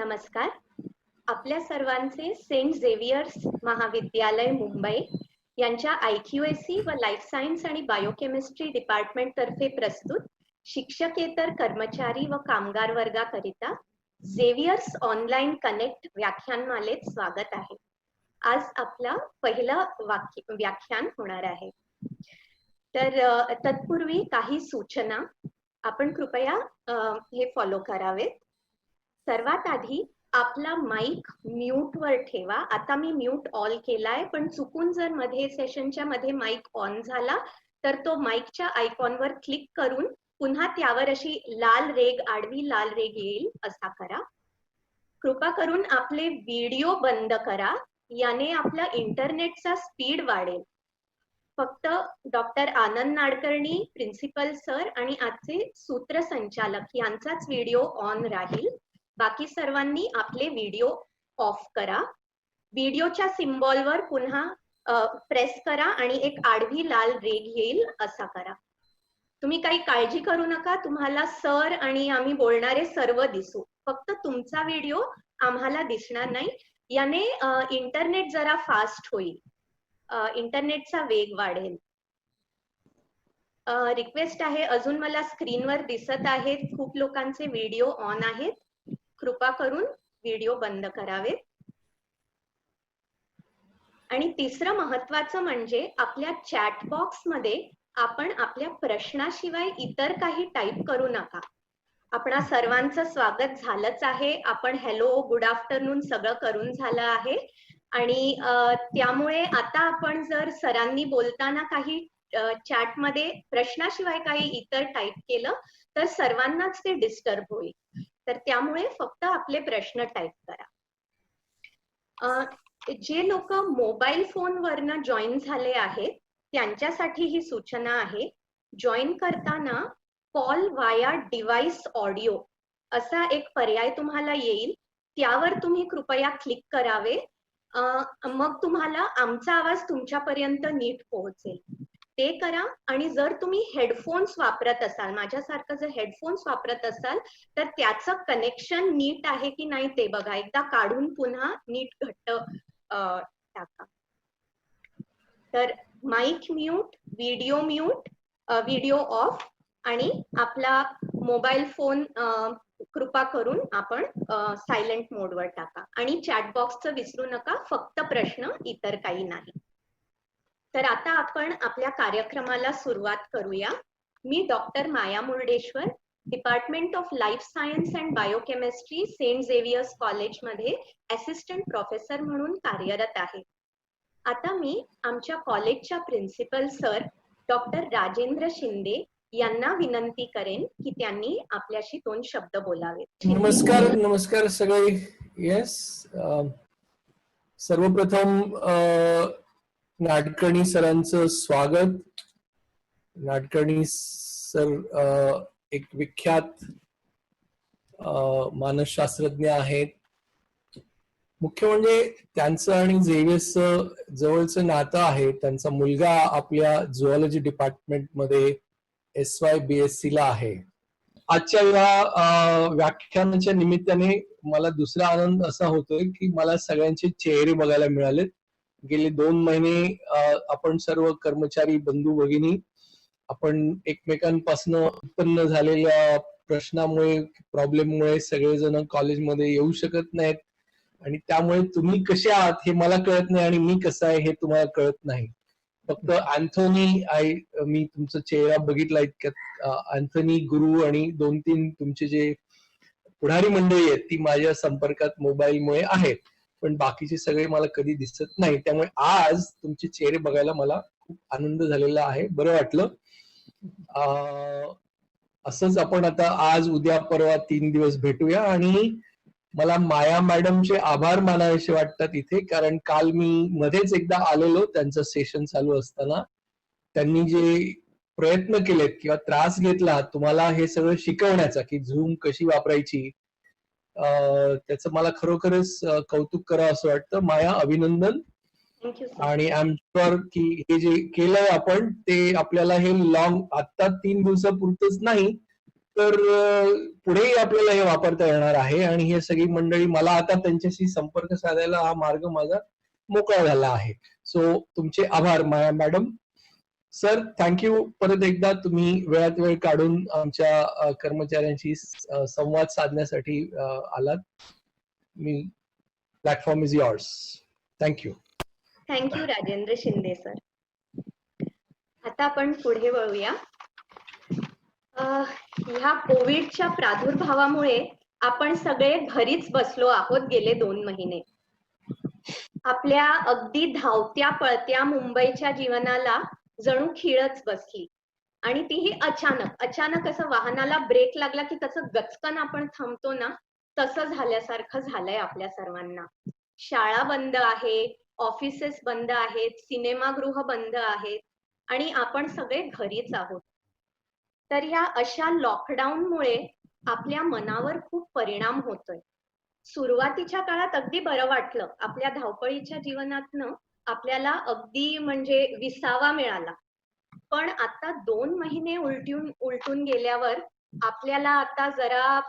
नमस्कार. आपल्या सर्वांचे सेंट झेवियर्स महाविद्यालय मुंबई यांच्या IQAC व लाईफ सायन्स आणि बायोकेमिस्ट्री डिपार्टमेंट तर्फे प्रस्तुत शिक्षकेतर कर्मचारी व कामगार वर्गाकरिता झेवियर्स ऑनलाईन कनेक्ट व्याख्यानमालेत स्वागत आहे. आज आपला पहिला व्याख्यान होणार आहे. तर तत्पूर्वी काही सूचना आपण कृपया हे फॉलो करावेत. सर्वात आधी आपला माईक म्यूट वर ठेवा. आता मी म्यूट ऑल केलाय, पण चुकून जर मध्ये सेशनच्या मध्ये माईक ऑन झाला तर तो माईकच्या आयकॉनवर क्लिक करून पुन्हा त्यावर अशी लाल रेघ, आडवी लाल रेघ येईल असा करा. कृपा करून आपले व्हिडिओ बंद करा, याने आपला इंटरनेटचा स्पीड वाढेल. फक्त doctor Anand Nadkarni, principal sir आणि आजचे सूत्रसंचालक यांचाच व्हिडिओ ऑन राहील. बाकी सर्वांनी आपले व्हिडिओ ऑफ करा. व्हिडिओच्या सिम्बॉलवर पुन्हा प्रेस करा आणि एक आडवी लाल रेघ येईल असा करा. तुम्ही काही काळजी करू नका, तुम्हाला सर आणि आम्ही बोलणारे सर्व दिसू, फक्त तुमचा व्हिडिओ आम्हाला दिसणार नाही. याने इंटरनेट जरा फास्ट होईल, इंटरनेटचा वेग वाढेल. रिक्वेस्ट आहे, अजून मला स्क्रीनवर दिसत आहेत खूप लोकांचे व्हिडिओ ऑन आहेत. कृपा करून व्हिडिओ बंद करावेत. आणि तिसरं महत्वाचं म्हणजे आपल्या चॅट बॉक्स मध्ये आपण आपल्या प्रश्नाशिवाय इतर काही टाईप करू नका. आपणा सर्वांचं स्वागत झालंच आहे. आपण हॅलो, गुड आफ्टरनून सगळं करून झालं आहे. आणि त्यामुळे आता आपण जर सरांनी बोलताना काही चॅट मध्ये प्रश्नाशिवाय काही इतर टाईप केलं तर सर्वांनाच ते डिस्टर्ब होईल. तर त्यामुळे फक्त आपले प्रश्न टाईप करा. जे लोक मोबाईल फोनवरनं जॉईन झाले आहेत त्यांच्यासाठी ही सूचना आहे. जॉईन करताना कॉल वाया डिव्हाइस ऑडिओ असा एक पर्याय तुम्हाला येईल, त्यावर तुम्ही कृपया क्लिक करावे. मग तुम्हाला आमचा आवाज तुमच्यापर्यंत नीट पोहोचेल. ते करा. आणि जर तुम्ही हेडफोन्स वापरत असाल, माझ्यासारखं जर हेडफोन्स वापरत असाल तर त्याचं कनेक्शन नीट आहे की नाही ते बघा. एकदा काढून पुन्हा नीट घट्ट टाका. तर माईक म्यूट, व्हिडिओ ऑफ आणि आपला मोबाईल फोन कृपा करून आपण सायलेंट मोडवर टाका. आणि चॅट बॉक्सचं विसरू नका, फक्त प्रश्न, इतर काही नाही. तर आता आपण आपल्या कार्यक्रमाला सुरुवात करूया. मी doctor Maya Murdeshwar, department of life science and biochemistry, Saint Xavier's कॉलेजमध्ये असिस्टंट प्रोफेसर म्हणून कार्यरत आहे. आता मी आमच्या कॉलेजच्या principal sir doctor Rajendra Shinde यांना विनंती करेन की त्यांनी आपल्याशी 2 शब्द बोलावेत. नमस्कार सगळे. येस, सर्वप्रथम नाडकर्णी सरांचं स्वागत. नाडकर्णी सर एक विख्यात मानसशास्त्रज्ञ आहेत. मुख्य म्हणजे त्यांचं आणि झेवियर्सचं जवळचं नातं आहे. त्यांचा मुलगा आपल्या झुऑलॉजी डिपार्टमेंट मध्ये SY BSc ला आहे. आजच्या या व्याख्यानाच्या निमित्ताने मला दुसरा आनंद असा होतोय की मला सगळ्यांचे चेहरे बघायला मिळालेत. गेले 2 महिने आपण सर्व कर्मचारी बंधू भगिनी आपण एकमेकांपासून उत्पन्न झालेल्या प्रश्नामुळे, प्रॉब्लेममुळे सगळेजण कॉलेजमध्ये येऊ शकत नाहीत. आणि त्यामुळे तुम्ही कसे आहात हे मला कळत नाही आणि मी कसं आहे हे तुम्हाला कळत नाही. फक्त अँथोनी, मी तुमचा चेहरा बघितला इतक्यात. अँथोनी, गुरु आणि 2-3 तुमचे जे पुढारी मंडळी आहेत ती माझ्या संपर्कात मोबाईलमुळे आहेत, पण बाकीचे सगळे मला कधी दिसत नाही. त्यामुळे आज तुमचे चेहरे बघायला मला खूप आनंद झालेला आहे, बरं वाटलं. असंच आपण आता आज, उद्या, परवा 3 दिवस भेटूया. आणि मला माया मॅडमचे आभार मानावेसे वाटतात इथे, कारण काल मी मध्येच एकदा आलेलो त्यांचं सेशन चालू असताना. त्यांनी जे प्रयत्न केलेत किंवा त्रास घेतला तुम्हाला हे सगळं शिकवण्याचा की झूम कशी वापरायची, त्याचं मला खरोखरच कौतुक करावं असं वाटतं. माया, अभिनंदन. आणि आय एम शुअर की हे जे केलंय आपण ते आपल्याला हे आता 3 दिवसापुरतच नाही तर पुढेही आपल्याला हे वापरता येणार आहे आणि हे सगळी मंडळी मला आता त्यांच्याशी संपर्क साधायला हा मार्ग माझा मोकळा झाला आहे. सो तुमचे आभार माया मॅडम. सर थँक्यू परत एकदा तुम्ही वेळात वेळ काढून आमच्या कर्मचाऱ्यांशी संवाद साधण्यासाठी आलात. मी platform is yours. Thank you. Thank you Rajendra Shinde sir. आता आपण पुढे वळूया. ह्या कोविडच्या प्रादुर्भावामुळे आपण सगळे घरीच बसलो आहोत गेले 2 महिने. आपल्या अगदी धावत्या पळत्या मुंबईच्या जीवनाला जणू खिळच बसली आणि तीही अचानक असं वाहनाला ब्रेक लागला की कसं गचकन आपण थांबतो ना, तसं झाल्यासारखं झालंय आपल्या सर्वांना. शाळा बंद आहे, ऑफिसेस बंद आहेत, सिनेमागृह बंद आहेत आणि आपण सगळे घरीच आहोत. तर या अशा लॉकडाऊनमुळे आपल्या मनावर खूप परिणाम होतोय. सुरुवातीच्या काळात अगदी बरं वाटलं. आपल्या धावपळीच्या जीवनातनं आपल्याला अगदी म्हणजे विसावा मिळाला. पण आता 2 महिने उलटून गेल्यावर आपल्याला आता जरा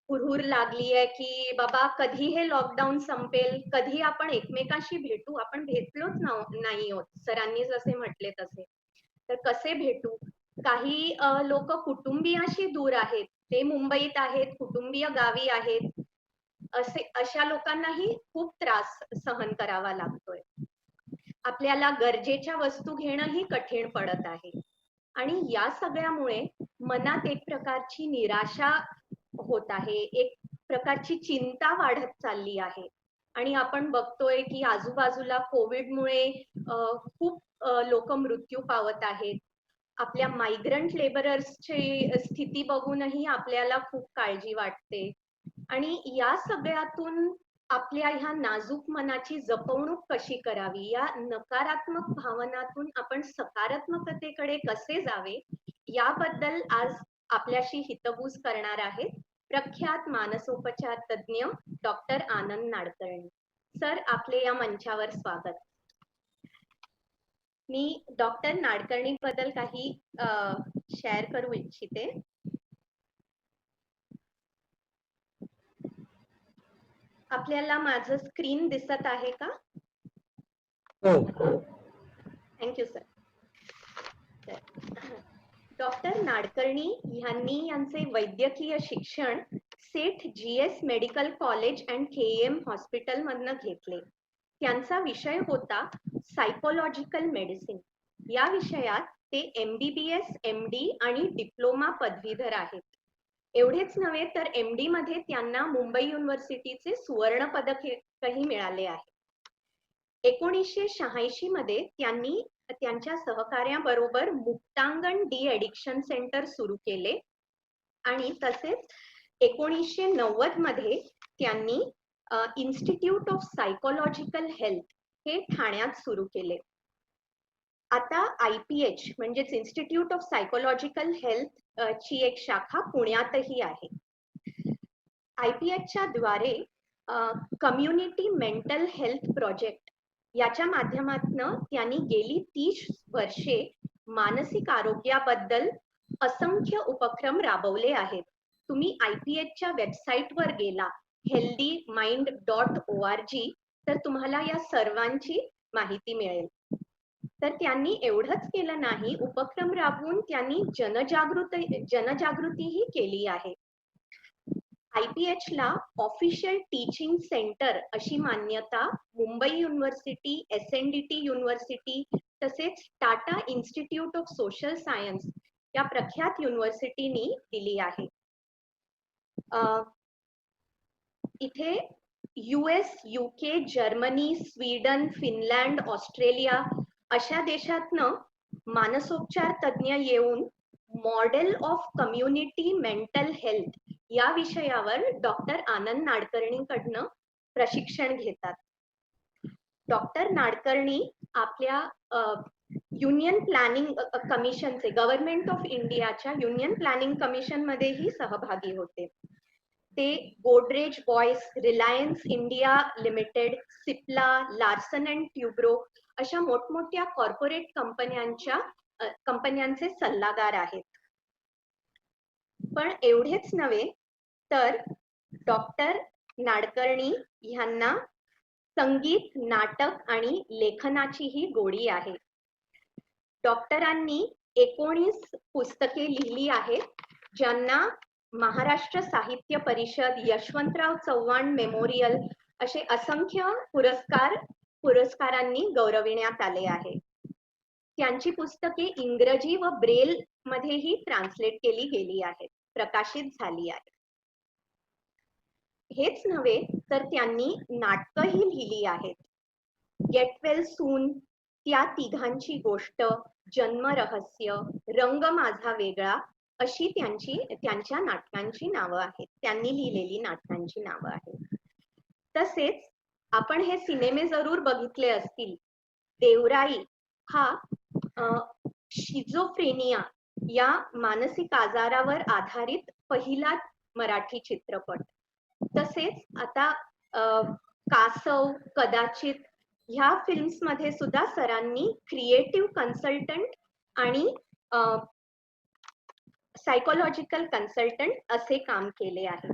हुरहुर लागली आहे की बाबा कधी हे लॉकडाऊन संपेल, कधी आपण एकमेकांशी भेटू. आपण भेटलोच नाही होत, सरांनी जसे म्हटले तसे. तर कसे भेटू? काही लोक कुटुंबियाशी दूर आहेत, ते मुंबईत आहेत, कुटुंबीय गावी आहेत. अशा लोकांनाही खूप त्रास सहन करावा लागतोय. आपल्याला गरजेच्या वस्तू घेणंही कठीण पडत आहे आणि या सगळ्यामुळे मनात एक प्रकारची निराशा होत आहे, एक प्रकारची चिंता वाढत चालली आहे. आणि आपण बघतोय की आजूबाजूला कोविडमुळे खूप लोक मृत्यू पावत आहेत. आपल्या मायग्रंट लेबरर्सची स्थिती बघूनही आपल्याला खूप काळजी वाटते. आणि या सगळ्यातून आपल्या ह्या नाजूक मनाची जपवणूक कशी करावी, या नकारात्मक भावनातून आपण सकारात्मकतेकडे कसे जावे, याबद्दल आज आपल्याशी हितगुज करणार आहेत प्रख्यात मानसोपचार तज्ञ डॉक्टर आनंद नाडकर्णी. सर, आपले या मंचावर स्वागत. मी डॉक्टर नाडकर्णी बद्दल काही शेअर करू इच्छिते. आपल्याला माझं स्क्रीन दिसत आहे का? हो. Thank you sir. डॉक्टर नाडकर्णी यांनी यांचे वैद्यकीय शिक्षण सेठ GS medical college and KEM hospital मधनं घेतले. त्यांचा विषय होता सायकोलॉजिकल मेडिसिन. या विषयात ते MBBS, MD आणि डिप्लोमा पदवीधर आहेत. एवढेच नव्हे तर MD मध्ये त्यांना मुंबई युनिव्हर्सिटीचे सुवर्ण पदकही मिळाले आहे. 1986 मध्ये त्यांनी त्यांच्या सहकार्याबरोबर मुक्तांगण डी एडिक्शन सेंटर सुरू केले आणि तसेच 1990 मध्ये त्यांनी इन्स्टिट्यूट ऑफ सायकोलॉजिकल हेल्थ हे ठाण्यात सुरू केले. आता IPH म्हणजेच इन्स्टिट्यूट ऑफ सायकोलॉजिकल हेल्थ ची एक शाखा पुण्यातही आहे. IPHच्या द्वारे कम्युनिटी मेंटल हेल्थ प्रोजेक्ट याच्या माध्यमातून त्यांनी गेली 30 वर्षे मानसिक आरोग्याबद्दल असंख्य उपक्रम राबवले आहेत. तुम्ही IPHच्या वेबसाईटवर गेला healthymind.org तर तुम्हाला या सर्वांची माहिती मिळेल. तर त्यांनी एवढंच केलं नाही, उपक्रम राबवून त्यांनी जनजागृतीही केली आहे. IPH ला ऑफिशियल टीचिंग सेंटर अशी मान्यता मुंबई युनिव्हर्सिटी, SNDT युनिव्हर्सिटी तसेच Tata institute of social science या प्रख्यात युनिव्हर्सिटीनी दिली आहे. इथे US, UK, Germany, Sweden, Finland, Australia अशा देशातनं मानसोपचार तज्ञ येऊन model of community mental health या विषयावर डॉक्टर आनंद नाडकर्णीकडनं प्रशिक्षण घेतात. डॉक्टर नाडकर्णी आपल्या युनियन प्लॅनिंग कमिशनचे, गव्हर्नमेंट ऑफ इंडियाच्या युनियन प्लॅनिंग कमिशन मध्येही सहभागी होते. ते Godrej Boyce, Reliance India limited, Cipla, Larsen and Toubro अशा मोठमोठ्या कॉर्पोरेट कंपन्यांचे सल्लागार आहेत. पण एवढेच नव्हे तर डॉक्टर नाडकर्णी ह्यांना संगीत, नाटक आणि लेखनाचीही गोडी आहे. डॉक्टरांनी 19 पुस्तके लिहिली आहेत, ज्यांना महाराष्ट्र साहित्य परिषद, यशवंतराव चव्हाण मेमोरियल असे असंख्य पुरस्कारांनी गौरविण्यात आले आहे. त्यांची पुस्तके इंग्रजी व ब्रेल मध्येही ट्रान्सलेट केली गेली आहेत, प्रकाशित झाली आहेत. हेच नव्हे तर त्यांनी नाटकंही लिहिली आहेत. गेट वेल सून, त्या तिघांची गोष्ट, जन्मरहस्य, रंग माझा वेगळा अशी त्यांच्या नाटकांची नावं आहेत, त्यांनी लिहिलेली नाटकांची नावं आहेत. तसेच आपण हे सिनेमे जरूर बघितले असतील. देवराई हा शिझोफ्रेनिया या मानसिक आजारावर आधारित पहिला मराठी चित्रपट. तसेच आता कासव, कदाचित ह्या फिल्म्स मध्ये सुद्धा सरांनी क्रिएटिव्ह कन्सल्टंट आणि सायकोलॉजिकल कन्सल्टंट असे काम केले आहे.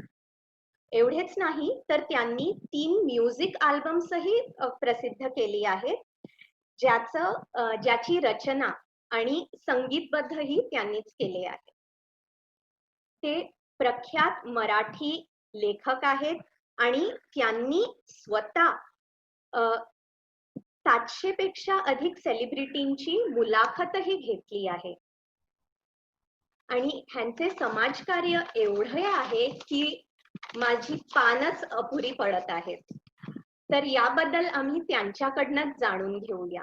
एवढेच नाही तर त्यांनी 3 म्युझिक अल्बम्सही प्रसिद्ध केली आहेत, ज्याची रचना आणि संगीतबद्धही त्यांनीच केले आहे. ते प्रख्यात मराठी लेखक आहेत आणि त्यांनी स्वतः 700 पेक्षा अधिक सेलिब्रिटींची मुलाखतही घेतली आहे. आणि ह्यांचे समाजकार्य एवढे आहे की माझी पानच अपुरी पडत आहेत. तर याबद्दल आम्ही त्यांच्याकडनं जाणून घेऊया.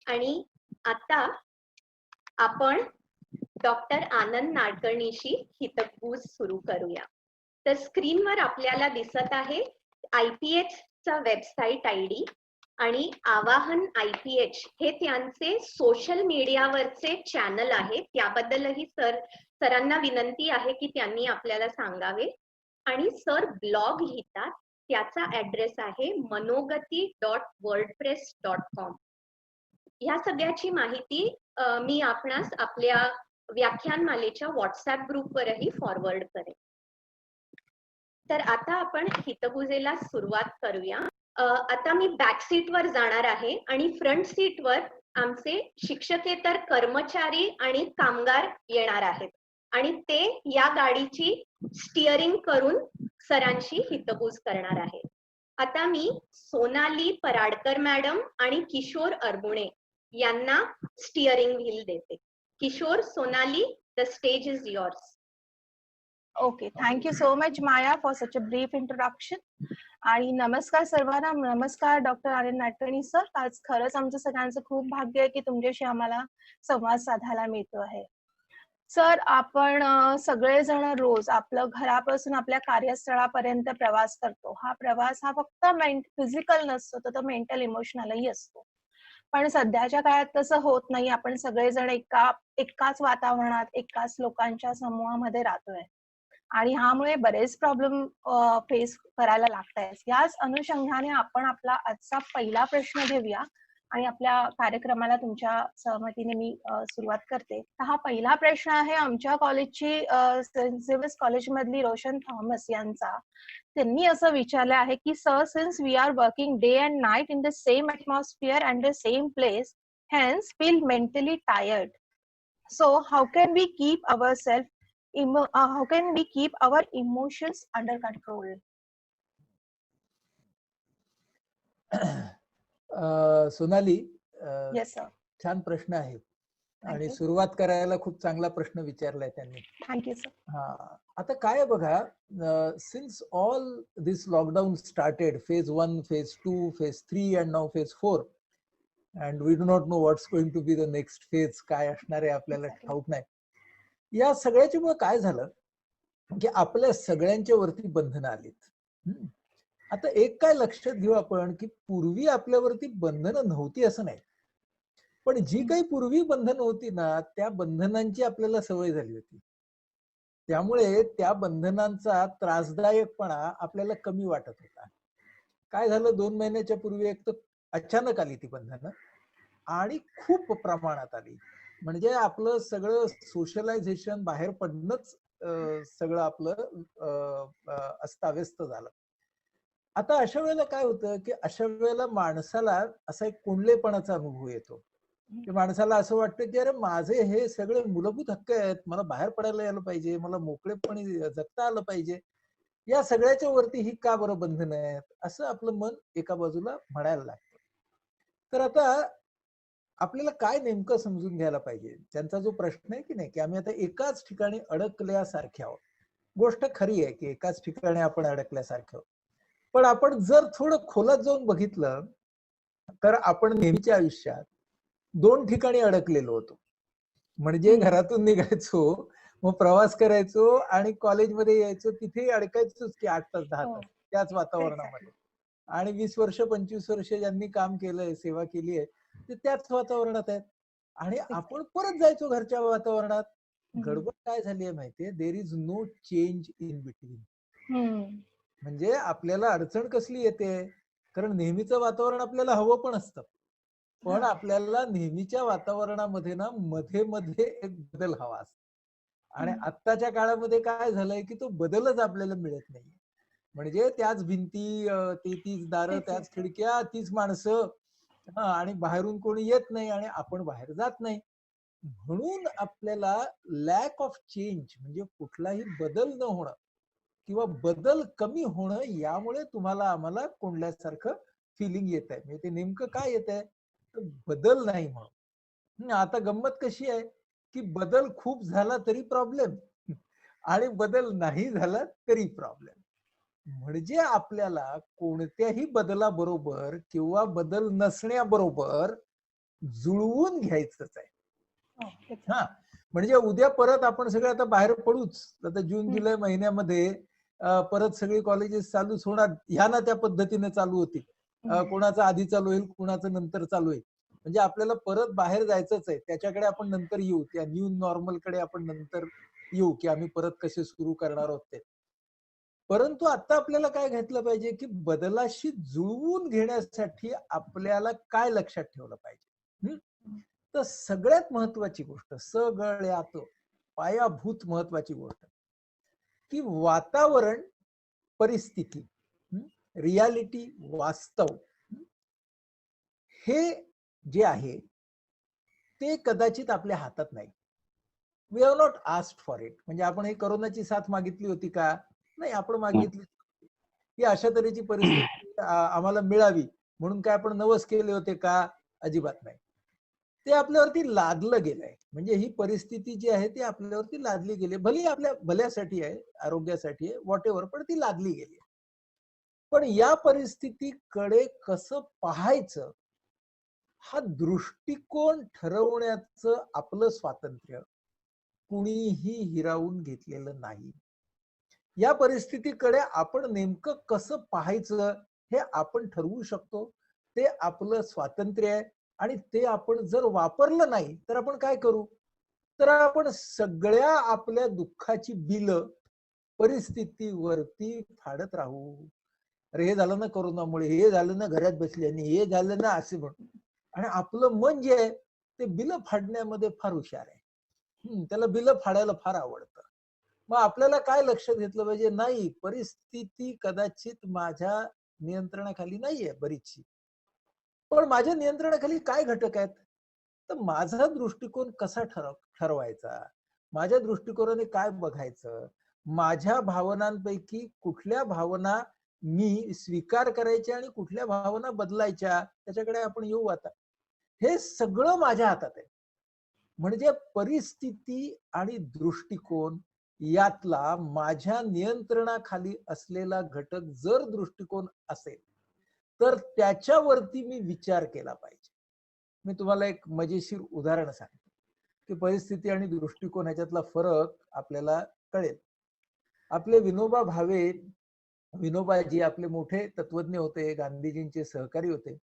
आणि आता आपण डॉक्टर आनंद नाडकर्णीशी हितगुज सुरू करूया. तर स्क्रीनवर आपल्याला दिसत आहे IPH चा वेबसाईट ID आणि आवाहन IPH हे त्यांचे सोशल मीडियावरचे चॅनल आहे. त्याबद्दलही सरांना विनंती आहे की त्यांनी आपल्याला सांगावे. आणि सर ब्लॉग लिहितात, त्याचा ऍड्रेस आहे manogati.wordpress.com. ह्या सगळ्याची माहिती मी आपणास आपल्या व्याख्यानमालेच्या व्हॉट्सअप ग्रुपवरही फॉरवर्ड करेन. तर आता आपण हितगुजेला सुरुवात करूया. आता मी बॅक सीटवर जाणार आहे आणि फ्रंट सीटवर आमचे शिक्षकेतर कर्मचारी आणि कामगार येणार आहेत आणि ते या गाडीची स्टिअरिंग करून सरांशी हितगुज करणार आहे. आता मी सोनाली पराडकर मॅडम आणि किशोर अरबुणे यांना स्टिअरिंग व्हील देते. Kishore, Sonali, the stage is yours. Okay, thank you so much, Maya, for such a brief introduction. आणि नमस्कार सर्वांना. नमस्कार डॉक्टर आनंद नाडकर्णी सर. आज खरंच आमचं सगळ्यांचं खूप भाग्य आहे की तुमच्याशी आम्हाला संवाद साधायला मिळतो आहे. सर, आपण सगळेजण रोज आपलं घरापासून आपल्या कार्यस्थळापर्यंत प्रवास करतो. हा प्रवास फक्त फिजिकल नसतो, तर तो मेंटल इमोशनलही असतो. पण सध्याच्या काळात तसं होत नाही. आपण सगळेजण एकाच वातावरणात, एकाच लोकांच्या समूहामध्ये राहतोय आणि ह्यामुळे बरेच प्रॉब्लेम फेस करायला लागतायत. याच अनुषंगाने आपण आपला आजचा पहिला प्रश्न घेऊया आणि आपल्या कार्यक्रमाला तुमच्या सहमतीने मी सुरुवात करते. हा पहिला प्रश्न आहे आमच्या कॉलेजची सेंट झेवियर्स कॉलेज मधली रोशन थॉमस यांचा. त्यांनी असं विचारलं आहे की sir, since we are working day and night in the same atmosphere and the same place, hence feel mentally tired. So how can we keep our emotions under control? Sonali, Yes sir. छान प्रश्न आहे आणि you. सुरुवात करायला खूप चांगला प्रश्न विचारलाय त्यांनी. Thank you sir. आता काय बघा, since all this lockdown started, phase 1, phase 2, phase 3 and now phase 4, and we do not know what's going to be the next phase, काय असणार आहे आपल्याला ठाऊक नाही. या सगळ्याच्या मुळे काय झालं की आपल्या सगळ्यांच्या वरती बंधनं आलीत. आता एक काय लक्षात घेऊ आपण की पूर्वी आपल्यावरती बंधनं नव्हती असं नाही, पण जी काही पूर्वी बंधनं होती ना, त्या बंधनांची आपल्याला सवय झाली होती. त्यामुळे त्या बंधनांचा त्रासदायकपणा आपल्याला कमी वाटत होता. काय झालं, 2 महिन्याच्या पूर्वी एक तर अचानक आली ती बंधनं आणि खूप प्रमाणात आली. म्हणजे आपलं सगळं सोशलायझेशन, बाहेर पडणंच सगळं आपलं अस्ताव्यस्त झालं. आता अशा वेळेला काय होतं की अशा वेळेला माणसाला असा एक कोंडलेपणाचा अनुभव येतो की माणसाला असं वाटतं की अरे माझे हे सगळे मूलभूत हक्क आहेत, मला बाहेर पडायला यायला पाहिजे, मला मोकळेपणे जगता आलं पाहिजे, या सगळ्याच्या वरती ही का बरं बंधनं आहेत, असं आपलं मन एका बाजूला म्हणायला लागतं. तर आता आपल्याला काय नेमकं समजून घ्यायला पाहिजे, त्यांचा जो प्रश्न आहे की नाही की आम्ही आता एकाच ठिकाणी अडकल्यासारखे आहोत. गोष्ट खरी आहे की एकाच ठिकाणी आपण अडकल्यासारखे आहोत, पण आपण जर थोडं खोलात जाऊन बघितलं तर आपण नेहमीच्या आयुष्यात दोन ठिकाणी अडकलेलो होतो. म्हणजे घरातून निघायचो, मग प्रवास करायचो आणि कॉलेजमध्ये यायचो, तिथे अडकायचोच की 8 तास 10 तास त्याच वातावरणामध्ये. आणि 20 वर्ष 25 वर्ष ज्यांनी काम केलंय, सेवा केली आहे, ते त्याच वातावरणात आहेत आणि आपण परत जायचो घरच्या वातावरणात. गडबड काय झाली आहे माहितीये, there is no change in between. म्हणजे आपल्याला अडचण कसली येते, कारण नेहमीचं वातावरण आपल्याला हवं पण असतं, पण आपल्याला नेहमीच्या वातावरणामध्ये ना मध्ये मध्ये एक बदल हवा असतो. आणि आत्ताच्या काळामध्ये काय झालंय की तो बदलच आपल्याला मिळत नाही. म्हणजे त्याच भिंती, तीच दारं, त्याच खिडक्या, तीच माणसं, आणि बाहेरून कोणी येत नाही आणि आपण बाहेर जात नाही. म्हणून आपल्याला लॅक ऑफ चेंज म्हणजे कुठलाही बदल न होणं किंवा बदल कमी होणं, यामुळे तुम्हाला आम्हाला कोंडल्यासारखं फिलिंग येत आहे. म्हणजे ते नेमकं काय येत आहे, बदल नाही म्हणून. आता गंमत कशी आहे की बदल खूप झाला तरी प्रॉब्लेम आणि बदल नाही झाला तरी प्रॉब्लेम. म्हणजे आपल्याला कोणत्याही बदलाबरोबर किंवा बदल नसण्याबरोबर जुळवून घ्यायचंच आहे. हा, म्हणजे उद्या परत आपण सगळे आता बाहेर पडूच, आता जून जुलै महिन्यामध्ये परत सगळी कॉलेजेस चालूच होणार, ह्या ना त्या पद्धतीने चालू होती. कोणाचं आधी चालू होईल, कोणाचं नंतर चालू होईल. म्हणजे आपल्याला परत बाहेर जायचंच आहे, त्याच्याकडे आपण नंतर येऊ, त्या न्यू नॉर्मल कडे आपण नंतर येऊ की आम्ही परत कसे सुरू करणार आहोत ते. परंतु आता आपल्याला काय घेतलं पाहिजे की बदलाशी जुळवून घेण्यासाठी आपल्याला काय लक्षात ठेवलं पाहिजे. तर सगळ्यात महत्वाची गोष्ट, सगळ्यात पायाभूत महत्वाची गोष्ट की वातावरण, परिस्थिती, रियालिटी, वास्तव, हे जे आहे ते कदाचित आपल्या हातात नाही. We have not asked for it. म्हणजे आपण हे कोरोनाची साथ मागितली होती का? नाही, आपण मागितली की अशा तऱ्हेची परिस्थिती आम्हाला मिळावी म्हणून काय आपण नवस केले होते का? अजिबात नाही. ते आपल्यावरती लादलं गेलंय. म्हणजे ही परिस्थिती जी आहे ती आपल्यावरती लादली गेली, भले आपल्या भल्यासाठी आहे, आरोग्यासाठी आहे, व्हॉट एव्हर, पण ती लादली गेली. पण या परिस्थितीकडे कसं पाहायचं हा दृष्टिकोन ठरवण्याचं आपलं स्वातंत्र्य कुणीही हिरावून घेतलेलं नाही. या परिस्थितीकडे आपण नेमकं कसं पाहायचं हे आपण ठरवू शकतो, ते आपलं स्वातंत्र्य आहे. आणि ते आपण जर वापरलं नाही तर आपण काय करू, तर आपण सगळ्या आपल्या दुःखाची बिलं परिस्थितीवरती फाडत राहू. अरे हे झालं ना कोरोनामुळे, हे झालं ना घरात बसल्याने, हे झालं ना असे म्हणून. आणि आपलं मन जे आहे ते बिलं फाडण्यामध्ये फार हुशार आहे. त्याला बिलं फाडायला फार आवडतं. मग आपल्याला काय लक्षात घेतलं पाहिजे, नाही, परिस्थिती कदाचित माझ्या नियंत्रणाखाली नाहीये बरीचशी, पण माझ्या नियंत्रणाखाली काय घटक आहेत, तर माझा दृष्टिकोन कसा ठरवायचा, माझ्या दृष्टिकोनाने काय बघायचं, माझ्या भावनांपैकी कुठल्या भावना मी स्वीकार करायच्या आणि कुठल्या भावना बदलायच्या, त्याच्याकडे आपण येऊ. आता हे सगळं माझ्या हातात आहे. म्हणजे परिस्थिती आणि दृष्टिकोन यातला माझ्या नियंत्रणाखाली असलेला घटक जर दृष्टिकोन असेल तर त्याच्यावरती मी विचार केला पाहिजे. मी तुम्हाला एक मजेशीर उदाहरण सांगतो की परिस्थिती आणि दृष्टिकोन ह्याच्यातला फरक आपल्याला कळेल. आपले विनोबा भावे, विनोबाजी आपले मोठे तत्वज्ञ होते, गांधीजींचे सहकारी होते.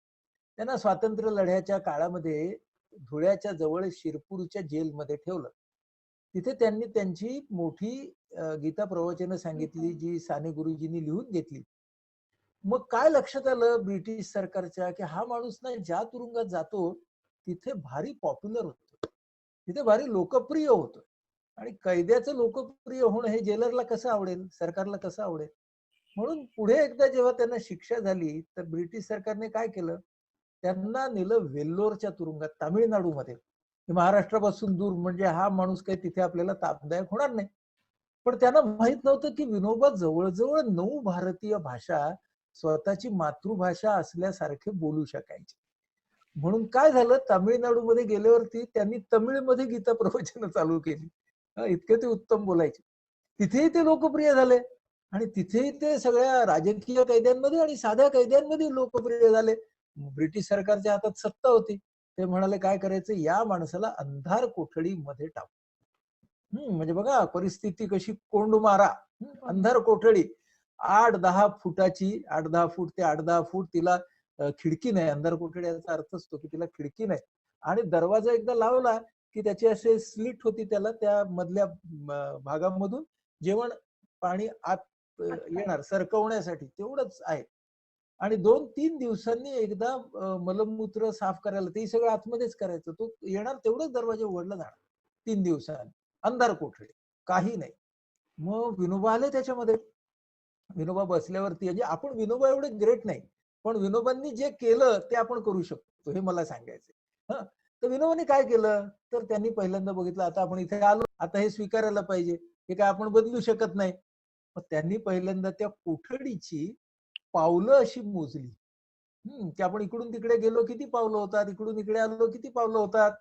त्यांना स्वातंत्र्य लढ्याच्या काळामध्ये धुळ्याच्या जवळ शिरपूरच्या जेलमध्ये ठेवलं. तिथे त्यांनी त्यांची मोठी गीता प्रवचनं सांगितली, जी साने गुरुजींनी लिहून घेतली. मग काय लक्षात आलं ब्रिटिश सरकारच्या, की हा माणूस ना ज्या तुरुंगात जातो तिथे भारी पॉप्युलर होतो, तिथे भारी लोकप्रिय होतो. आणि कैद्याचं लोकप्रिय होणं हे जेलरला कसं आवडेल, सरकारला कसं आवडेल. म्हणून पुढे एकदा जेव्हा त्यांना शिक्षा झाली तर ब्रिटिश सरकारने काय केलं, त्यांना नेलं वेल्लोरच्या तुरुंगात तामिळनाडूमध्ये. महाराष्ट्रापासून दूर, म्हणजे हा माणूस काही तिथे आपल्याला तापदायक होणार नाही. पण त्यांना माहित नव्हतं की विनोबा जवळजवळ 9 भारतीय भाषा स्वतःची मातृभाषा असल्यासारखे बोलू शकायचे. म्हणून काय झालं, तामिळनाडूमध्ये गेल्यावरती त्यांनी तमिळमध्ये गीता प्रवचन चालू केली. इतके ते उत्तम बोलायचे. तिथेही ते लोकप्रिय झाले आणि तिथेही ते सगळ्या राजकीय कैद्यांमध्ये आणि साध्या कैद्यांमध्ये लोकप्रिय झाले. ब्रिटिश सरकारच्या हातात सत्ता होती. ते म्हणाले काय करायचं, या माणसाला अंधार कोठडीमध्ये टाकू. म्हणजे बघा परिस्थिती कशी, कोंडमारा. अंधार कोठडी 8-10 फुटाची, 8-10 फूट ते 8-10 फूट, तिला खिडकी नाही. अंधार कोठडी याचा अर्थ असतो की तिला खिडकी नाही. आणि दरवाजा एकदा लावला की त्याची असे स्लिट होती, त्याला त्या मधल्या भागामधून जेवण पाणी आत येणार सरकवण्यासाठी, तेवढंच आहे. आणि 2-3 दिवसांनी एकदा मलमूत्र साफ करायला ते सगळं आतमध्येच करायचं. तो येणार तेवढंच दरवाजा उघडला जाणार. 3 दिवसांनी अंधार कोठडी, काही नाही. मग विनोबा आले त्याच्यामध्ये. विनोबा बसल्यावरती, म्हणजे आपण विनोबा एवढे ग्रेट नाही, पण विनोबांनी जे केलं ते आपण करू शकतो हे मला सांगायचंय. तर विनोबाने काय केलं, तर त्यांनी पहिल्यांदा बघितलं आता आपण इथे आलो, आता हे स्वीकारायला पाहिजे, हे काय आपण बदलू शकत नाही. मग त्यांनी पहिल्यांदा त्या कोठडीची पावलं अशी मोजली. की आपण इकडून तिकडे गेलो किती पावलं होतात, इकडून इकडे आलो किती पावलं होतात.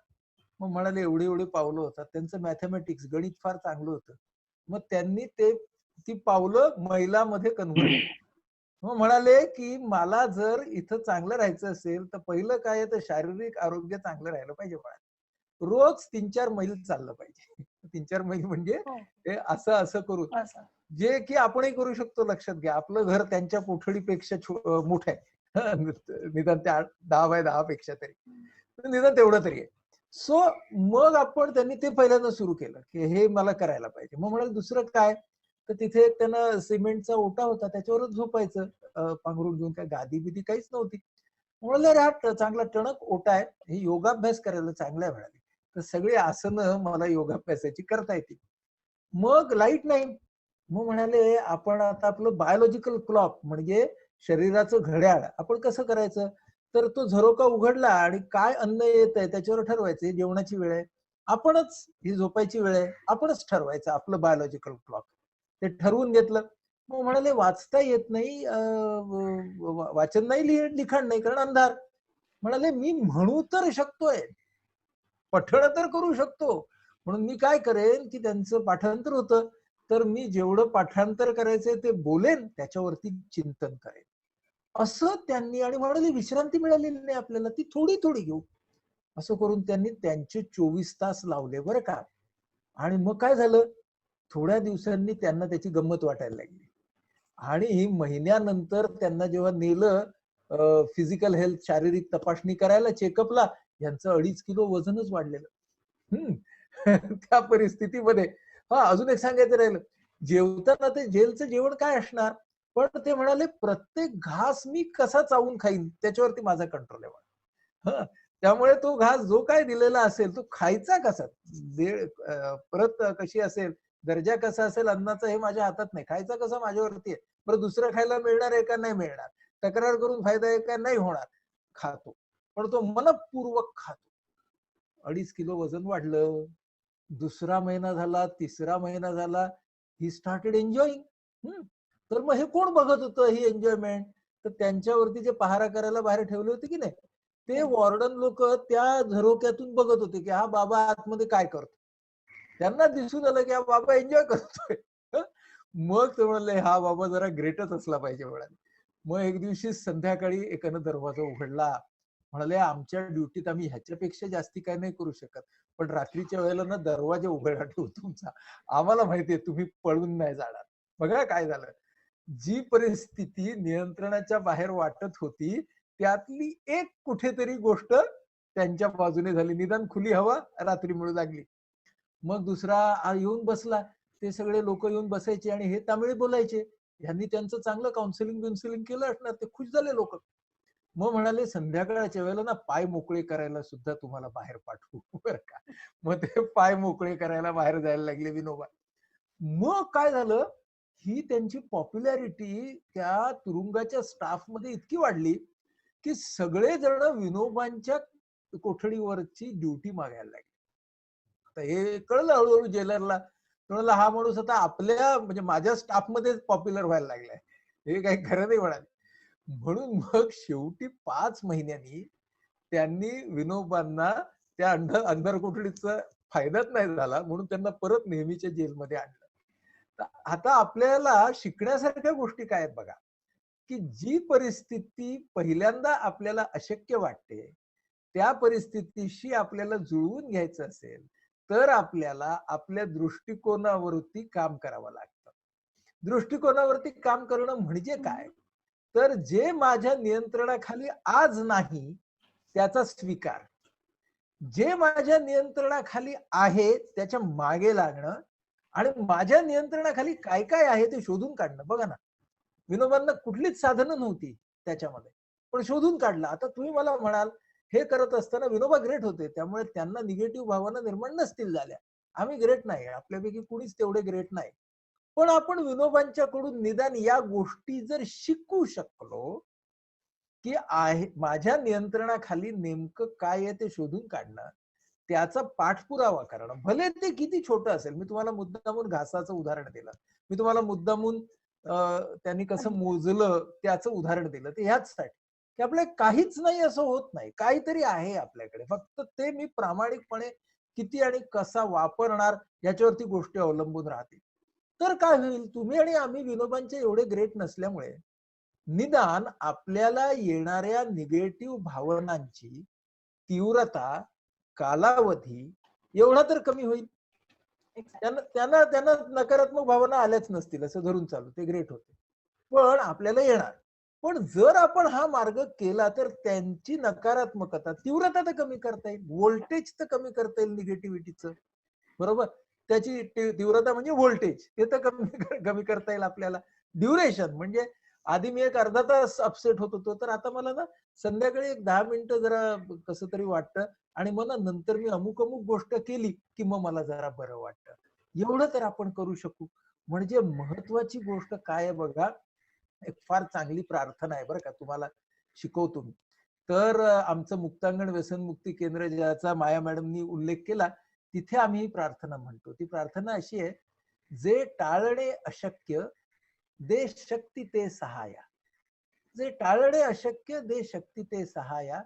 मग म्हणाले एवढी एवढी पावलं होतात. त्यांचं मॅथमॅटिक्स गणित फार चांगलं होतं. मग त्यांनी ती पावलं मैलामध्ये कन्व्हर्ट. मग म्हणाले की मला जर इथं चांगलं राहायचं असेल तर पहिलं काय तर शारीरिक आरोग्य चांगलं राहिलं पाहिजे. रोज 3-4 मैल चाललं पाहिजे. 3-4 मैल म्हणजे हे असं असं करून, जे की आपणही करू शकतो. लक्षात घ्या, आपलं घर त्यांच्या कोठडीपेक्षा मोठं आहे. निदान त्या 10 बाय 10 पेक्षा तरी, निदान तेवढं तरी आहे. सो मग त्यांनी ते पहिल्यांदा सुरू केलं की हे मला करायला पाहिजे. मग म्हणाले दुसरं काय, तर तिथे त्यांना सिमेंटचा ओटा होता, त्याच्यावरच झोपायचं. पांघरून घेऊन, काय गादी बिदी काहीच नव्हती. म्हणाले अरे हा चांगला टणक ओटा आहे, हे योगाभ्यास करायला चांगला आहे म्हणाले. तर सगळी आसनं मला योगाभ्यासाची करता येतील. मग लाईट नाही. मग म्हणाले आपण आता आपलं बायोलॉजिकल क्लॉक म्हणजे शरीराचं घड्याळ आपण कसं करायचं, तर तो झरोका उघडला आणि काय अन्न येत आहे त्याच्यावर ठरवायचं, ही जेवणाची वेळ आहे, आपणच ही झोपायची वेळ आहे, आपणच ठरवायचं आपलं बायोलॉजिकल क्लॉक. ते ठरवून घेतलं. मग म्हणाले वाचता येत नाही, वाचन नाही, लिखाण नाही, कारण अंधार. म्हणाले मी म्हणू तर शकतोय, पठण तर करू शकतो. म्हणून मी काय करेन की त्यांचं पाठांतर होतं, तर मी जेवढं पाठांतर करायचंय ते बोलेन, त्याच्यावरती चिंतन करेन असं त्यांनी. आणि म्हणाले विश्रांती मिळालेली नाही आपल्याला, ती थोडी थोडी घेऊ. असं करून त्यांनी त्यांचे 24 तास लावले बरं का. आणि मग काय झालं, थोड्या दिवसांनी त्यांना त्याची गंमत वाटायला लागली. आणि महिन्यानंतर त्यांना जेव्हा नेलं फिजिकल हेल्थ, शारीरिक तपासणी करायला, चेकअपला, यांचं 2.5 किलो वजनच वाढलेलं. त्या परिस्थितीमध्ये. अजून एक सांगायचं राहिलं, जेवताना ते जेलचं जेवण काय असणार, पण ते म्हणाले प्रत्येक घास मी कसा चावून खाईन त्याच्यावरती माझा कंट्रोल आहे. त्यामुळे तो घास जो काय दिलेला असेल तो खायचा कसा, परत कशी असेल, दर्जा कसा असेल अन्नाचा हे माझ्या हातात नाही, खायचा कसा माझ्यावरती आहे. बरं दुसरं खायला मिळणार आहे का नाही मिळणार, तक्रार करून फायदा आहे का नाही होणार, खातो, पण तो मनपूर्वक खातो. 2.5 किलो वजन वाढलं. दुसरा महिना झाला, तिसरा महिना झाला, ही स्टार्टेड एन्जॉईंग. तर मग हे कोण बघत होतं ही एन्जॉयमेंट, तर त्यांच्यावरती जे पहारा करायला बाहेर ठेवले होते की नाही, ते वॉर्डन लोक त्या झरोक्यातून बघत होते की हा बाबा आतमध्ये काय करतो. त्यांना दिसून आलं की हा बाबा एन्जॉय करतोय. मग ते म्हणले हा बाबा जरा ग्रेटच असला पाहिजे म्हणाले. मग एक दिवशी संध्याकाळी एकानं दरवाजा उघडला. म्हणाले आमच्या ड्युटीत आम्ही ह्याच्यापेक्षा जास्ती काय नाही करू शकत, पण रात्रीच्या वेळेला ना दरवाजा उघडा ठेवू तुमचा, आम्हाला माहितीये तुम्ही पळून नाही जाणार. बघा काय झालं, जी परिस्थिती नियंत्रणाच्या बाहेर वाटत होती त्यातली एक कुठेतरी गोष्ट त्यांच्या बाजूने झाली. निदान खुली हवा रात्री मिळू लागली. मग दुसरा येऊन बसला. ते सगळे लोक येऊन बसायचे आणि हे तामिळ बोलायचे. यांनी त्यांचं चांगलं काउन्सिलिंग केलं असणार, ते खुश झाले लोक. मग म्हणाले संध्याकाळच्या वेळेला ना पाय मोकळे करायला सुद्धा तुम्हाला बाहेर पाठवू बरं का. मग ते पाय मोकळे करायला बाहेर जायला लागले विनोबा. मग काय झालं, ही त्यांची पॉप्युलॅरिटी त्या तुरुंगाच्या स्टाफ मध्ये इतकी वाढली की सगळे जण विनोबांच्या कोठडीवरची ड्युटी मागायला लागले. आता हे कळलं हळूहळू जेलरला. म्हणाला हा माणूस आता आपल्या म्हणजे माझ्या स्टाफ मध्ये पॉप्युलर व्हायला लागलाय, हे काही खरं नाही म्हणाले. म्हणून मग शेवटी 5 महिन्यांनी त्यांनी विनोबांना त्या अंधार कोठडीचा फायदाच नाही झाला म्हणून त्यांना परत नेहमीच्या जेलमध्ये आणलं. तर आता आपल्याला शिकण्यासारख्या गोष्टी काय आहेत बघा, की जी परिस्थिती पहिल्यांदा आपल्याला अशक्य वाटते त्या परिस्थितीशी आपल्याला जुळवून घ्यायचं असेल तर आपल्याला आपल्या दृष्टिकोनावरती काम करावं लागतं. दृष्टिकोनावरती काम करणं म्हणजे काय, तर जे माझ्या नियंत्रणाखाली आज नाही त्याचा स्वीकार, जे माझ्या नियंत्रणाखाली आहे त्याच्या मागे लागणं आणि माझ्या नियंत्रणाखाली काय काय आहे ते शोधून काढणं. बघा ना, विनोबांना कुठलीच साधनं नव्हती त्याच्यामध्ये, पण शोधून काढलं. आता तुम्ही मला म्हणाल हे करत असताना विनोबा ग्रेट होते त्यामुळे त्यांना निगेटिव्ह भावना निर्माण नसतील झाल्या. आम्ही ग्रेट नाही, आपल्यापैकी कुणीच तेवढे ग्रेट नाही, पण आपण विनोबांच्याकडून निदान या गोष्टी जर शिकू शकलो की आहे माझ्या नियंत्रणाखाली नेमकं काय आहे ते शोधून काढणं, त्याचा पाठपुरावा करणं, भले ते किती छोटं असेल. मी तुम्हाला मुद्दामून घासाचं उदाहरण दिलं, मी तुम्हाला मुद्दामून त्यांनी कसं मोजलं त्याचं उदाहरण दिलं, ते ह्याचसाठी की आपल्या काहीच नाही असं होत नाही, काहीतरी आहे आपल्याकडे, फक्त ते मी प्रामाणिकपणे किती आणि कसा वापरणार याच्यावरती गोष्टी अवलंबून राहतील. तर काय होईल, तुम्ही आणि आम्ही विनोबांचे एवढे ग्रेट नसल्यामुळे निदान आपल्याला येणाऱ्या निगेटिव्ह भावनांची तीव्रता, कालावधी एवढा तर कमी होईल. त्यांना त्यांना नकारात्मक भावना आल्याच नसतील असं धरून चालू, ते ग्रेट होते, पण आपल्याला येणार. पण जर आपण हा मार्ग केला तर त्यांची नकारात्मकता, तीव्रता तर कमी करता येईल, व्होल्टेज तर कमी करता येईल निगेटिव्हिटीचं, बरोबर. त्याची तीव्रता म्हणजे व्होल्टेज, ते तर कमी करता येईल आपल्याला. ड्युरेशन म्हणजे आधी मी एक अर्धा तास अपसेट होत होतो, तर आता मला ना संध्याकाळी एक 10 मिनिटं जरा कसं तरी वाटतं आणि मग नंतर मी अमुक गोष्ट केली की मग मला जरा बरं वाटतं. एवढं तर आपण करू शकू. म्हणजे महत्वाची गोष्ट काय आहे बघा, एक फार चांगली प्रार्थना आहे बरं का, तुम्हाला शिकवतो मी. तर आमचं मुक्तांगण व्यसनमुक्ती केंद्र ज्याचा माया मॅडमनी उल्लेख केला, तिथे आम्ही ही प्रार्थना म्हणतो. ती प्रार्थना अशी आहे, जे टाळणे अशक्य दे शक्ती ते सहाया, जे टाळणे अशक्य दे शक्ती ते सहाया,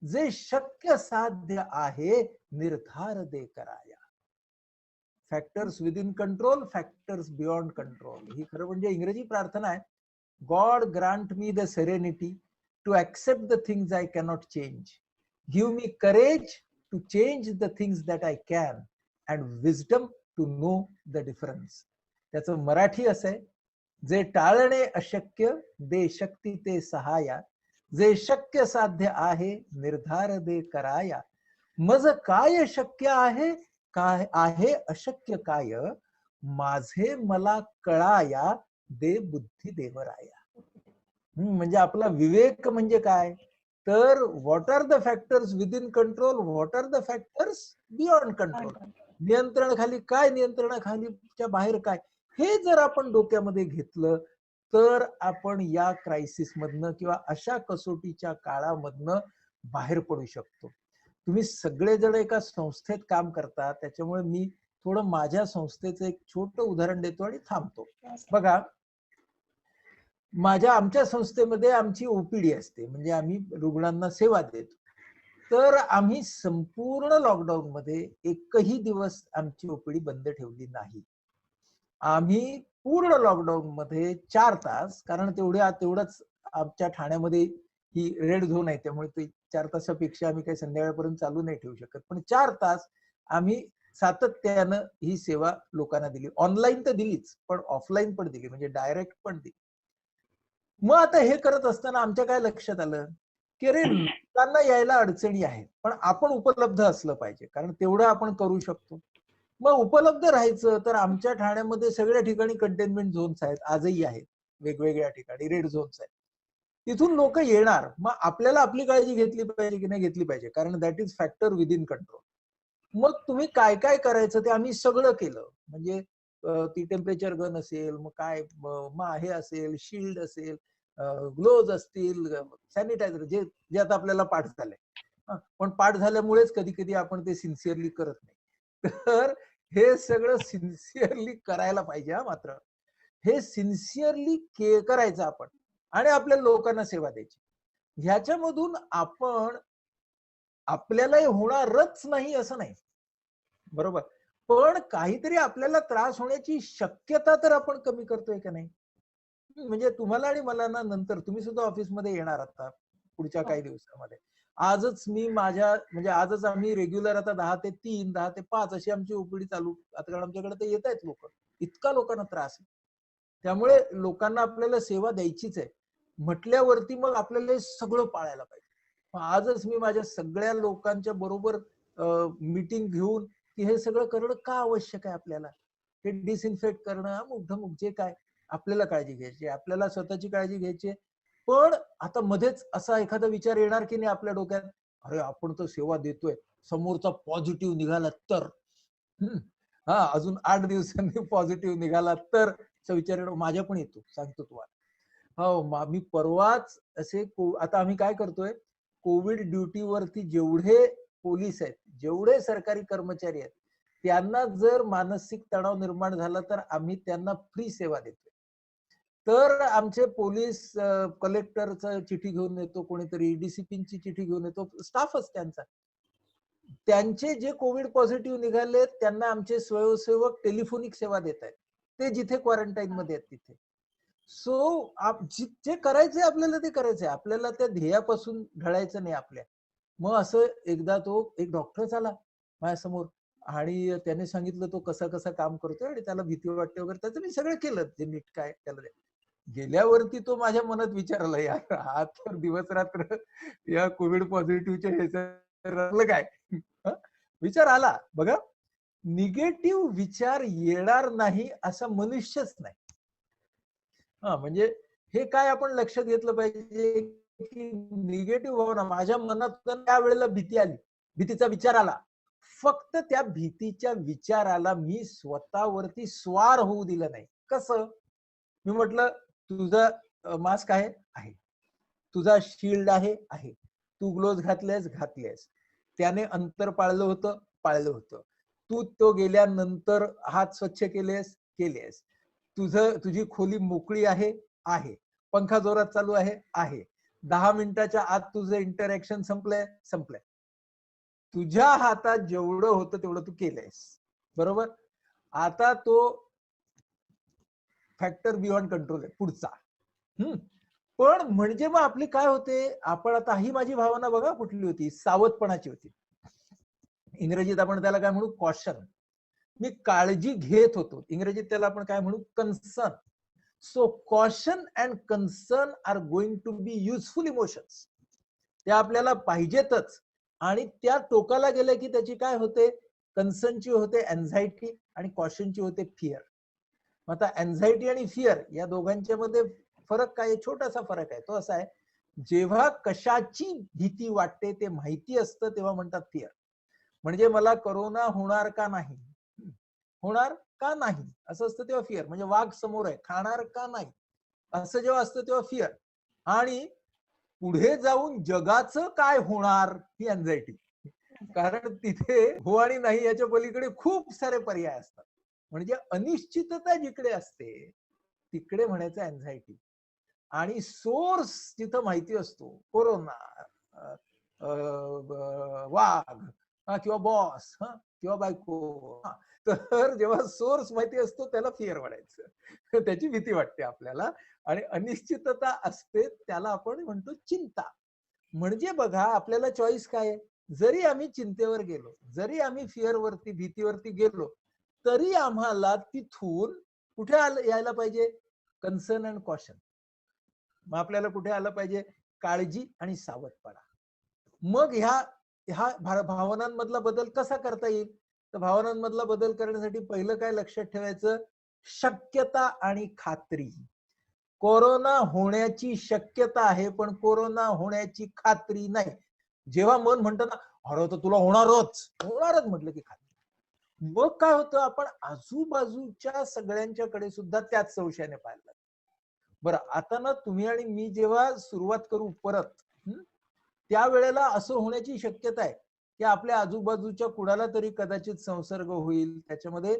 जे शक्य साध्य आहे निर्धार दे कराया. Factors within control, factors beyond control, ही खरं म्हणजे इंग्रजी प्रार्थना आहे. God grant me the serenity to accept the things I cannot change, give me courage to change the things that I can and wisdom to know the difference. त्याचं मराठी असं आहे, जे टाळणे अशक्य दे शक्ती ते सहाया, जे शक्य साध्य आहे निर्धार दे कराया, मज काय शक्य आहे, काय आहे अशक्य काय, माझे मला कळाया दे बुद्धी देवराया. म्हणजे आपला विवेक म्हणजे काय, तर what are the factors within control, what are the factors beyond control. नियंत्रणाखाली काय, नियंत्रणाखालीच्या बाहेर काय, हे जर आपण डोक्यामध्ये घेतलं तर आपण या क्रायसिस मधनं किंवा अशा कसोटीच्या काळामधनं बाहेर पडू शकतो. तुम्ही सगळेजण एका संस्थेत काम करता, त्याच्यामुळे मी थोडं माझ्या संस्थेचं एक छोटं उदाहरण देतो आणि थांबतो. बघा, आमच्या संस्थेमध्ये आमची ओपीडी असते, म्हणजे आम्ही रुग्णांना सेवा देतो. तर आम्ही संपूर्ण लॉकडाऊन मध्ये एकही दिवस आमची ओपीडी बंद ठेवली नाही. आम्ही पूर्ण लॉकडाऊन मध्ये 4 तास, कारण तेवढंच आमच्या ठाण्यामध्ये ही रेड झोन आहे, त्यामुळे ते 4 तासापेक्षा आम्ही काही संध्याकाळपर्यंत चालू नाही ठेवू शकत, पण 4 तास आम्ही सातत्यानं ही सेवा लोकांना दिली. ऑनलाईन तर दिलीच, पण ऑफलाईन पण दिली, म्हणजे डायरेक्ट पण दिली. मग आता हे करत असताना आमच्या काय लक्षात आलं की अरे लोकांना यायला अडचणी आहेत, पण आपण उपलब्ध असलं पाहिजे, कारण तेवढं आपण करू शकतो. मग उपलब्ध राहायचं तर आमच्या ठाण्यामध्ये सगळ्या ठिकाणी कंटेनमेंट झोन्स आहेत, आजही आहेत, वेगवेगळ्या ठिकाणी रेड झोन्स आहेत. तिथून लोक येणार, मग आपल्याला आपली काळजी घेतली पाहिजे की नाही घेतली पाहिजे, कारण that is factor with in control. मग तुम्ही काय काय करायचं ते आम्ही सगळं केलं. म्हणजे ती टेम्परेचर गन असेल, मग काय हे असेल, शिल्ड असेल, ग्लोव्ज असतील, सॅनिटायझर, जे जे आता आपल्याला पाठ झालंय. पण पाठ झाल्यामुळेच कधी कधी आपण ते सिन्सिअरली करत नाही. तर हे सगळं सिन्सिअरली करायला पाहिजे. मात्र हे सिन्सिअरली करायचं आपण आणि आपल्या लोकांना सेवा द्यायची. ह्याच्यामधून आपण आपल्यालाही होणारच नाही असं नाही, बरोबर, पण काहीतरी आपल्याला त्रास होण्याची शक्यता तर आपण कमी करतोय का नाही. म्हणजे तुम्हाला आणि मला ना, नंतर तुम्ही सुद्धा ऑफिसमध्ये येणार आता पुढच्या काही दिवसामध्ये. आजच मी माझ्या म्हणजे आजच आम्ही रेग्युलर आता 10 ते 3, 10 ते 5 अशी आमची ओपीडी चालू, आता कारण आमच्याकडे ते येत आहेत लोक, इतका लोकांना त्रास आहे. त्यामुळे लोकांना आपल्याला सेवा द्यायचीच आहे म्हटल्यावरती मग आपल्याला हे सगळं पाळायला पाहिजे. आजच मी माझ्या सगळ्या लोकांच्या बरोबर मीटिंग घेऊन की हे सगळं करणं का आवश्यक आहे आपल्याला, हे डिसइन्फेक्ट करणं, अमुक जे काय आपल्याला काळजी घ्यायची, आपल्याला स्वतःची काळजी घ्यायची. पण आता मध्येच असा एखादा विचार येणार की नाही आपल्या डोक्यात, अरे आपण तर सेवा देतोय, समोरचा पॉझिटिव्ह निघाला तर, अजून 8 दिवसांनी पॉझिटिव्ह निघाला तर, विचार माझ्या पण येतो, सांगतो तुम्हाला. हो, मी परवाच असे आता आम्ही काय करतोय, कोविड ड्युटीवरती जेवढे पोलीस आहेत, जेवढे सरकारी कर्मचारी आहेत, त्यांना जर मानसिक तणाव निर्माण झाला तर आम्ही त्यांना फ्री सेवा देतोय. तर आमचे पोलीस कलेक्टरचं चिठी घेऊन येतो, कोणीतरी डीसीपीची चिठी घेऊन येतो, स्टाफच त्यांचा. त्यांचे जे कोविड पॉझिटिव्ह निघाले त्यांना आमचे स्वयंसेवक टेलिफोनिक सेवा देत आहेत, ते जिथे क्वारंटाईन मध्ये आहेत तिथे. सो जे करायचंय आपल्याला ते करायचंय, आपल्याला त्या ध्येयापासून ढळायचं नाही आपल्या. मग असं एकदा तो एक डॉक्टर आला माझ्यासमोर आणि त्याने सांगितलं तो कसं कसं काम करतोय आणि त्याला भीती वाटते वगैरे, त्याचं मी सगळं केलं जे नीट काय त्याला. गेल्यावरती तो माझ्या मनात विचार आला, यार हा तर दिवस रात्र या कोविड पॉझिटिव्हच्या ह्याचं काय विचार आला. बघा, निगेटिव्ह विचार येणार नाही असा मनुष्यच नाही. म्हणजे हे काय आपण लक्षात घेतलं पाहिजे की निगेटिव्ह भावना माझ्या मनात त्यावेळेला भीती आली, भीतीचा विचार आला, फक्त त्या भीतीच्या विचाराला मी स्वतःवरती स्वार होऊ दिलं नाही. कसं? मी म्हटलं तुझा मास्क आहे, तुझा शिल्ड आहे, तू ग्लोव्ज घातलेस, त्याने अंतर पाळलं होतं, तू तो गेल्यानंतर हात स्वच्छ केलेस, तुझी खोली मोकळी आहे, पंखा जोरात चालू आहे, 10 मिनिटाच्या आत तुझं इंटरॅक्शन संपलंय, तुझ्या हातात जेवढं होतं तेवढं तू केलंयस, बरोबर. आता तो फॅक्टर बियॉन्ड कंट्रोल आहे पुढचा. पण म्हणजे मग आपली काय होते, आपण आता ही माझी भावना बघा कुठली होती, सावधपणाची होती. इंग्रजीत आपण त्याला काय म्हणू, कॉशन. मी काळजी घेत होतो, इंग्रजीत त्याला आपण काय म्हणू, concern. So caution and concern are going to be useful emotions. त्या आपल्याला पाहिजेतच. आणि त्या टोकाला गेले की त्याची काय होते, कन्सर्नची होते अँझायटी आणि कॉशनची होते फिअर. आता अँझायटी आणि फिअर या दोघांच्या मध्ये फरक काय, छोटासा फरक आहे. तो असा आहे, जेव्हा कशाची भीती वाटते ते माहिती असतं तेव्हा म्हणतात फिअर. म्हणजे मला कोरोना होणार का नाही असं असतं तेव्हा फिअर. म्हणजे वाघ समोर आहे, खाणार का नाही असं जेव्हा असतं तेव्हा फिअर. आणि पुढे जाऊन जगाचं काय होणार ही अँझायटी. कारण तिथे हो आणि नाही याच्या पलीकडे खूप सारे पर्याय असतात. म्हणजे अनिश्चितता जिकडे असते तिकडे म्हणायचं अँझायटी. आणि सोर्स जिथं माहिती असतो, कोरोना, वाघ किंवा बॉस किंवा बायको, तर जेव्हा सोर्स माहिती असतो त्याला फिअर वाढायचं, त्याची भीती वाटते आपल्याला. आणि अनिश्चितता असते त्याला आपण म्हणतो चिंता. म्हणजे बघा आपल्याला चॉईस काय आहे, जरी आम्ही चिंतेवर गेलो, जरी आम्ही फिअरवरती भीतीवरती गेलो, तरी आम्हाला तिथून कुठे यायला पाहिजे, कन्सर्न अँड कॉशन. मग आपल्याला कुठे आलं पाहिजे, काळजी आणि सावधपणा. मग ह्या भावनांमधला बदल कसा करता येईल, तर भावनांमधला बदल करण्यासाठी पहिलं काय लक्षात ठेवायचं, शक्यता आणि खात्री. कोरोना होण्याची शक्यता आहे पण कोरोना होण्याची खात्री नाही. जेव्हा मन म्हणतं ना अरे तर तुला होणारच म्हटलं की खात्री. मग काय होतं, आपण आजूबाजूच्या सगळ्यांच्याकडे सुद्धा त्याच संशयाने पाहायला लागतो. बरं, आता ना तुम्ही आणि मी जेव्हा सुरुवात करू परत, त्यावेळेला असं होण्याची शक्यता आहे की आपल्या आजूबाजूच्या कुणाला तरी कदाचित संसर्ग होईल, त्याच्यामध्ये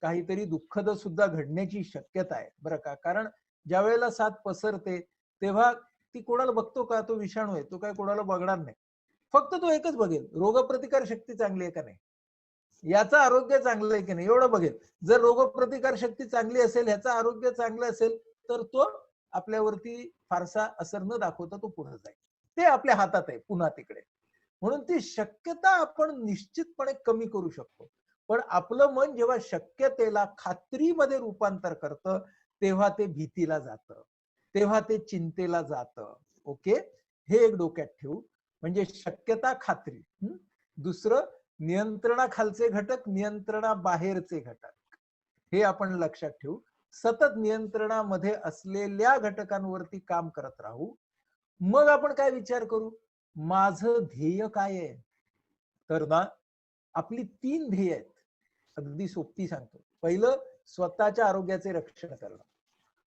काहीतरी दुःखद सुद्धा घडण्याची शक्यता आहे बरं का. कारण ज्या वेळेला साथ पसरते तेव्हा ती कोणाला बघतो का, तो विषाणू आहे, तो काय कोणाला बघणार नाही. फक्त तो एकच बघेल, रोगप्रतिकार शक्ती चांगली आहे का नाही, याचं आरोग्य चांगलं आहे की नाही, एवढं बघेल. जर रोगप्रतिकार शक्ती चांगली असेल, ह्याचं आरोग्य चांगलं असेल, तर तो आपल्यावरती फारसा असर न दाखवता तो पुढे जाईल. ते आपल्या हातात आहे पुन्हा तिकडे. म्हणून ती शक्यता आपण निश्चितपणे कमी करू शकतो. पण आपलं मन जेव्हा शक्यतेला खात्रीमध्ये रूपांतर करतं, तेव्हा ते भीतीला जातं, तेव्हा ते चिंतेला जातं. ओके, हे एक डोक्यात ठेवू. म्हणजे शक्यता, खात्री. दुसरं, नियंत्रणाखालचे घटक, नियंत्रणाबाहेरचे घटक, हे आपण लक्षात ठेवू. सतत नियंत्रणामध्ये असलेल्या घटकांवरती काम करत राहू. मग आपण काय विचार करू, माझं ध्येय काय आहे. तर ना, आपली 3 ध्येय आहेत, अगदी सोपी सांगतो. पहिलं, स्वतःच्या आरोग्याचे रक्षण करणं.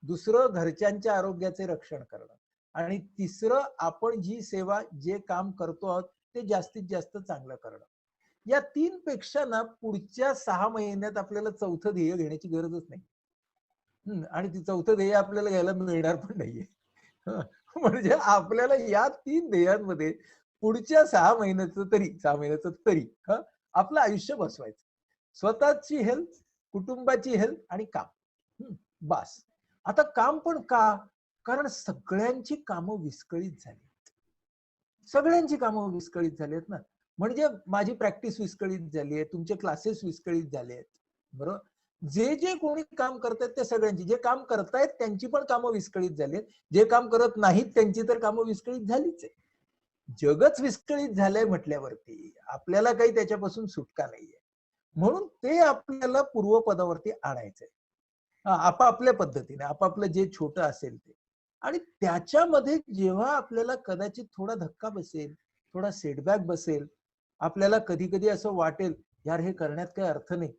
दुसरं, घरच्यांच्या आरोग्याचे रक्षण करणं. आणि तिसरं, आपण जी सेवा, जे काम करतो आहोत ते जास्तीत जास्त चांगलं करणं. या 3 पेक्षा ना पुढच्या 6 महिन्यात आपल्याला चौथं ध्येय घेण्याची गरजच नाही. आणि ती चौथं ध्येय आपल्याला घ्यायला मिळणार पण नाहीये. म्हणजे आपल्याला या 3 ध्येयांमध्ये पुढच्या 6 महिन्याचं तरी आपलं आयुष्य बसवायचं. स्वतःची हेल्थ, कुटुंबाची हेल्थ आणि काम. बस. आता काम पण का? कारण सगळ्यांची कामं विस्कळीत झाली. सगळ्यांची कामं विस्कळीत झालीत ना. म्हणजे माझी प्रॅक्टिस विस्कळीत झाली आहे, तुमचे क्लासेस विस्कळीत झाले आहेत, बरोबर. जे जे कोणी काम करतायत ते सगळ्यांची, जे काम करतायत त्यांची पण कामं विस्कळीत झाली आहेत, जे काम करत नाहीत त्यांची तर कामं विस्कळीत झालीच आहे. जगच विस्कळीत झालंय म्हटल्यावरती आपल्याला काही त्याच्यापासून सुटका नाहीये. म्हणून ते आपल्याला पूर्वपदावरती आणायचंय, आपापल्या पद्धतीने, आपापलं जे छोटं असेल ते. आणि त्याच्यामध्ये जेव्हा आपल्याला कदाचित थोडा धक्का बसेल, थोडा सेटबॅक बसेल, आपल्याला कधी कधी असं वाटेल, यार हे करण्यात काही अर्थ नाही,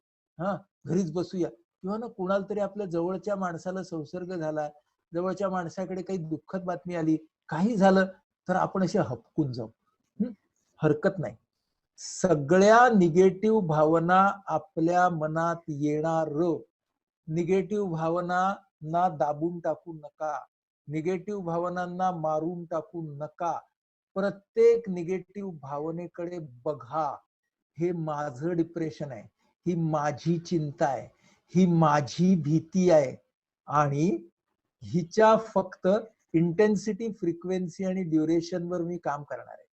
घरीच बसूया, किंवा ना कुणाला तरी आपल्या जवळच्या माणसाला संसर्ग झाला, जवळच्या माणसाकडे काही दुःखद बातमी आली, काही झालं, तर आपण असे हपकून जाऊ. हरकत नाही. सगळ्या निगेटिव्ह भावना आपल्या मनात येणार, निगेटिव्ह भावना दाबून टाकू नका, निगेटिव्ह भावनांना मारून टाकू नका. प्रत्येक निगेटिव्ह भावनेकडे बघा. हे माझं डिप्रेशन आहे, ही माझी चिंता आहे, ही माझी भीती आहे, आणि हिच्या फक्त इंटेन्सिटी, फ्रिक्वेन्सी आणि ड्युरेशन वर मी काम करणार आहे.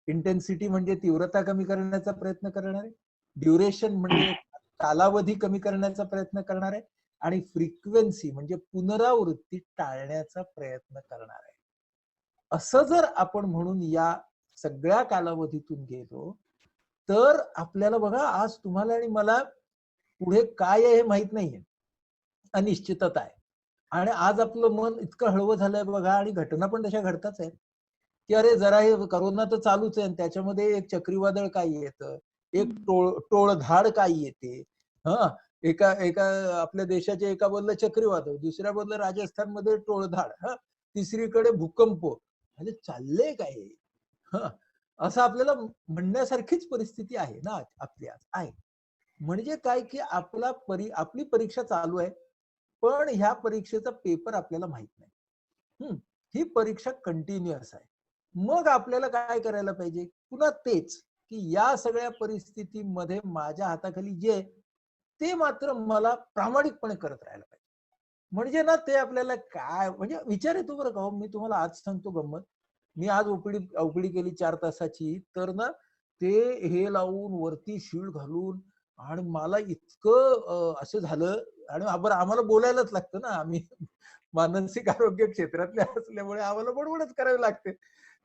इंटेन्सिटी म्हणजे तीव्रता कमी करण्याचा प्रयत्न करणार आहे, ड्युरेशन म्हणजे कालावधी कमी करण्याचा प्रयत्न करणार आहे, आणि फ्रिक्वेन्सी म्हणजे पुनरावृत्ती टाळण्याचा प्रयत्न करणार आहे. असं जर आपण म्हणून या सगळ्या कालावधीतून गेलो, तर आपल्याला बघा, आज तुम्हाला आणि मला पुढे काय आहे हे माहित नाहीये, अनिश्चितता आहे. आणि आज आपलं मन इतकं हळवं झालंय बघा, आणि घटना पण तशा घडताच आहेत की अरे जरा हे करोना तर चालूच आहे, त्याच्यामध्ये एक चक्रीवादळ काय येतं, एक टोळधाड काय येते. एका एका आपल्या देशाच्या एका बदल चक्रीवादळ, दुसऱ्या बदल राजस्थानमध्ये टोळधाड, तिसरीकडे भूकंप. म्हणजे चाललंय काय असं आपल्याला म्हणण्यासारखीच परिस्थिती आहे ना आपली आज आहे. म्हणजे काय की आपली परीक्षा चालू आहे, पण ह्या परीक्षेचा पेपर आपल्याला माहित नाही. ही परीक्षा कंटिन्युअस आहे. मग आपल्याला काय करायला पाहिजे, पुन्हा तेच की या सगळ्या परिस्थितीमध्ये माझ्या हाताखाली जे ते मात्र मला प्रामाणिकपणे करत राहायला पाहिजे. म्हणजे ना ते आपल्याला काय म्हणजे विचार येतो बरं का. मी तुम्हाला आज सांगतो गंमत, मी आज ओपीडी केली 4 तासाची, तर ना ते हे लावून वरती शील्ड घालून, आणि मला इतकं असं झालं. आणि बरं, आम्हाला बोलायलाच लागतं ना, आम्ही मानसिक आरोग्य क्षेत्रातले असल्यामुळे आम्हाला बडबडच करावी लागते.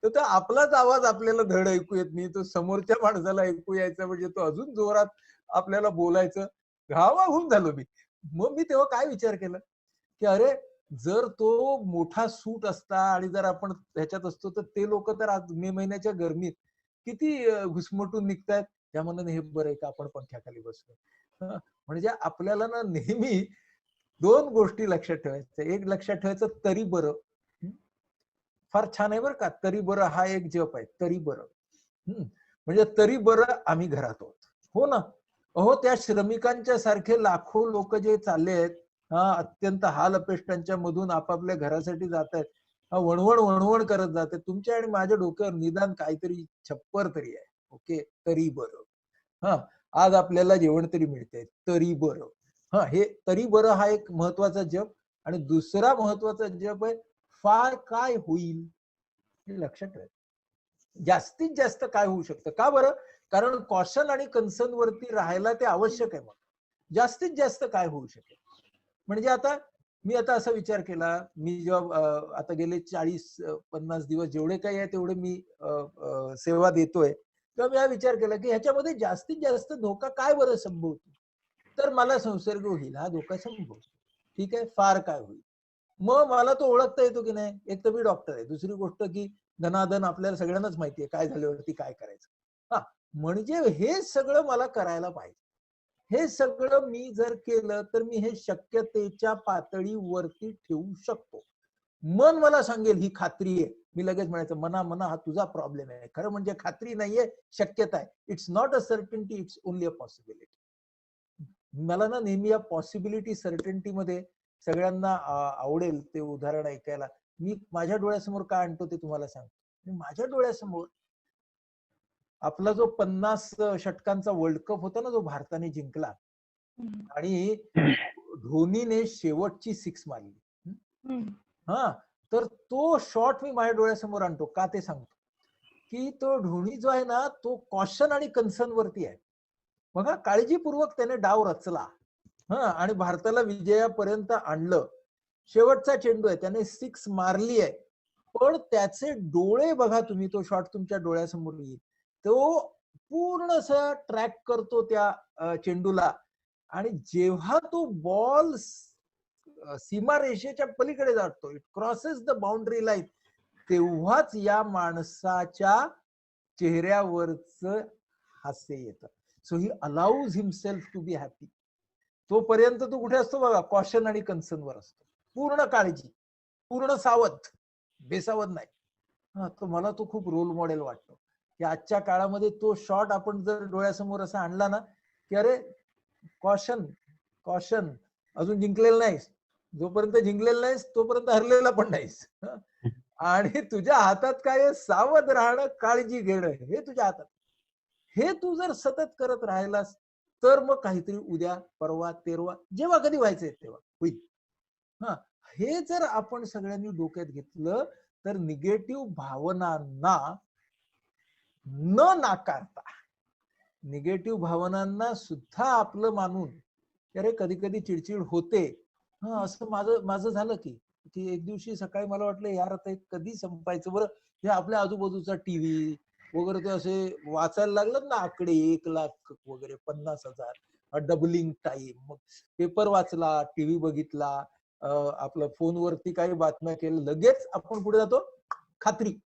तर आपलाच आवाज आपल्याला धड ऐकू येत नाही, तो समोरच्या माणसाला ऐकू यायचा, म्हणजे तो अजून जोरात आपल्याला बोलायचं. घावा होऊन झालो मी. मग मी तेव्हा काय विचार केला की अरे, जर तो मोठा सूट असता आणि जर आपण ह्याच्यात असतो, तर ते लोक तर आज मे महिन्याच्या गरमीत किती घुसमटून निघतायत. त्या मनाने हे बरं आहे का आपण पंख्याखाली बसलो. म्हणजे आपल्याला ना नेहमी 2 गोष्टी लक्षात ठेवायच्या. एक लक्षात ठेवायचं, तरी बरं. फार छान आहे बरं का, तरी बरं हा एक जप आहे, तरी बरं. म्हणजे तरी बरं आम्ही घरात आहोत. हो ना. अहो, त्या श्रमिकांच्या सारखे लाखो लोक जे चालले आहेत, अत्यंत हाल अपेष्टांच्या मधून आपापल्या घरासाठी जात आहेत, वणवण वणवण करत जाते. तुमच्या आणि माझ्या डोक्यावर निदान काहीतरी छप्पर तरी आहे. ओके, तरी बरं. आज आपल्याला जेवण तरी मिळतंय, तरी बरं. हे तरी बरं हा एक महत्वाचा जप. आणि दुसरा महत्वाचा जप आहे, फार काय होईल हे लक्षात ठेवा. जास्तीत जास्त काय होऊ शकतं. का बरं? कारण कॉशन आणि कन्सर्न वरती राहायला ते आवश्यक आहे. मग जास्तीत जास्त काय होऊ शकेल. म्हणजे आता मी असा विचार केला, मी जेव्हा आता गेले 40-50 दिवस जेवढे काही आहे तेवढे मी सेवा देतोय, तेव्हा मी हा विचार केला की ह्याच्यामध्ये जास्तीत जास्त धोका काय बरं संभवतो. तर मला संसर्ग होईल हा धोका संभवतो. ठीक आहे, फार काय होईल. मग मला तो ओळखता येतो की नाही. एक तर मी डॉक्टर आहे, दुसरी गोष्ट की धनाधन आपल्याला सगळ्यांनाच माहिती आहे काय झाल्यावरती काय करायचं. म्हणजे हे सगळं मला करायला पाहिजे. हे सगळं मी जर केलं तर मी हे शक्यतेच्या पातळीवरती ठेवू शकतो. मन मला सांगेल ही खात्री आहे, मी लगेच म्हणायचं मना हा तुझा प्रॉब्लेम आहे. खरं म्हणजे खात्री नाहीये, शक्यता आहे. It's not a certainty, it's only a possibility. मला ना नेहमी या पॉसिबिलिटी सर्टन्टी मध्ये सगळ्यांना आवडेल ते उदाहरण ऐकायला. मी माझ्या डोळ्यासमोर काय आणतो ते तुम्हाला सांगतो. माझ्या डोळ्यासमोर आपला जो 50 षटकांचा वर्ल्ड कप होता ना, जो भारताने जिंकला आणि धोनीने शेवटची 6 मारली. तर तो शॉट मी माझ्या डोळ्यासमोर आणतो. का ते सांगतो की तो धोनी जो आहे ना, तो कॉशन आणि कन्सर्न वरती आहे. बघा, काळजीपूर्वक त्याने डाव रचला आणि भारताला विजयापर्यंत आणलं. शेवटचा चेंडू आहे, त्याने 6 मारली आहे. पण त्याचे डोळे बघा तुम्ही, तो शॉट तुमच्या डोळ्यासमोर येईल. तो पूर्ण ट्रॅक करतो त्या चेंडूला आणि जेव्हा तो बॉल सीमारेषेच्या पलीकडे जातो, it crosses the boundary line, तेव्हाच या माणसाच्या चेहऱ्यावरच हास्य येतं. So he allows himself to be happy. तोपर्यंत तो कुठे असतो बघा, कॉशन आणि कन्सर्न वर असतो. पूर्ण काळजी, पूर्ण सावध, बेसावध नाही. तर मला तो खूप रोल मॉडेल वाटतो की आजच्या काळामध्ये तो शॉट आपण जर डोळ्यासमोर असा आणला ना की अरे कॉशन कॉशन, अजून जिंकलेलं नाहीस. जोपर्यंत जिंकलेलं नाहीस तोपर्यंत हरलेला पण नाहीस. आणि तुझ्या हातात काय, सावध राहणं, काळजी घेणं, हे तुझ्या हातात. हे तू जर सतत करत राहिलास तर मग काहीतरी उद्या परवा तेरवा जेव्हा कधी व्हायचंय तेव्हा होईल. हे जर आपण सगळ्यांनी डोक्यात घेतलं तर निगेटिव्ह भावनांना न नाकारता, निगेटिव्ह भावनांना सुद्धा आपलं मानून, अरे कधी कधी चिडचिड होते. असं माझं झालं की एक दिवशी सकाळी मला वाटलं यार आता कधी संपायचं बरं. हे आपल्या आजूबाजूचा टीव्ही वगैरे ते असे वाचायला लागलं ना आकडे, 1 लाख वगैरे, 50,000, डबलिंग टाइम. मग पेपर वाचला, टीव्ही बघितला, आपलं फोनवरती काही बातम्या केलं, लगेच आपण पुढे जातो खात्री.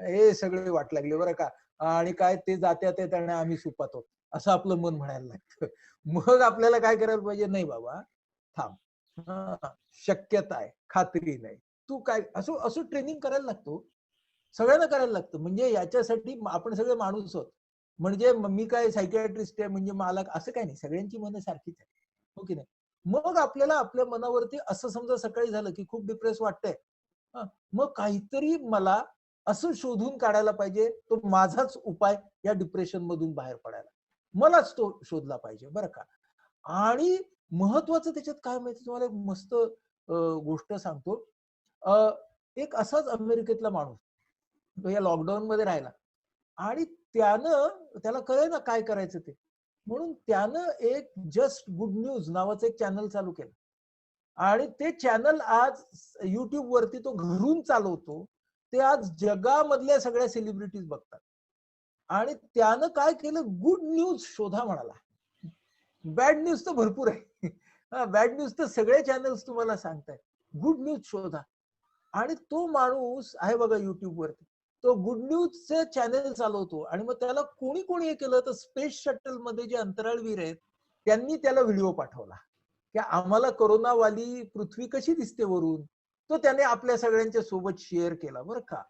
हे सगळे वाट लागले बरं का. आणि काय ते जात्यात त्याने आम्ही सुपातो असं आपलं मन म्हणायला लागतं. मग आपल्याला काय करायला पाहिजे, नाही बाबा थांब, शक्यता आहे, खात्री नाही, तू काय, असं ट्रेनिंग करायला लागतो. सगळ्यांना करायला लागतं. म्हणजे याच्यासाठी आपण सगळे माणूस आहोत. म्हणजे मी काय सायकियाट्रिस्ट आहे म्हणजे मला असं काही नाही, सगळ्यांची मनं सारखीच आहे, हो की नाही. मग आपल्याला आपल्या मनावरती असं समजा सकाळी झालं की खूप डिप्रेस वाटतंय, मग काहीतरी मला असं शोधून काढायला पाहिजे, तो माझाच उपाय या डिप्रेशन मधून बाहेर पडायला, मलाच तो शोधला पाहिजे बरं का. आणि महत्वाचं त्याच्यात काय माहिती तुम्हाला, एक मस्त गोष्ट सांगतो. एक असाच अमेरिकेतला माणूस तो या लॉकडाऊन मध्ये राहिला आणि त्याला कळलं ना काय करायचं ते, म्हणून त्यानं एक जस्ट गुड न्यूज नावाचं एक चॅनल चालू केलं. आणि ते चॅनल आज युट्यूब वरती तो घरून चालवतो. ते आज जगामधल्या सगळ्या सेलिब्रिटीज बघतात. आणि त्यानं काय केलं, गुड न्यूज शोधा म्हणाला. बॅड न्यूज तर भरपूर आहे, बॅड न्यूज तर सगळे चॅनल्स तुम्हाला सांगतायत, गुड न्यूज शोधा. आणि तो माणूस आहे बघा युट्यूब वरती, तो गुड न्यूजचे चॅनल चालवतो आणि मग त्याला कोणी कोणी हे केलं तर स्पेस शटल मध्ये जे अंतराळवीर आहेत त्यांनी त्याला व्हिडिओ पाठवला की आम्हाला कोरोनावाली पृथ्वी कशी दिसते वरून. तो त्याने आपल्या सगळ्यांच्या सोबत शेअर केला बरं का.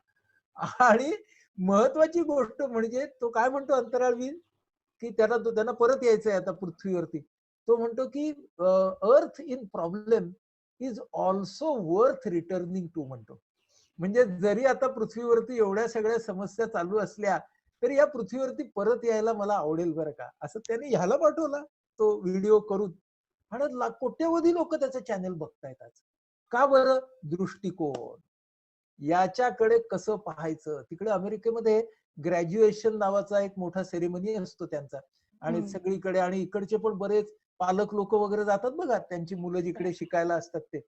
आणि महत्वाची गोष्ट म्हणजे तो काय म्हणतो अंतराळवीर की त्यांना परत यायचंय आता पृथ्वीवरती. तो म्हणतो की earth in problem is also worth returning to म्हणतो. म्हणजे जरी आता पृथ्वीवरती एवढ्या सगळ्या समस्या चालू असल्या तरी या पृथ्वीवरती परत यायला मला आवडेल बरं का, असं त्याने ह्याला पाठवला तो व्हिडिओ करून. आणि कोट्यवधी लोक त्याचं चॅनल बघतायत आज. का बरं? दृष्टिकोन. याच्याकडे कसं पाहायचं. तिकडे अमेरिकेमध्ये ग्रॅज्युएशन नावाचा एक मोठा सेरेमनी असतो त्यांचा आणि सगळीकडे, आणि इकडचे पण बरेच पालक लोक वगैरे जातात बघा, त्यांची मुलं जिकडे शिकायला असतात ते.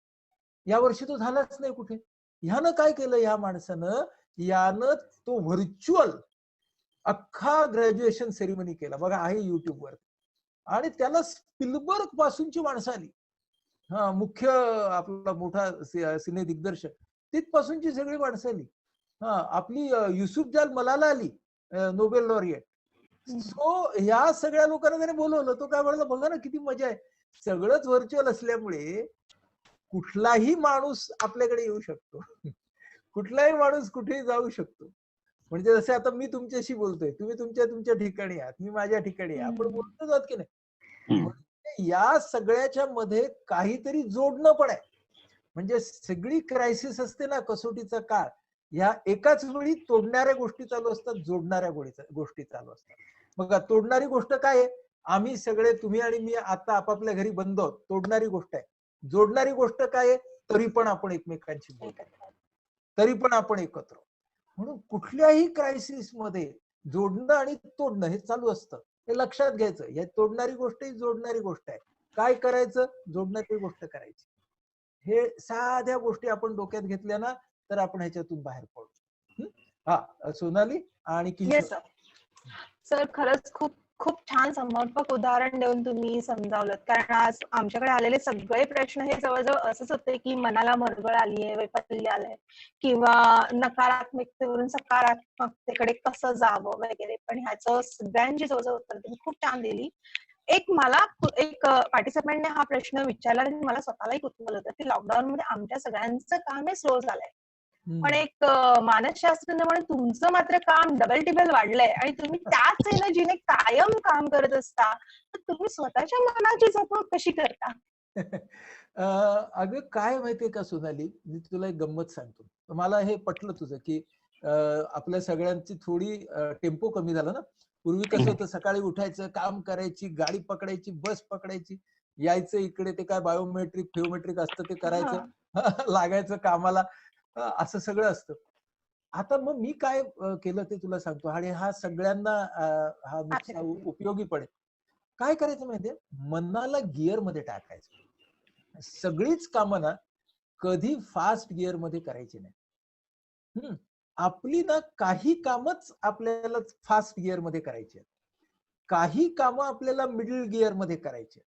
या वर्षी तो झालाच नाही कुठे. ह्यानं काय केलं या माणसानं, यानं तो व्हर्च्युअल अख्खा ग्रॅज्युएशन सेरेमनी केला बघा, आहे युट्यूबवर. आणि त्याला स्पिलबर्ग पासूनची माणसं आली, हा मुख्य आपला मोठा सिने दिग्दर्शक, तिथपासूनची सगळी माणसं आली. हा आपली युसुफजाल मलाला आली, नोबेल लॉरिएट. सो ह्या सगळ्या लोकांना त्याने बोलवलं. तो काय म्हणला, बघा ना किती मजा आहे. सगळंच व्हर्च्युअल असल्यामुळे कुठलाही माणूस आपल्याकडे येऊ शकतो, कुठलाही माणूस कुठेही जाऊ शकतो. म्हणजे जसे आता मी तुमच्याशी बोलतोय, तुम्ही तुमच्या ठिकाणी आहात, मी माझ्या ठिकाणी आहे, आपण बोलतो जात की नाही. म्हणजे या सगळ्याच्या मध्ये काहीतरी जोडणं पण आहे. म्हणजे सगळी क्रायसिस असते ना, कसोटीचा काळ, ह्या एकाच वेळी तोडणाऱ्या गोष्टी चालू असतात, जोडणाऱ्या गोष्टी चालू असतात. बघा, तोडणारी गोष्ट काय आहे, आम्ही सगळे, तुम्ही आणि मी आता आपापल्या घरी बंद आहोत, तोडणारी गोष्ट आहे. जोडणारी गोष्ट काय आहे, तरी पण आपण एकमेकांशी बोलतो, तरी पण आपण एकत्र. म्हणून कुठल्याही क्रायसिस मध्ये जोडणं आणि तोडणं हे चालू असतं, हे लक्षात घ्यायचं. या तोडणारी गोष्ट ही जोडणारी गोष्ट आहे. काय करायचं? जोडणारी गोष्ट करायची. हे साध्या गोष्टी आपण डोक्यात घेतल्या ना, तर आपण ह्याच्यातून बाहेर पडू. हा सोनाली आणि किशोर. सर, खरंच खूप खूप छान समर्पक उदाहरण देऊन तुम्ही समजावलं. कारण आज आमच्याकडे आलेले सगळे प्रश्न हे जवळजवळ असंच होते की मनाला मरगळ आली आहे, वैफल्य आलंय, किंवा नकारात्मकतेवरून सकारात्मकतेकडे कसं जावं वगैरे. पण ह्याचं सगळ्यांची जवळजवळ उत्तर तुम्ही खूप छान दिली. मला एक पार्टिसिपंटने हा प्रश्न विचारला आणि मला स्वतःलाही कुतूहल होतं की लॉकडाऊन मध्ये आमच्या सगळ्यांचं काम हे स्लो झालंय, पण एक मानसशास्त्रज्ञ म्हणून तुमचं मात्र काम डबल टिबल वाढलंय आणि तुम्ही त्याच एनर्जीने कायम काम करत असता. तर तुम्ही स्वतःच्या मनाची जपणूक कशी करता? अगं काय माहितीये का सोनाली, मी तुला एक गंमत सांगतो. मला हे पटलं तुझं की आपल्या सगळ्यांची थोडी टेम्पो कमी झाला ना. पूर्वी कसं होतं, सकाळी उठायचं, काम करायची, गाडी पकडायची, बस पकडायची, यायचं इकडे, ते काय बायोमेट्रिक फिओमेट्रिक असतं ते करायचं, लागायचं कामाला, असं सगळं असतं. आता मग मी काय केलं ते तुला सांगतो, आणि हा सगळ्यांना हा नुकसा उपयोगी पडेल. काय करायचं माहितीये, मनाला गिअर मध्ये टाकायचं. सगळीच कामं ना कधी फास्ट गिअर मध्ये करायची नाही. आपली ना काही कामच आपल्याला फास्ट गिअर मध्ये करायची आहेत, काही कामं आपल्याला मिडल गिअर मध्ये करायची,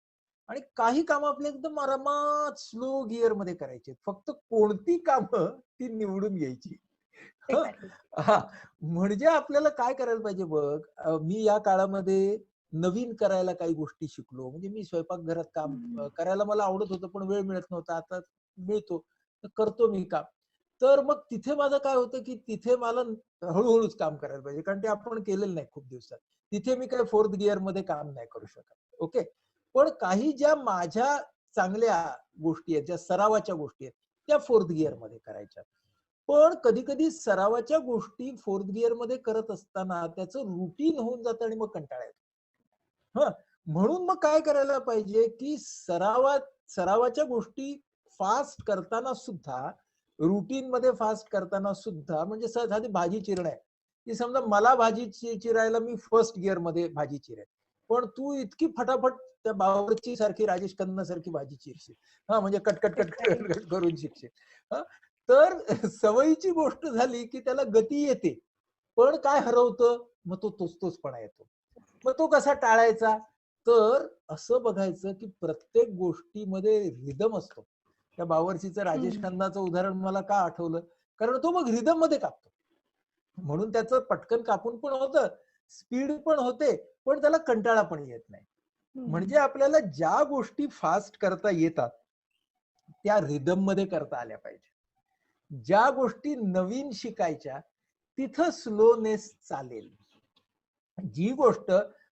आणि काही कामं आपल्या एकदम आरामात स्लो गिअर मध्ये करायची. फक्त कोणती कामं ती निवडून घ्यायची. हा, म्हणजे आपल्याला काय करायला पाहिजे बघ, मी या काळामध्ये नवीन करायला काही गोष्टी शिकलो. म्हणजे मी स्वयंपाकघरात काम करायला मला आवडत होतं, पण वेळ मिळत नव्हता. आता मिळतो तर करतो मी काम. तर मग तिथे माझं काय होतं की तिथे मला हळूहळूच काम करायला पाहिजे, कारण ते आपण केलेलं नाही खूप दिवसात. तिथे मी काय फोर्थ गिअर मध्ये काम नाही करू शकत. ओके, पण काही ज्या माझ्या चांगल्या गोष्टी आहेत, ज्या सरावाच्या गोष्टी आहेत, त्या फोर्थ गिअर मध्ये करायच्या. पण कधी कधी सरावाच्या गोष्टी फोर्थ गिअर मध्ये करत असताना त्याचं रुटीन होऊन जातं आणि मग कंटाळा येतो. म्हणून मग काय करायला पाहिजे की सरावाच्या गोष्टी फास्ट करताना सुद्धा, रुटीन मध्ये फास्ट करताना सुद्धा, म्हणजे साधी भाजी चिरण आहे की समजा मला भाजी चिरायला मी फर्स्ट गिअर मध्ये भाजी चिरेन, पण तू इतकी फटाफट त्या बावर्ची सारखी, राजेश खन्ना सारखी भाजी चिरशील, म्हणजे कटकट कटकट कट करून शिकशील. तर सवयीची गोष्ट झाली की त्याला गती येते, पण काय हरवतं, मग तोचपणा येतो. मग तो कसा टाळायचा, तर असं बघायचं की प्रत्येक गोष्टीमध्ये रिदम असतो. त्या बावर्चीचं राजेश खन्नाचं उदाहरण मला का आठवलं, कारण तो मग रिदम मध्ये कापतो. म्हणून त्याचं पटकन कापून पण होतं, स्पीड पण होते, पण त्याला कंटाळा पण येत नाही. म्हणजे आपल्याला ज्या गोष्टी फास्ट करता येतात त्या रिदम मध्ये करता आल्या पाहिजे. ज्या गोष्टी नवीन शिकायच्या तिथं स्लोनेस चालेल. जी गोष्ट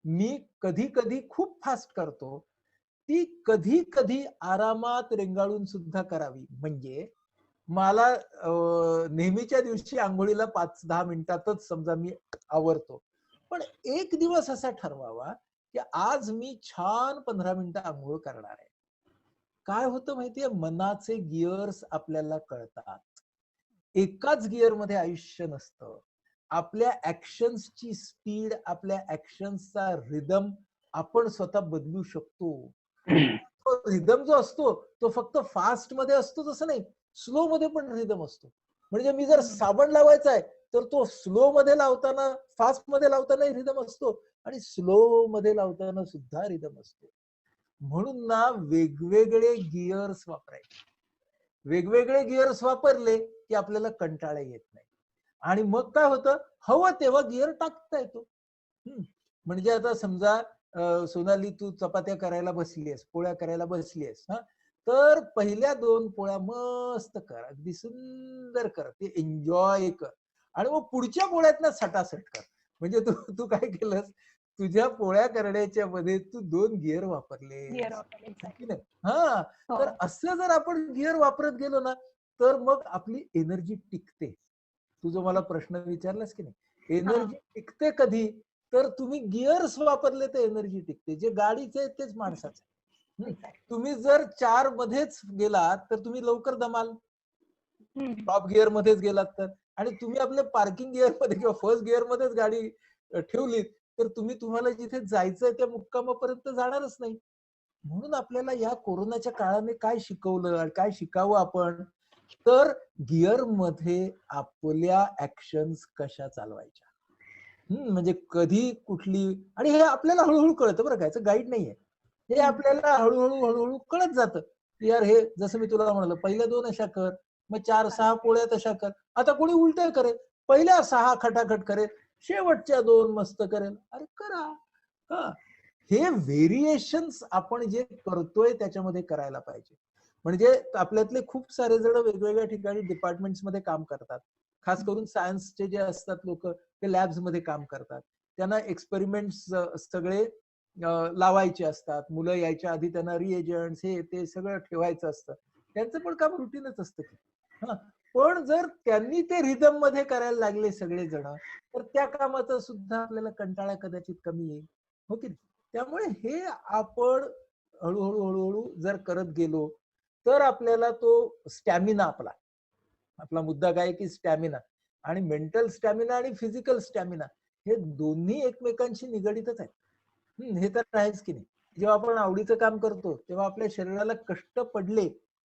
मी कधी कधी खूप फास्ट करतो ती कधी कधी आरामात रेंगाळून सुद्धा करावी. म्हणजे मला नेहमीच्या दिवशी आंघोळीला 5-10 मिनिटातच समजा मी आवरतो, पण एक दिवस असा ठरवावा की आज मी छान 15 मिनिटं आंघोळ करणार आहे. काय होतं माहितीये, मनाचे गिअर्स आपल्याला कळतात. एकाच गिअर मध्ये आयुष्य नसतं. आपल्या ऍक्शन्सची स्पीड, आपल्या ऍक्शन्सचा रिदम आपण स्वतः बदलू शकतो. रिदम जो असतो तो फक्त फास्ट मध्ये असतो तसं नाही, स्लो मध्ये पण रिदम असतो. म्हणजे मी जर साबण लावायचा आहे तर तो स्लो मध्ये लावताना, फास्ट मध्ये लावताना रिदम असतो आणि स्लो मध्ये लावताना सुद्धा रिदम असतो. म्हणून ना वेगवेगळे गिअर्स वापरायचे. वेगवेगळे गिअर्स वापरले की आपल्याला कंटाळा येत नाही आणि मग काय होतं, हवं तेव्हा गिअर टाकता येतो. म्हणजे आता समजा सोनाली तू चपात्या करायला बसलीयस, पोळ्या करायला बसलीयस, हा, तर पहिल्या 2 पोळ्या मस्त कर, अगदी सुंदर कर, ते एन्जॉय कर आणि मग पुढच्या पोळ्यात ना सटासट कर. म्हणजे तू तू काय केलंस, तुझ्या पोळ्या करण्याच्या मध्ये तू 2 गिअर वापरले. हा, तर असं जर आपण गिअर वापरत गेलो ना तर मग आपली एनर्जी टिकते. तू जो मला प्रश्न विचारलास की नाही, एनर्जी टिकते कधी, तर तुम्ही गिअर्स वापरले तर एनर्जी टिकते. जे गाडीचे आहे तेच माणसाचं. तुम्ही जर 4 मध्येच गेलात तर तुम्ही लवकर दमाल, टॉप गिअर मध्येच गेलात तर. आणि तुम्ही आपल्या पार्किंग गिअर मध्ये किंवा फर्स्ट गिअर मध्येच गाडी ठेवलीत तर तुम्हाला जिथे जायचंय त्या मुक्कामापर्यंत जाणारच नाही. म्हणून आपल्याला या कोरोनाच्या काळाने काय शिकवलं, काय शिकावं आपण, तर गिअर मध्ये आपल्या ऍक्शन्स कशा चालवायच्या. म्हणजे कधी कुठली, आणि हे आपल्याला हळूहळू कळतं बरं, काय गाईड नाहीये, हे आपल्याला हळूहळू हळूहळू कळत जातं. यार हे जसं मी तुला म्हणाल, पहिल्या 2 अशा कर, मग 4-6 पोळ्या तशा कर. आता कोणी उलट करेल, पहिल्या 6 खटाखट करेल, शेवटच्या 2 मस्त करेल. अरे करा. हा, हे व्हेरिएशन्स आपण जे करतोय त्याच्यामध्ये करायला पाहिजे. म्हणजे आपल्यातले खूप सारे जण वेगवेगळ्या ठिकाणी डिपार्टमेंट्स मध्ये काम करतात. खास करून सायन्सचे जे असतात लोक, ते लॅब्स मध्ये काम करतात. त्यांना एक्सपेरिमेंट्स सगळे लावायचे असतात. मुलं यायच्या आधी त्यांना रिएजंट्स हे ते सगळं ठेवायचं असतं. त्यांचं पण काम रुटीनच असतं की. हा, पण जर त्यांनी ते रिदम मध्ये करायला लागले सगळे जण, तर त्या कामाचा सुद्धा आपल्याला कंटाळा कदाचित कमी येईल, हो की नाही. त्यामुळे हे आपण हळूहळू हळूहळू जर करत गेलो तर आपल्याला तो स्टॅमिना, आपला मुद्दा काय की स्टॅमिना, आणि मेंटल स्टॅमिना आणि फिजिकल स्टॅमिना हे दोन्ही एकमेकांशी निगडीतच आहेत. हे तर आहेच की नाही. जेव्हा आपण आवडीचं काम करतो तेव्हा आपल्या शरीराला कष्ट पडले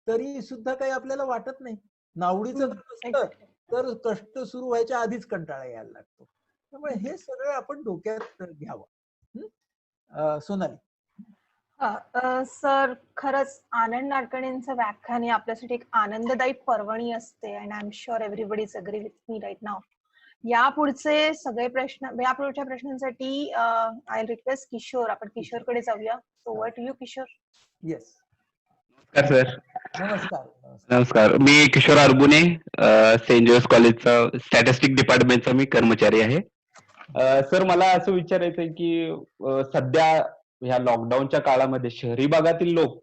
तरी सुद्धा काही आपल्याला वाटत नाही. नावडीचं काम असतं तर कष्ट सुरू व्हायच्या आधीच कंटाळा यायला लागतो. त्यामुळे हे सगळं आपण डोक्यात घ्यावं. सोनाली. सर, खरंच आनंद नाडकर्णींचं व्याख्यान हे आपल्यासाठी एक आनंददायी पर्वणी असते. And I am sure everybody is agree with me right now. यापुढचे सगळे प्रश्न, यापुढच्या प्रश्नांसाठी आय रिक्वेस्ट किशोर, आपण किशोरकडे जाऊया. So over to you Kishore. Yes. नमस्कार सर. नमस्कार. नमस्कार, मी किशोर अरबुने, सेंट जोसेफ कॉलेजचा स्टॅटिस्टिक डिपार्टमेंटचा मी कर्मचारी आहे. सर, मला असं विचारायचं आहे की सध्या ह्या लॉकडाऊनच्या काळामध्ये शहरी भागातील लोक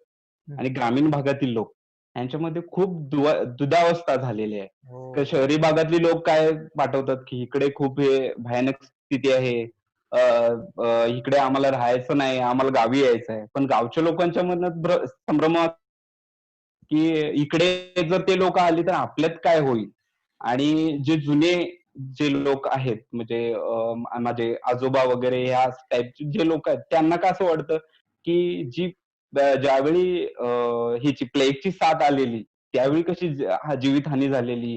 आणि ग्रामीण भागातील लोक यांच्यामध्ये खूप दुधावस्था झालेली आहे. शहरी भागातली लोक काय पाठवतात की इकडे खूप हे भयानक स्थिती आहे, इकडे आम्हाला राहायचं नाही, आम्हाला गावी यायचं आहे. पण गावच्या लोकांच्या मनात संभ्रम की इकडे जर ते लोक आली तर आपल्यात काय होईल. आणि जे जुने जे लोक आहेत, म्हणजे माझे आजोबा वगैरे ह्या टाईपचे जे लोक आहेत, त्यांना का असं वाटतं की ज्यावेळी ह्याची प्लेगची साथ आलेली त्यावेळी कशी जीवितहानी झालेली,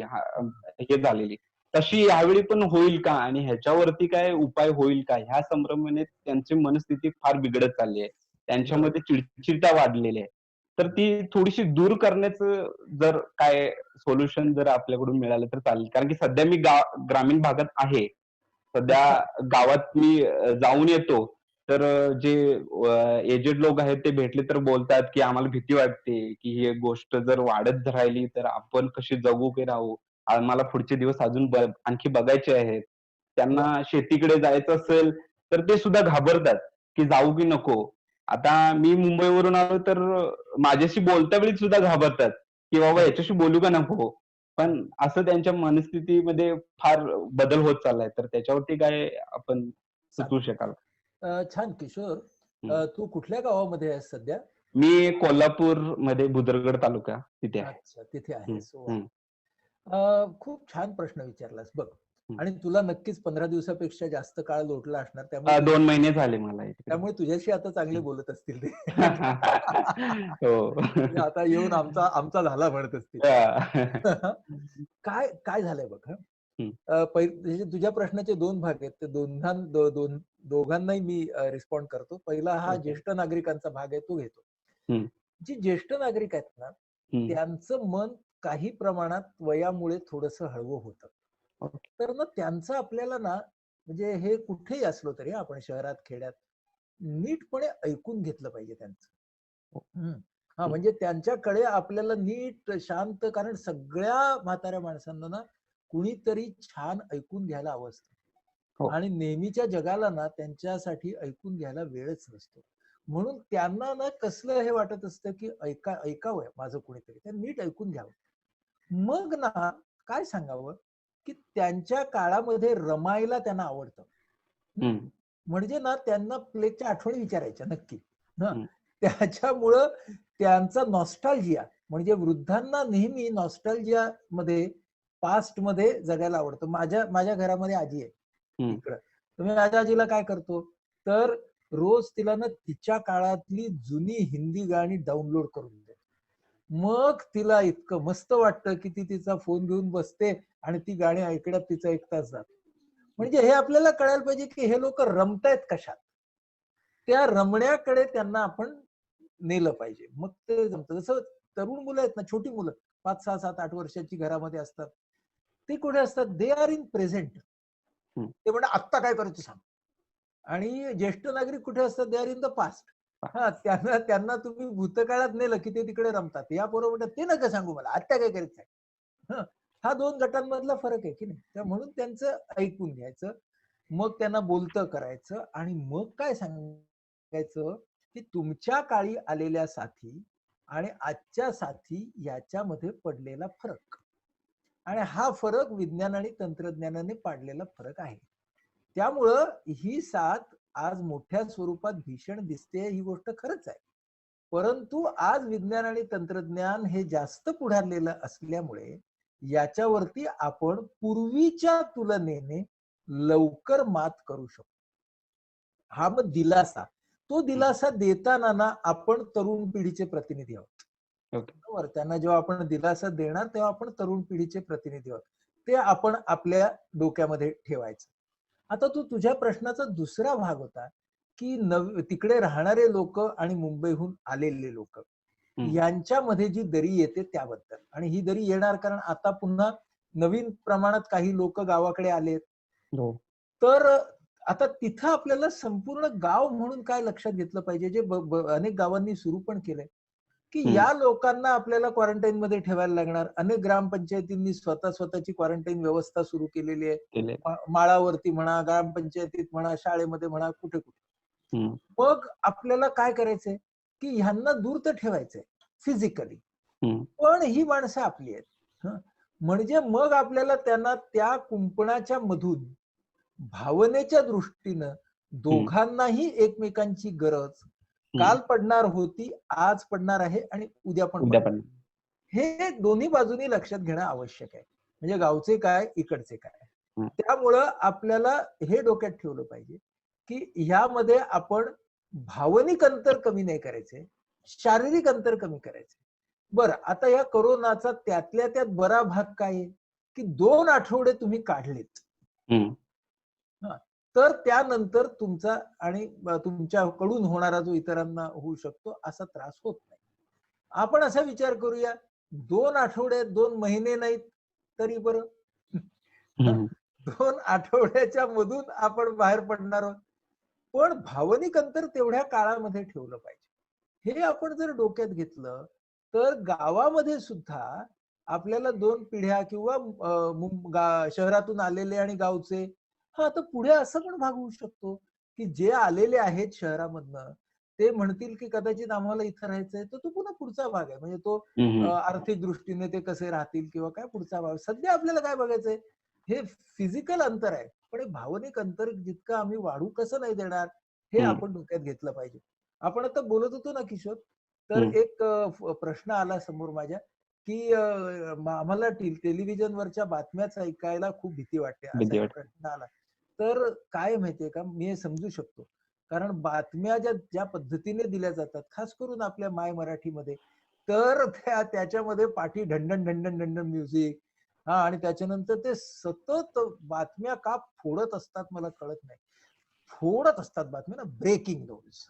हे झालेली, तशी यावेळी पण होईल का आणि ह्याच्यावरती काय उपाय होईल का, ह्या संभ्रमाने त्यांची मनस्थिती फार बिघडत चालली आहे. त्यांच्यामध्ये चिडचिडता वाढलेली आहे. तर ती थोडीशी दूर करण्याचं जर काय सोल्युशन जर आपल्याकडून मिळालं तर चालेल. कारण की सध्या मी ग्रामीण भागात आहे. सध्या गावात मी जाऊन येतो. तर जे एजेड लोक आहेत ते भेटले तर बोलतात, की आम्हाला भीती वाटते, की ही गोष्ट जर वाढत राहिली तर आपण कशी जगू की राहू? आम्हाला पुढचे दिवस अजून आणखी बघायचे आहेत. त्यांना शेतीकडे जायचं असेल तर ते सुद्धा घाबरतात, की जाऊ की नको? आता मी मुंबईवरून आलो तर माझ्याशी बोलता वेळी सुद्धा घाबरतात, की बाबा याच्याशी बोलू का नको? पण असं त्यांच्या मनस्थितीमध्ये फार बदल होत चाललाय. तर त्याच्यावरती काय आपण सुचवू शकाल? छान किशोर. हं. तू कुठल्या गावामध्ये आहेस सध्या? मी कोल्हापूरमध्ये बुदरगड तालुका तिथे आहे. अच्छा, तिथे हं, आहेस. वा. हं. खूप छान प्रश्न विचारलास बघ. हं. आणि तुला नक्कीच 15 दिवसापेक्षा जास्त काळ लोटला असणार, त्यामुळे 2 महिने झाले मला इकडे. त्यामुळे तुझ्याशी आता चांगले बोलत असतील ते. हो. म्हणजे आता येऊन आमचा आमचा झाला म्हणत असतील. काय काय झालंय बघ. हं. म्हणजे तुझ्या प्रश्नाचे 2 भाग आहेत. ते दोघांनाही मी रिस्पॉन्ड करतो. पहिला हा ओके. ज्येष्ठ नागरिकांचा भाग आहे, तो घेतो. हं. जी ज्येष्ठ नागरिक आहेत ना, हं. त्यांचं मन काही प्रमाणात वयामुळे थोडंसं हळवं होतं. ओके. तर ना त्यांचं आपल्याला ना, म्हणजे हे कुठेही असलो तरी आपण शहरात खेड्यात नीटपणे ऐकून घेतलं पाहिजे त्यांचं. हं. हां, म्हणजे त्यांच्याकडे आपल्याला नीट शांत, कारण सगळ्या म्हाताऱ्या माणसांना ना कुणीतरी छान ऐकून घ्यायला हवं असतं. हो. आणि नेहमीच्या जगाला ना त्यांच्यासाठी ऐकून घ्यायला वेळच नसतो. म्हणून त्यांना ना कसलं हे वाटत असतं, की ऐकावं माझं कुणीतरी, तर नीट ऐकून घ्यावं. मग ना काय सांगावं, की त्यांच्या काळामध्ये रमायला त्यांना आवडतं. हं. म्हणजे ना त्यांना प्लेच्या आठवणी विचारायच्या नक्की. हं. हं. त्याच्यामुळं त्यांचा नॉस्टॅल्जिया, म्हणजे वृद्धांना नेहमी नॉस्टॅल्जिया मध्ये, पास्ट मध्ये जगायला आवडतं. माझ्या माझ्या घरामध्ये आजी आहे हं. इकडं. तर मी माझ्या आजीला काय करतो, तर रोज तिला ना तिच्या काळातली जुनी हिंदी गाणी डाउनलोड करून देतो. मग तिला इतकं मस्त वाटतं, की ती तिचा फोन घेऊन बसते आणि ती गाणी ऐकण्यात तिचा 1 तास जातो. म्हणजे हे आपल्याला कळायला पाहिजे, की हे लोक रमतायत कशात. त्या रमण्याकडे त्यांना आपण नेलं पाहिजे. मग ते जमतं. जसं तरुण मुलं आहेत ना, छोटी मुलं 5, 6, 7, 8 वर्षाची घरामध्ये असतात. ते कुठे असतात? They are in present. हं. ते म्हणतात आत्ता काय करायचं सांग. आणि ज्येष्ठ नागरिक कुठे असतात? They are in the past. हा, त्यांना त्यांना तुम्ही भूतकाळात नेलं की ते तिकडे रमतात. या बरोबर म्हणतात ते नका सांगू मला, आत्ता काय करायचं आहे. हा 2 गटांमधला फरक आहे की नाही. त्या म्हणून त्यांचं ऐकून घ्यायचं, मग त्यांना बोलतं करायचं आणि मग काय सांगायचं, की तुमच्या काळी आलेल्या साथी आणि आजच्या साथी याच्यामध्ये पडलेला फरक, आणि हा फरक विज्ञान आणि तंत्रज्ञानाने पाडलेला फरक आहे. त्यामुळं ही साथ आज मोठ्या स्वरूपात भीषण दिसते, ही गोष्ट खरंच आहे. परंतु आज विज्ञान आणि तंत्रज्ञान हे जास्त पुढारलेलं असल्यामुळे याच्यावरती आपण पूर्वीच्या तुलनेने लवकर मात करू शकतो. हा मग दिलासा. तो दिलासा देताना ना आपण तरुण पिढीचे प्रतिनिधी आहोत. ओके. बरोबर. त्यांना जेव्हा आपण दिलासा देणार तेव्हा आपण तरुण पिढीचे प्रतिनिधी आहोत. ते आपण आपल्या डोक्यामध्ये ठेवायचं. आता तुझ्या प्रश्नाचा दुसरा भाग होता, की तिकडे राहणारे लोक आणि मुंबईहून आलेले लोक हं. यांच्यामध्ये जी दरी येते त्याबद्दल. आणि ही दरी येणार कारण आता पुन्हा नवीन प्रमाणात काही लोक गावाकडे आलेत. हो. तर आता तिथं आपल्याला संपूर्ण गाव म्हणून काय लक्षात घेतलं पाहिजे, जे अनेक गावांनी सुरू पण केलंय, की हं. या लोकांना आपल्याला क्वारंटाईन मध्ये ठेवायला लागणार. अनेक ग्रामपंचायतींनी स्वतःची क्वारंटाईन व्यवस्था सुरू केलेली आहे. केले. माळावरती म्हणा, ग्रामपंचायतीत म्हणा, शाळेमध्ये म्हणा, कुठे कुठे. हं. मग आपल्याला काय करायचंय, की ह्यांना दूर तर ठेवायचंय फिजिकली, हं. पण ही माणसं आपली आहेत. हं. म्हणजे मग आपल्याला त्यांना त्या कुंपणाच्या मधून भावनेच्या दृष्टीनं दोघांनाही एकमेकांची गरज काल पडणार होती, आज पडणार आहे आणि उद्या पण उद्या पडणार. पण. हे दोन्ही बाजूनी लक्षात घेणं आवश्यक आहे. म्हणजे गावचे काय, इकडचे काय. हं. त्यामुळं आपल्याला हे डोक्यात ठेवलं पाहिजे, की ह्यामध्ये आपण भावनिक अंतर कमी नाही करायचे, शारीरिक अंतर कमी करायचे. बरं, आता या कोरोनाचा त्यातल्या त्यात बरा भाग काय आहे, की 2 आठवडे तुम्ही काढलेत. हं. तर त्यानंतर तुमचा आणि तुमच्याकडून होणारा जो इतरांना होऊ शकतो असा त्रास होत नाही. आपण असा विचार करूया, 2 आठवडे 2 महिने नाहीत तरी बरं, हम्म. 2 आठवड्याच्या मधून आपण बाहेर पडणार आहोत. पण भावनिक अंतर तेवढ्या काळामध्ये ठेवलं पाहिजे. हे आपण जर डोक्यात घेतलं तर गावामध्ये सुद्धा आपल्याला 2 पिढ्या किंवा शहरातून आलेले आणि गावचे, हा तर पुढे असं पण भागवू शकतो की जे आलेले आहेत शहरामधनं ते म्हणतील की कदाचित आम्हाला इथं राहायचंय, तर तो पुन्हा पुढचा भाग आहे. म्हणजे तो आर्थिक दृष्टीने ते कसे राहतील किंवा काय पुढचा भाग. सध्या आपल्याला काय बघायचंय, हे फिजिकल अंतर आहे, पण हे भावनिक अंतर जितकं आम्ही वाढू कसं नाही देणार हे आपण डोक्यात घेतलं पाहिजे. आपण आता बोलत होतो ना किशोर, तर एक प्रश्न आला समोर माझ्या की आम्हाला टेलिव्हिजनवरच्या बातम्याच ऐकायला खूप भीती वाटते, असा एक प्रश्न आला. तर काय माहितीये का, मी हे समजू शकतो, कारण बातम्या ज्या पद्धतीने दिल्या जातात खास करून आपल्या माय मराठीमध्ये, तर त्याच्यामध्ये पाठी ढंढन ढंढन ढंढन म्युझिक, हा, आणि त्याच्यानंतर ते सतत बातम्या का फोडत असतात मला कळत नाही. फोडत असतात बातम्या ना, ब्रेकिंग न्यूज.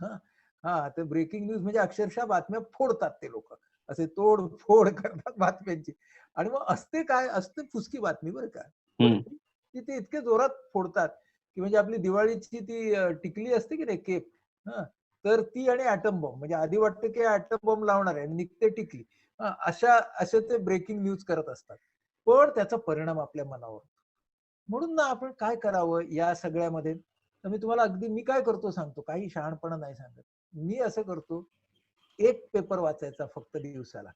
हा, ते ब्रेकिंग न्यूज म्हणजे अक्षरशः बातम्या फोडतात ते लोक, असे तोडफोड करतात बातम्यांची. आणि मग असते काय, असते फुसकी बातमी बरं का, पण ती ते इतके जोरात फोडतात की म्हणजे आपली दिवाळीची ती टिकली असते की नाही, केप, हा, तर ती आणि ऍटम बॉम्ब, म्हणजे आधी वाटतं की ऍटम बॉम्ब लावणार आहे आणि निघते टिकली, असे ते ब्रेकिंग न्यूज करत असतात. पण त्याचा परिणाम आपल्या मनावर. म्हणून ना आपण काय करावं या सगळ्यामध्ये, तर मी तुम्हाला अगदी मी काय करतो सांगतो, काही शहाणपणा नाही सांगत. मी असं करतो, एक पेपर वाचायचा फक्त दिवसाला,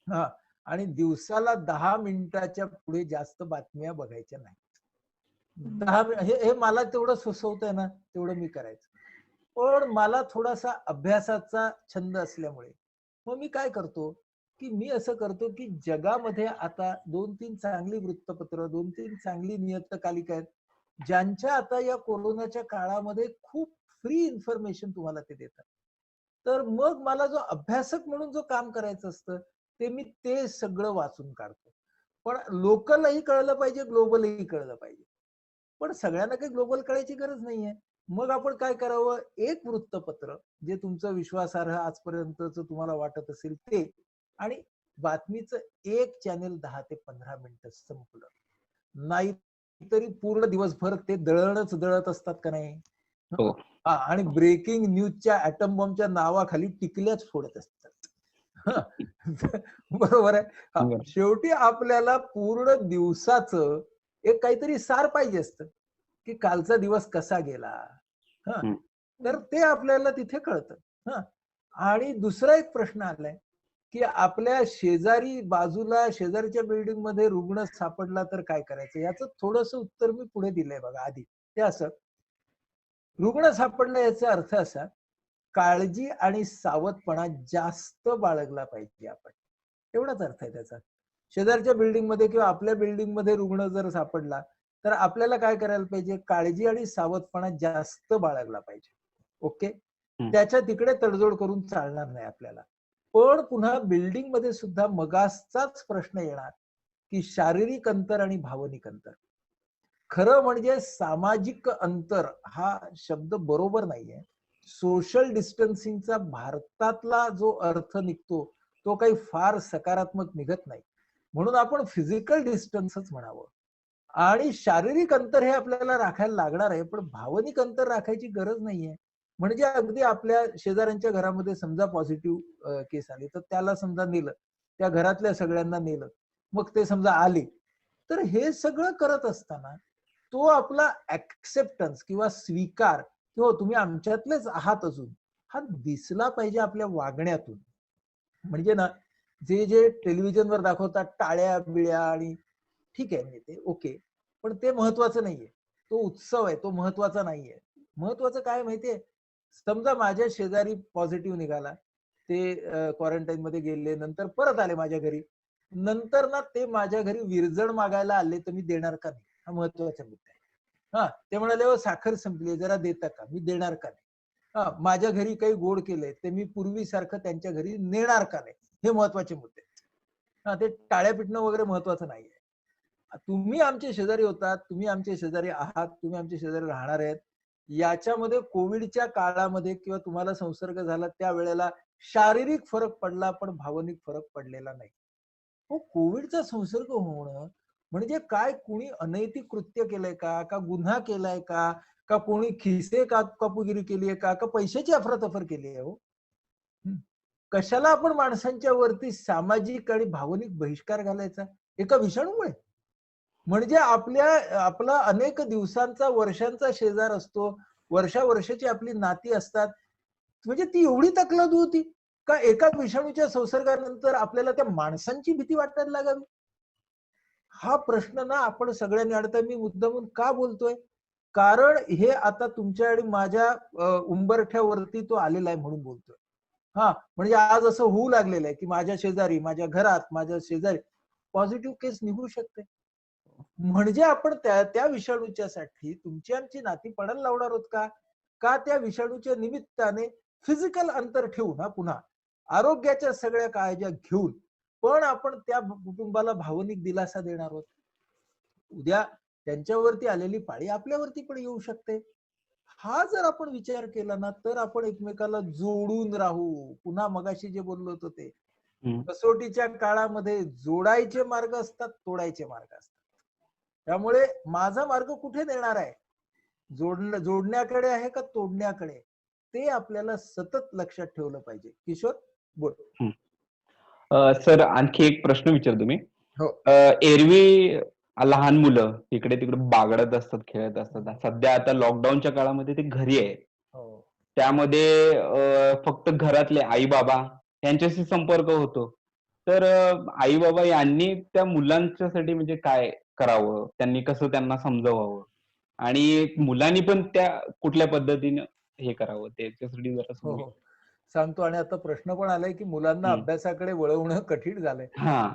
हा, आणि दिवसाला 10 मिनिटाच्या पुढे जास्त बातम्या बघायच्या नाही. 10 हे मला तेवढं सुचवतंय ना, तेवढं मी करायचं. पण मला थोडासा अभ्यासाचा छंद असल्यामुळे मग मी काय करतो की मी असं करतो की जगामध्ये आता 2-3 चांगली वृत्तपत्र, 2-3 चांगली नियतकालिका आहेत, ज्यांच्या आता या कोरोनाच्या काळामध्ये खूप फ्री इन्फॉर्मेशन तुम्हाला ते देतात. तर मग मला जो अभ्यासक म्हणून जो काम करायचं असतं ते मी ते सगळं वाचून काढतो. पण लोकलही कळलं पाहिजे, ग्लोबलही कळलं पाहिजे. पण सगळ्यांना काही ग्लोबल कळायची गरज नाहीये. मग आपण काय करावं, एक वृत्तपत्र जे तुमचं विश्वासार्ह आजपर्यंतच तुम्हाला वाटत असेल ते, आणि बातमीचं एक चॅनेल 10 ते 15 मिनिटं, संपलं. नाही तरी पूर्ण दिवसभर ते दळणच दळत असतात का नाही, आणि ब्रेकिंग न्यूजच्या ऍटम बॉम्बच्या नावाखाली टिकल्याच फोडत असतात. बरोबर आहे. शेवटी आपल्याला पूर्ण दिवसाचं एक काहीतरी सार पाहिजे असतं की कालचा दिवस कसा गेला, तर ते आपल्याला तिथे कळतं. आणि दुसरा एक प्रश्न आलाय की आपल्या शेजारी बाजूला शेजारच्या बिल्डिंग मध्ये रुग्ण सापडला तर काय करायचं, याचं थोडस उत्तर मी पुढे दिलंय बघा आधी. ते असं, रुग्ण सापडला याचा अर्थ असा, काळजी आणि सावधपणा जास्त बाळगला पाहिजे आपण, एवढाच अर्थ आहे त्याचा. शेजारच्या बिल्डिंग मध्ये किंवा आपल्या बिल्डिंग मध्ये रुग्ण जर सापडला तर आपल्याला काय करायला पाहिजे, काळजी आणि सावधपणा जास्त बाळगला पाहिजे. ओके, त्याच्या तिकडे तडजोड करून चालणार नाही आपल्याला. पण पुन्हा बिल्डिंग मध्ये सुद्धा मगाचाच प्रश्न येणार की शारीरिक अंतर आणि भावनिक अंतर. खरं म्हणजे सामाजिक अंतर हा शब्द बरोबर नाहीये. सोशल डिस्टन्सिंगचा भारतातला जो अर्थ निघतो तो काही फार सकारात्मक निघत नाही, म्हणून आपण फिजिकल डिस्टन्सच म्हणावं. आणि शारीरिक अंतर हे आपल्याला राखायला लागणार आहे, पण भावनिक अंतर राखायची गरज नाहीये. म्हणजे अगदी आपल्या शेजाऱ्यांच्या घरामध्ये समजा पॉझिटिव्ह केस आली तर त्याला समजा नेलं, त्या घरातल्या सगळ्यांना नेलं, मग ते समजा आले, तर हे सगळं करत असताना तो आपला ऍक्सेप्टन्स किंवा स्वीकार किंवा तुम्ही आमच्यातलेच आहात अजून, हा दिसला पाहिजे आपल्या वागण्यातून. म्हणजे ना, जे टेलिव्हिजनवर दाखवतात टाळ्या बिळ्या आणि ठीक आहे ते ओके, पण ते महत्वाचं नाहीये. तो उत्सव आहे, तो महत्वाचा नाहीये. महत्वाचं काय माहितीये, समजा माझ्या शेजारी पॉझिटिव्ह निघाला, ते क्वारंटाईन मध्ये गेले, नंतर परत आले माझ्या घरी, नंतर ना ते माझ्या घरी विरजण मागायला आले तर मी देणार का नाही, हा महत्वाचा मुद्दा आहे. ते म्हणाले साखर संपली, जरा देता का, मी देणार का नाही. माझ्या घरी काही गोड केलंय ते मी पूर्वीसारखं त्यांच्या घरी नेणार का नाही, हे महत्वाचे मुद्दे. ते टाळ्या पिटणं वगैरे महत्वाचं नाहीये. तुम्ही आमचे शेजारी होतात, तुम्ही आमचे शेजारी आहात, तुम्ही आमचे शेजारी राहणार आहेत, याच्यामध्ये कोविडच्या काळामध्ये किंवा तुम्हाला संसर्ग झाला त्यावेळेला शारीरिक फरक पडला पण भावनिक फरक पडलेला नाही. हो, कोविडचा संसर्ग होणं म्हणजे काय, कुणी अनैतिक कृत्य केलंय का गुन्हा केलाय का कोणी खिसे कापूगिरी केली आहे का पैशाची अफरातफर केली आहे? हो, कशाला आपण माणसांच्या वरती सामाजिक आणि भावनिक बहिष्कार घालायचा एका विषाणूमुळे? म्हणजे आपला अनेक दिवसांचा वर्षांचा शेजार असतो, वर्षाची आपली नाती असतात, म्हणजे ती एवढी तकलादू होती का एका विषाणूच्या संसर्गानंतर आपल्याला त्या माणसांची भीती वाटायला लागावी? हा प्रश्न ना आपण सगळ्यांनी, आता मी मुद्दामून का बोलतोय, कारण हे आता तुमच्या आणि माझ्या उंबरठ्यावरती तो आलेला आहे म्हणून बोलतोय. हा, म्हणजे आज असं होऊ लागलेलं आहे की माझ्या शेजारी, माझ्या घरात, माझ्या शेजारी पॉझिटिव्ह केस निघू शकते. म्हणजे आपण त्या विषाणूच्या साठी तुमची आमची नाती पणाला लावणार आहोत का त्या विषाणूच्या निमित्ताने फिजिकल अंतर ठेवून, हा पुन्हा आरोग्याच्या सगळ्या काळज्या घेऊन पण आपण त्या कुटुंबाला भावनिक दिलासा देणार आहोत? उद्या त्यांच्यावरती आलेली पाळी आपल्यावरती पण येऊ शकते. हा जर आपण विचार केला ना तर आपण एकमेकाला जोडून राहू. पुन्हा मगाशी जे बोललो होतो ते, कसोटीच्या काळामध्ये जोडायचे मार्ग असतात, तोडायचे मार्ग असतात. त्यामुळे माझा मार्ग कुठे देणार आहे, जोडण्याकडे आहे का तोडण्याकडे, ते आपल्याला सतत लक्षात ठेवलं पाहिजे. किशोर बोल. सर आणखी एक प्रश्न विचारतो मी. हो. एरवी लहान मुलं इकडे तिकडे बागडत असतात, खेळत असतात. सध्या आता लॉकडाऊनच्या काळामध्ये ते घरी आहे. त्यामध्ये फक्त घरातले आई बाबा यांच्याशी संपर्क होतो. तर आई बाबा यांनी त्या मुलांच्यासाठी म्हणजे काय करावं, त्यांनी कसं त्यांना समजवावं आणि मुलांनी पण त्या कुठल्या पद्धतीने हे करावं त्याच्यासाठी जरा हो, सांगतो. आणि आता प्रश्न पण आलाय की मुलांना अभ्यासाकडे वळवणं कठीण झालंय.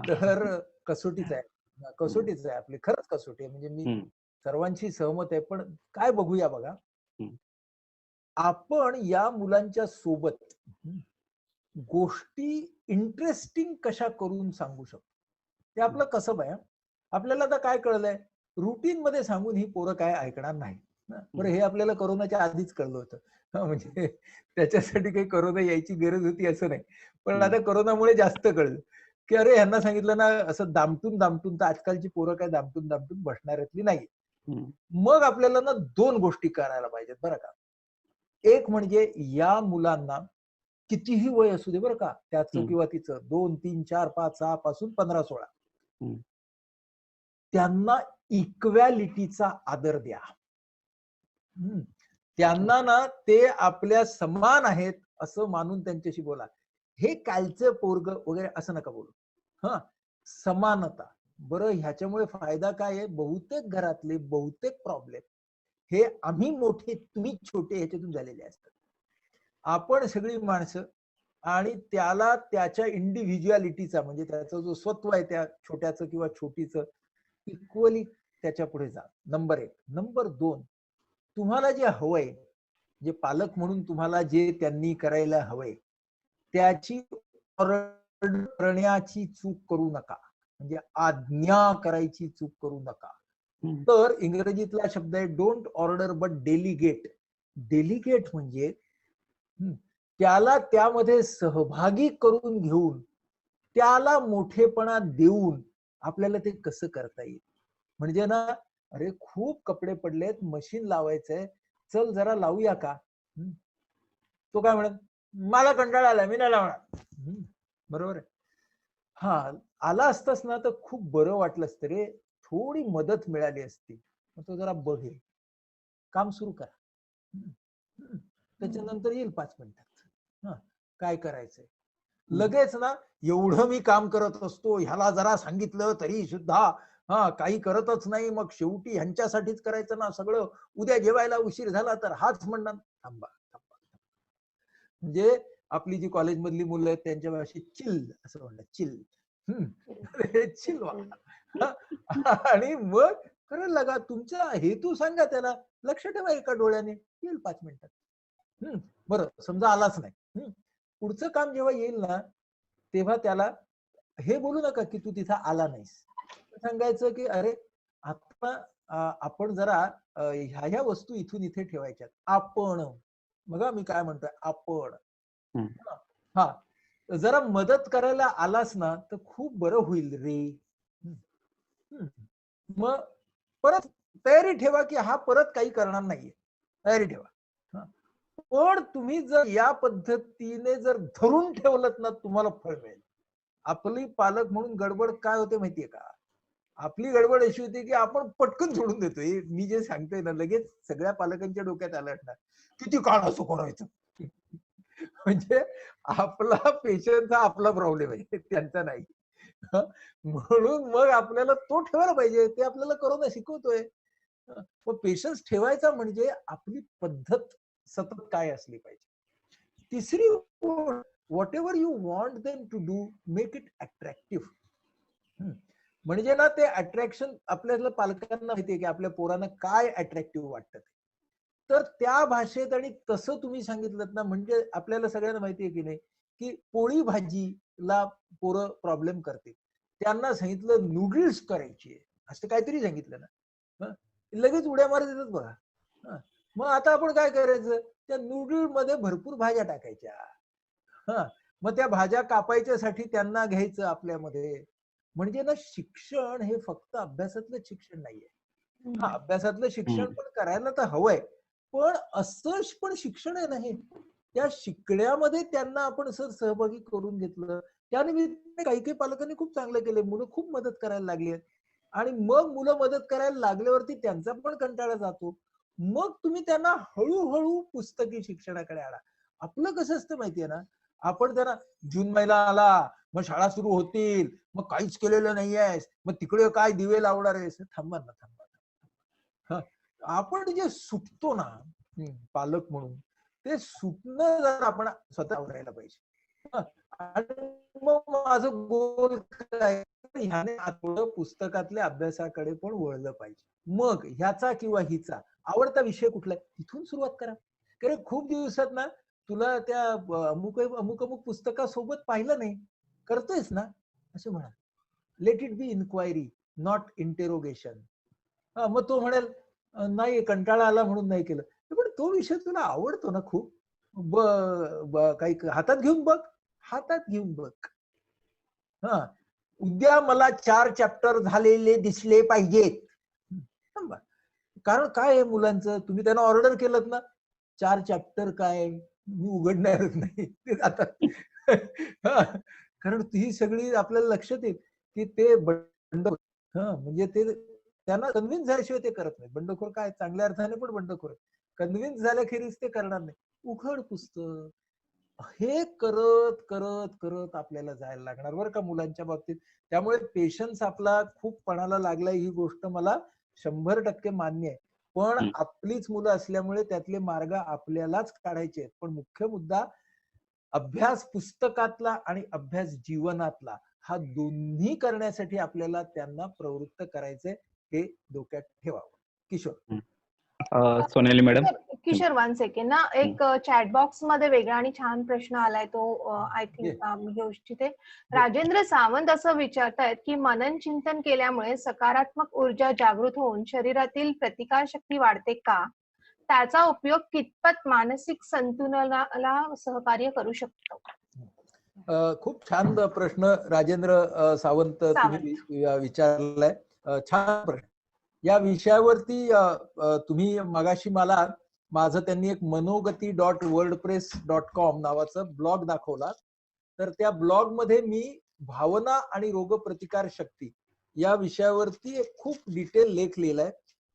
तर कसोटीच आहे आपली, खरंच कसोटी आहे. म्हणजे मी सर्वांशी सहमत आहे. पण काय बघूया बघा, आपण या मुलांच्या सोबत गोष्टी इंटरेस्टिंग कशा करून सांगू शकतो, ते आपलं कसं आहे. आपल्याला आता काय कळलंय, रुटीन मध्ये सांगून ही पोरं काय ऐकणार नाही. बरं, हे आपल्याला कोरोनाच्या आधीच कळलं होतं. म्हणजे त्याच्यासाठी काही कोरोना यायची गरज होती असं नाही, पण आता कोरोनामुळे जास्त कळलं की अरे ह्यांना सांगितलं ना असं दामटून तर आजकालची पोरं काय दामटून बसणाऱ्यातली नाही. मग आपल्याला ना 2 गोष्टी करायला पाहिजेत बरं का. एक म्हणजे या मुलांना कितीही वय असू दे बरं का, त्याचं किंवा तिचं 2, 3, 4, 5, 6 पासून 15, 16, त्यांना इक्वॅलिटीचा आदर द्या. त्यांना ना ते आपल्या समान आहेत असं मानून त्यांच्याशी बोला. हे कालचं पोरग वगैरे असं नका बोलू. हा, समानता. बरं, ह्याच्यामुळे फायदा काय आहे, बहुतेक घरातले बहुतेक प्रॉब्लेम हे आम्ही मोठे तुम्ही छोटे ह्याच्यातून झालेले असतात. आपण सगळी माणसं आणि त्याला त्याच्या इंडिव्हिज्युअलिटीचा म्हणजे त्याचा जो स्वत्व आहे त्या छोट्याचं किंवा छोटीचं इक्वली त्याच्या पुढे जा. नंबर 1. नंबर 2, तुम्हाला जे हवंय, जे पालक म्हणून तुम्हाला जे त्यांनी करायला हवंय त्याची करण्याची चूक करू नका. म्हणजे आज्ञा करायची चूक करू नका. तर इंग्रजीतला शब्द आहे don't order but delegate. Delegate म्हणजे त्याला त्यामध्ये सहभागी करून घेऊन त्याला मोठेपणा देऊन आपल्याला ते कसं करता येईल. म्हणजे ना, अरे खूप कपडे पडलेत, मशीन लावायचंय, चल जरा लावूया का. तो काय म्हणत, मला कंटाळा आला, मी नाही लावणार. बरोबर आहे. हा, आला असतास ना तर खूप बरं वाटलं असतं रे, थोडी मदत मिळाली असती. मग तो जरा बघेल, काम सुरू करा, त्याच्यानंतर येईल 5 मिनिटात. हा, काय करायचंय. लगेच ना एवढं मी काम करत असतो, ह्याला जरा सांगितलं तरी सुद्धा काही करतच नाही, मग शेवटी ह्यांच्यासाठीच करायचं ना सगळं, उद्या जेवायला उशीर झाला तर हाच म्हणणार. थांबा. म्हणजे आपली जी कॉलेजमधली मुलं आहेत त्यांच्या भाषेत चिल असं म्हणतात, चिल. चिल व्हा. आणि मग करायला लागा. तुमचा हेतू सांगा त्याला, लक्ष ठेवा एका डोळ्याने, येईल 5 मिनिटात. बरं, समजा आलाच नाही, पुढचं काम जेव्हा येईल ना तेव्हा त्याला हे बोलू नका की तू तिथं आला नाहीस. सांगायचं की अरे आता आपण जरा ह्या ह्या वस्तू इथून इथे ठेवायच्यात. आपण, बघा मी काय म्हणतोय, आपण. हा, जरा मदत करायला आलास ना तर खूप बरं होईल रे. मग परत तयारी ठेवा की हा परत काही करणार नाहीये, तयारी ठेवा. पण तुम्ही जर या पद्धतीने जर धरून ठेवलत ना तुम्हाला फळ मिळेल. आपली पालक म्हणून गडबड काय होते माहितीये का? आपली गडबड अशी होती की आपण पटकन सोडून देतोय. मी जे सांगतोय ना लगेच सगळ्या पालकांच्या डोक्यात आलं असणार, किती काळ असं करायचं. म्हणजे आपला पेशन्स हा आपला प्रॉब्लेम आहे, त्यांचा नाही. म्हणून मग आपल्याला तो ठेवायला पाहिजे, ते आपल्याला करोना शिकवतोय. मग पेशन्स ठेवायचा म्हणजे आपली पद्धत सतत काय असली पाहिजे. तिसरी, whatever you want them to do, make it attractive. म्हणजे ना ते अट्रॅक्शन आपल्याला पालकांना माहितीये की आपल्या पोरांना काय अट्रॅक्टिव्ह वाटतं, तर त्या भाषेत आणि तसं तुम्ही सांगितलं ना, म्हणजे आपल्याला सगळ्यांना माहितीये की नाही की पोळी भाजीला पोरं प्रॉब्लेम करते. त्यांना सांगितलं नूडल्स करायची, असं काहीतरी सांगितलं ना, लगेच उड्या मारत येतात बघा. मग आता आपण काय करायचं, त्या नूडल मध्ये भरपूर भाज्या टाकायच्या. मग त्या भाज्या कापायच्यासाठी त्यांना घ्यायचं आपल्यामध्ये. म्हणजे ना शिक्षण हे फक्त अभ्यासातलं शिक्षण नाहीये. अभ्यासातलं शिक्षण पण करायला तर हवंय, पण असं पण शिक्षण आहे नाही. त्या शिकण्यामध्ये त्यांना आपण सहभागी करून घेतलं, त्यानिमित्त काही काही पालकांनी खूप चांगलं केलं, मुलं खूप मदत करायला लागली आहेत. आणि मग मुलं मदत करायला लागल्यावरती त्यांचा पण कंटाळा जातो. मग तुम्ही त्यांना हळूहळू पुस्तकी शिक्षणाकडे आणा. आपलं कसं असतं माहितीये ना, आपण त्यांना जून महिना आला, मग शाळा सुरू होतील, मग काहीच केलेलं नाहीयेस, मग तिकडे काय दिवे लावणार आहेस. थांबा ना, थांबा. आपण जे सुटतो ना पालक म्हणून, ते सुटणं जर आपण स्वतः आवरायला पाहिजे. आणि मग माझं गोल काय, ह्याने थोडं पुस्तकातल्या अभ्यासाकडे पण वळलं पाहिजे. मग ह्याचा किंवा हिचा आवडता विषय कुठला आहे तिथून सुरुवात करा. कारण खूप दिवसात ना तुला त्या अमुक अमुक अमुक पुस्तकासोबत पाहिलं नाही, करतोयस ना, असं म्हणा. Let it be inquiry, not interrogation. मग तो म्हणेल नाही कंटाळा आला म्हणून नाही केलं, पण तो विषय तुला आवडतो ना खूप, काही हातात घेऊन बघ, हातात घेऊन बघ. उद्या मला 4 चॅप्टर झालेले दिसले पाहिजेत. कारण काय आहे मुलांचं, तुम्ही त्यांना ऑर्डर केलं ना 4 चॅप्टर काय, मी उघडणारच नाही ते जातात. कारण ही सगळी आपल्याला लक्षात येईल की ते बंडखोर, म्हणजे ते त्यांना कन्व्हिन्स झाल्याशिवाय ते करत नाही. बंडखोर काय, चांगल्या अर्थाने पण बंडखोर, कन्व्हिन्स झाल्याखेरीज ते करणार नाही. उघड पुस्तक, हे करत करत करत आपल्याला जायला लागणार बरं का मुलांच्या बाबतीत. त्यामुळे पेशन्स आपला खूप पणाला लागलाय, ही गोष्ट मला 100% मान्य आहे. पण आपलीच मुलं असल्यामुळे त्यातले मार्ग आपल्यालाच काढायचे आहेत. पण मुख्य मुद्दा अभ्यास पुस्तकातला आणि अभ्यास जीवनातला, हा दोन्ही करण्यासाठी आपल्याला त्यांना प्रवृत्त करायचंय, हे डोक्यात ठेवावं. किशोर. सोनाली मॅडम. किशोर 1 सेकंड ना, एक चॅट बॉक्स मध्ये वेगळा आणि छान प्रश्न आलाय, तो आय थिंक मी घेऊ इच्छिते. राजेंद्र सावंत असं विचारतायत की मनन चिंतन केल्यामुळे सकारात्मक ऊर्जा जागृत होऊन शरीरातील प्रतिकारशक्ती वाढते का? त्याचा उपयोग कितपत मानसिक संतुलनाला सहकार्य करू शकतो? खूप छान प्रश्न राजेंद्र सावंत तुम्ही विचारलाय. छान प्रश्न. या विषयावरती तुम्ही मगाशी मला माझं त्यांनी एक मनोगती.wordpress.com नावाचं ब्लॉग दाखवला. तर त्या ब्लॉग मध्ये मी भावना आणि रोगप्रतिकार शक्ती या विषयावरती एक खूप डिटेल लेख लिहिलाय.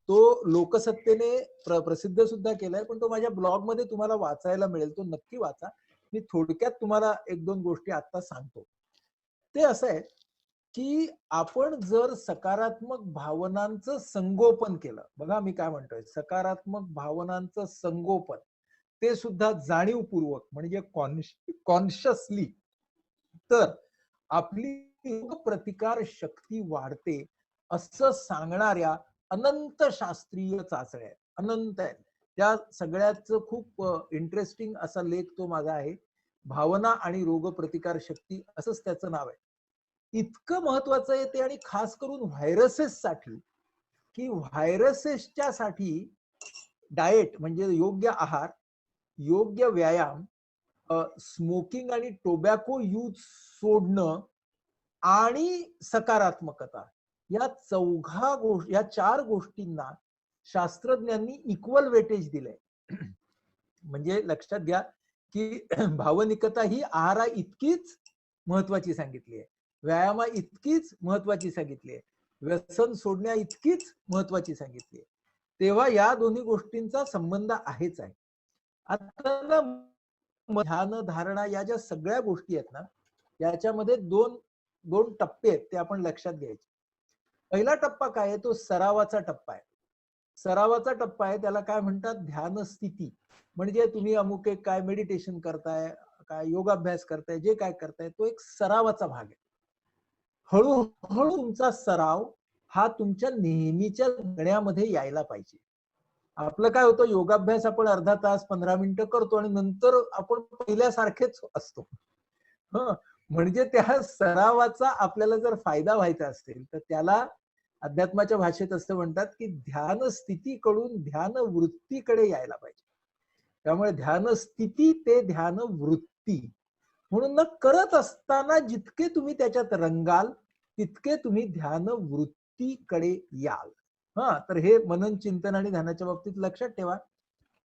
तो लोकसत्तेने प्रसिद्ध सुद्धा केलाय, पण तो माझ्या ब्लॉग मध्ये तुम्हाला वाचायला मिळेल, तो नक्की वाचा. मी थोडक्यात तुम्हाला 1-2 गोष्टी आता सांगतो. ते असं आहे की आपण जर सकारात्मक भावनांचं संगोपन केलं, बघा मी काय म्हणतोय, सकारात्मक भावनांचं संगोपन, ते सुद्धा जाणीवपूर्वक म्हणजे कॉन्शियसली, तर आपली प्रतिकार शक्ती वाढते असं सांगणाऱ्या अनंत शास्त्रीय चाचण्या, अनंत आहेत. त्या सगळ्याचं खूप इंटरेस्टिंग असा लेख तो माझा आहे, भावना आणि रोगप्रतिकार शक्ती असंच त्याचं नाव आहे. इतकं महत्वाचं आहे ते, आणि खास करून व्हायरसेस साठी की व्हायरसेसच्या साठी डाएट म्हणजे योग्य आहार, योग्य व्यायाम, स्मोकिंग आणि टोबॅको यूज सोडणं आणि सकारात्मकता, या या 4 गोष्टींना शास्त्रज्ञांनी इक्वल वेटेज दिलंय. म्हणजे लक्षात घ्या की भावनिकता ही आहारा इतकीच महत्वाची सांगितली आहे, व्यायामा इतकीच महत्वाची सांगितली आहे, व्यसन सोडण्या इतकीच महत्वाची सांगितली आहे. तेव्हा या दोन्ही गोष्टींचा संबंध आहेच आहे. आता ध्यान धारणा या ज्या सगळ्या गोष्टी आहेत ना, याच्यामध्ये दोन टप्पे आहेत, ते आपण लक्षात घ्यायचे. पहिला टप्पा काय आहे, तो सरावाचा टप्पा आहे. सरावाचा टप्पा आहे त्याला काय म्हणतात, ध्यान स्थिती. म्हणजे तुम्ही अमुक एक काय मेडिटेशन करताय, काय योगाभ्यास करताय, जे काय करताय तो एक सरावाचा भाग आहे. हळूहळू तुमचा सराव हा तुमच्या नेहमीच्या जगण्यामध्ये यायला पाहिजे. आपलं काय होतं, योगाभ्यास आपण अर्धा तास 15 मिनिटं करतो आणि नंतर आपण पहिल्यासारखेच असतो. म्हणजे त्या सरावाचा आपल्याला जर फायदा व्हायचा असेल तर त्याला अध्यात्माच्या भाषेत असं म्हणतात की ध्यान स्थितीकडून ध्यान वृत्तीकडे यायला पाहिजे. त्यामुळे ध्यान स्थिती ते ध्यान वृत्ती म्हणून करत असताना जितके तुम्ही त्याच्यात रंगाल तितके तुम्ही ध्यान वृत्तीकडे याल. तर हे मनन चिंतन आणि ध्यानाच्या बाबतीत लक्षात ठेवा.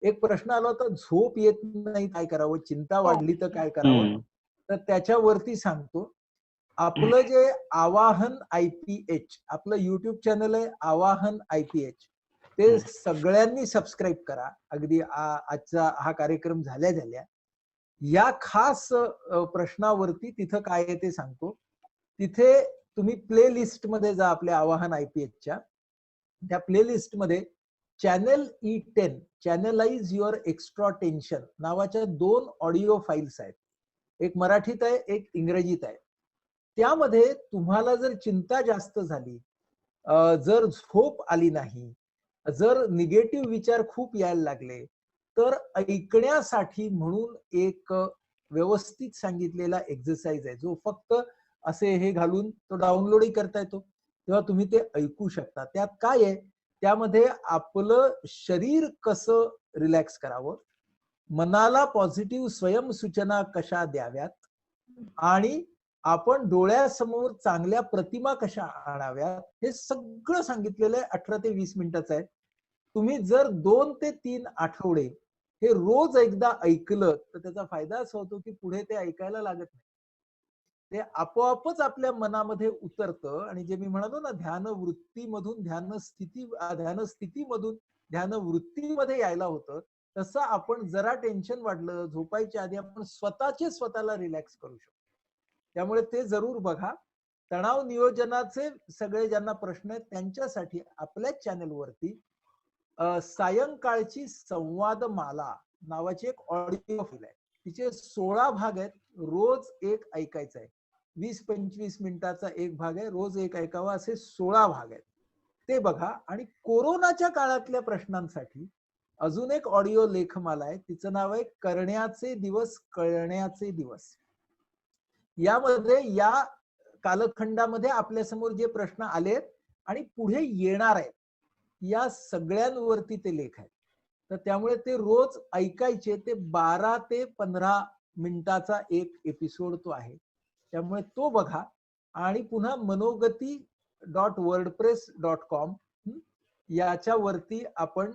एक प्रश्न आला होता, झोप येत नाही काय करावं, चिंता वाढली तर काय करावं. तर त्याच्यावरती सांगतो, आपलं जे आवाहन IPH, आपलं युट्यूब चॅनल आहे आवाहन IPH, ते सगळ्यांनी सबस्क्राईब करा. अगदी आजचा हा कार्यक्रम झाल्या या खास प्रश्नावरती तिथं काय आहे ते सांगतो. तिथे तुम्ही प्ले लिस्ट मध्ये जा, आपल्या आवाहन IPHच्या त्या प्ले लिस्ट मध्ये channel E10 channelise your extra tension नावाच्या 2 ऑडिओ फाईल्स आहेत. एक मराठीत आहे, एक इंग्रजीत आहे. त्यामध्ये तुम्हाला जर चिंता जास्त झाली, जर झोप आली नाही, जर निगेटिव्ह विचार खूप यायला लागले, तर ऐकण्यासाठी म्हणून एक व्यवस्थित सांगितलेला एक्सरसाइज आहे, जो फक्त असे हे घालून तो डाउनलोडही करता येतो. तेव्हा तुम्ही ते ऐकू शकता. त्यात काय आहे, त्यामध्ये आपलं शरीर कसं रिलॅक्स करावं, मनाला पॉझिटिव्ह स्वयंसूचना कशा द्याव्यात आणि आपण डोळ्यासमोर चांगल्या प्रतिमा कशा आणाव्यात, हे सगळं सांगितलेलं आहे. 18 ते 20 मिनिटाचं आहे. तुम्ही जर 2 ते 3 आठवडे हे रोज एकदा ऐकलं तर त्याचा फायदा असा होतो की पुढे ते ऐकायला लागत नाही, ते आपोआपच आपल्या मनामध्ये उतरतं. आणि जे मी म्हणालो ना, ध्यान वृत्तीमधून ध्यान स्थितीमधून ध्यान वृत्तीमध्ये यायला होतं, तसं आपण जरा टेन्शन वाढलं, झोपायच्या आधी आपण स्वतःला रिलॅक्स करू शकतो. त्यामुळे ते जरूर बघा. तणाव नियोजनाचे सगळे ज्यांना प्रश्न आहेत त्यांच्यासाठी आपल्याच चॅनलवरती सायंकाळची संवाद माला नावाची एक ऑडिओ फाईल आहे. तिचे 16 भाग आहेत. रोज एक ऐकायचं आहे. 20-25 मिनिटाचा एक भाग आहे, रोज एक ऐकावा, असे 16 भाग आहेत. ते बघा. आणि कोरोनाच्या काळातल्या प्रश्नांसाठी अजून एक ऑडिओ लेखमाला आहे, तिचं नाव आहे करण्याचे दिवस कळण्याचे दिवस. यामध्ये या कालखंडामध्ये आपल्यासमोर जे प्रश्न आलेत आणि पुढे येणार आहेत या सगळ्यांवरती ते लेख आहेत. तर त्यामुळे ते रोज ऐकायचे. ते 12 ते 15 मिनिटाचा एक एपिसोड तो आहे. त्यामुळे तो बघा. आणि पुन्हा मनोगती.wordpress.com याच्यावरती आपण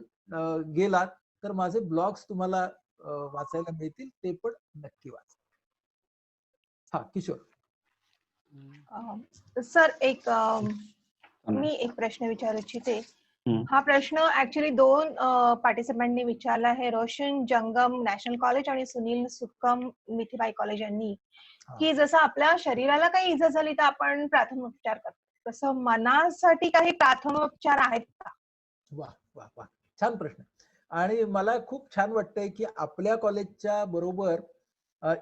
गेलात तर माझे ब्लॉग्स तुम्हाला वाचायला मिळतील, ते पण नक्की वाचा. किशोर सर, मी एक प्रश्न विचारू इच्छिते. हा प्रश्न ऍक्च्युली 2 पार्टिसिपंटनी विचारला आहे, रोशन जंगम नॅशनल कॉलेज आणि सुनील सुक्कम मिठीबाई कॉलेज यांनी, की जसं आपल्या शरीराला काही इजा झाली तर आपण प्राथमिकोपचार करतो, तसं मनासाठी काही प्राथमिकोपचार आहेत का? वा वा वा, छान प्रश्न. आणि मला खूप छान वाटतंय की आपल्या कॉलेजच्या बरोबर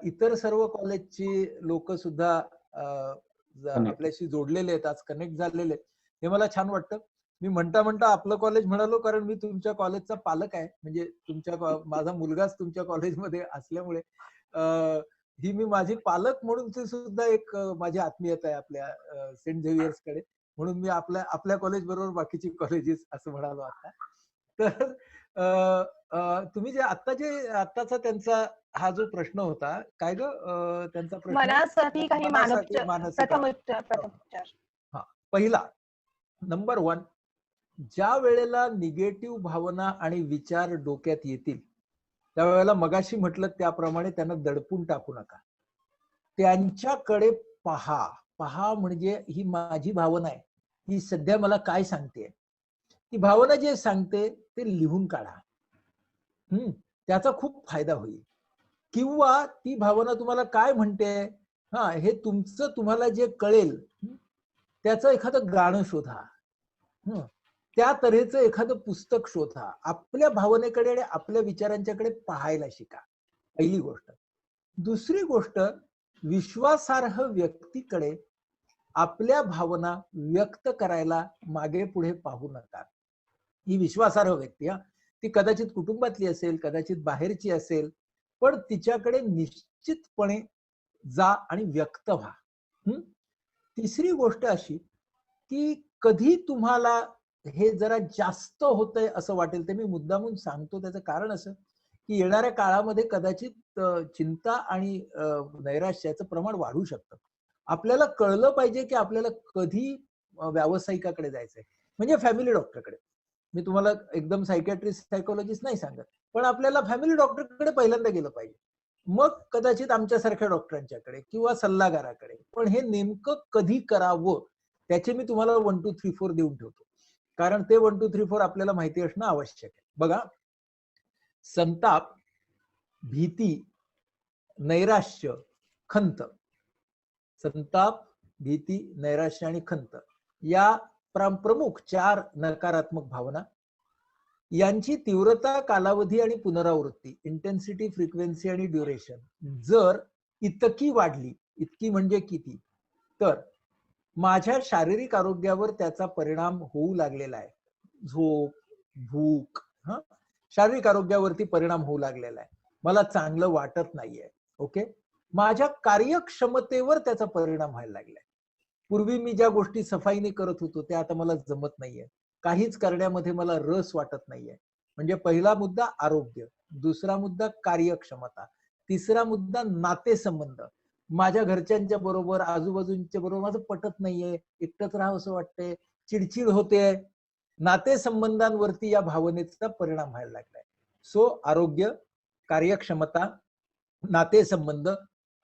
इतर सर्व कॉलेजची लोक सुद्धा आपल्याशी जोडलेले आहेत, आज कनेक्ट झालेले आहेत. हे मला छान वाटतं. मी म्हणता आपलं कॉलेज म्हणालो कारण मी तुमच्या कॉलेजचा पालक आहे. म्हणजे माझा मुलगाच तुमच्या कॉलेजमध्ये असल्यामुळे ही मी माझी पालक म्हणून सुद्धा एक माझी आत्मीयता आहे आपल्या सेंट झेवियर्स कडे. म्हणून मी आपल्या कॉलेज बरोबर बाकीची कॉलेजेस असं म्हणालो आता. तर तुम्ही जे आत्ताचा त्यांचा हा जो प्रश्न होता, काय ग त्यांचा प्रश्न? मनासाठी काही मनासाठी मानसोपचार, मानसिक प्रथमोपचार. हा, पहिला नंबर 1, ज्या वेळेला निगेटिव्ह भावना आणि विचार डोक्यात येतील त्यावेळेला मगाशी म्हटलं त्याप्रमाणे त्यांना दडपून टाकू नका. त्यांच्याकडे पहा म्हणजे ही माझी भावना आहे, ही सध्या मला काय सांगते, ती भावना जे सांगते ते लिहून काढा. त्याचा खूप फायदा होईल. किंवा ती भावना तुम्हाला काय म्हणते, हे तुम्हाला जे कळेल त्याचं एखादं गाणं शोधा, त्या तऱ्हेचं एखादं पुस्तक शोधा. आपल्या भावनेकडे आणि आपल्या विचारांच्याकडे पाहायला शिका, पहिली गोष्ट. दुसरी गोष्ट, विश्वासार्ह व्यक्तीकडे आपल्या भावना व्यक्त करायला मागे पुढे पाहू नका. ही विश्वासार्ह व्यक्ती, ती कदाचित कुटुंबातली असेल, कदाचित बाहेरची असेल, पण तिच्याकडे निश्चितपणे जा आणि व्यक्त व्हा. तिसरी गोष्ट अशी की कधी तुम्हाला हे जरा जास्त होतंय असं वाटेल, ते मी मुद्दामून सांगतो. त्याचं कारण असं की येणाऱ्या काळामध्ये कदाचित चिंता आणि नैराश्याचं प्रमाण वाढू शकतं. आपल्याला कळलं पाहिजे की आपल्याला कधी व्यावसायिकाकडे जायचंय, म्हणजे फॅमिली डॉक्टरकडे. मी तुम्हाला एकदम सायकॅट्रिस्ट सायकोलॉजिस्ट नाही सांगत, पण आपल्याला फॅमिली डॉक्टरकडे पहिल्यांदा गेलं पाहिजे, मग कदाचित आमच्यासारख्या डॉक्टरांच्याकडे किंवा सल्लागाराकडे. पण हे नेमकं कधी करावं त्याचे मी तुम्हाला 1, 2, 3, 4 देऊन ठेवतो, कारण ते 1, 2, 3, 4 आपल्याला माहिती असणं आवश्यक आहे. बघा, संताप, भीती, नैराश्य, खंत. संताप, भीती, नैराश्य आणि खंत या प्रमुख 4 नकारात्मक भावना. यांची तीव्रता, कालावधी आणि पुनरावृत्ती, इंटेन्सिटी, फ्रिक्वेन्सी आणि ड्युरेशन जर इतकी वाढली, इतकी म्हणजे किती, तर माझ्या शारीरिक आरोग्यावर त्याचा परिणाम होऊ लागलेला आहे. झोप, भूक, शारीरिक आरोग्यावरती परिणाम होऊ लागलेला आहे. मला चांगलं वाटत नाहीये. ओके, माझ्या कार्यक्षमतेवर त्याचा परिणाम व्हायला लागलाय. पूर्वी मी ज्या गोष्टी सफाईने करत होतो त्या आता मला जमत नाहीये. काहीच करण्यामध्ये मला रस वाटत नाहीये. म्हणजे पहिला मुद्दा आरोग्य, दुसरा मुद्दा कार्यक्षमता, तिसरा मुद्दा नातेसंबंध. माझ्या घरच्यांच्या बरोबर, आजूबाजूंच्या बरोबर माझं पटत नाहीये, एकटंच राहावं असं वाटतंय, चिडचिड होते. नातेसंबंधांवरती या भावनेचा परिणाम व्हायला लागलाय. सो आरोग्य, कार्यक्षमता, नातेसंबंध,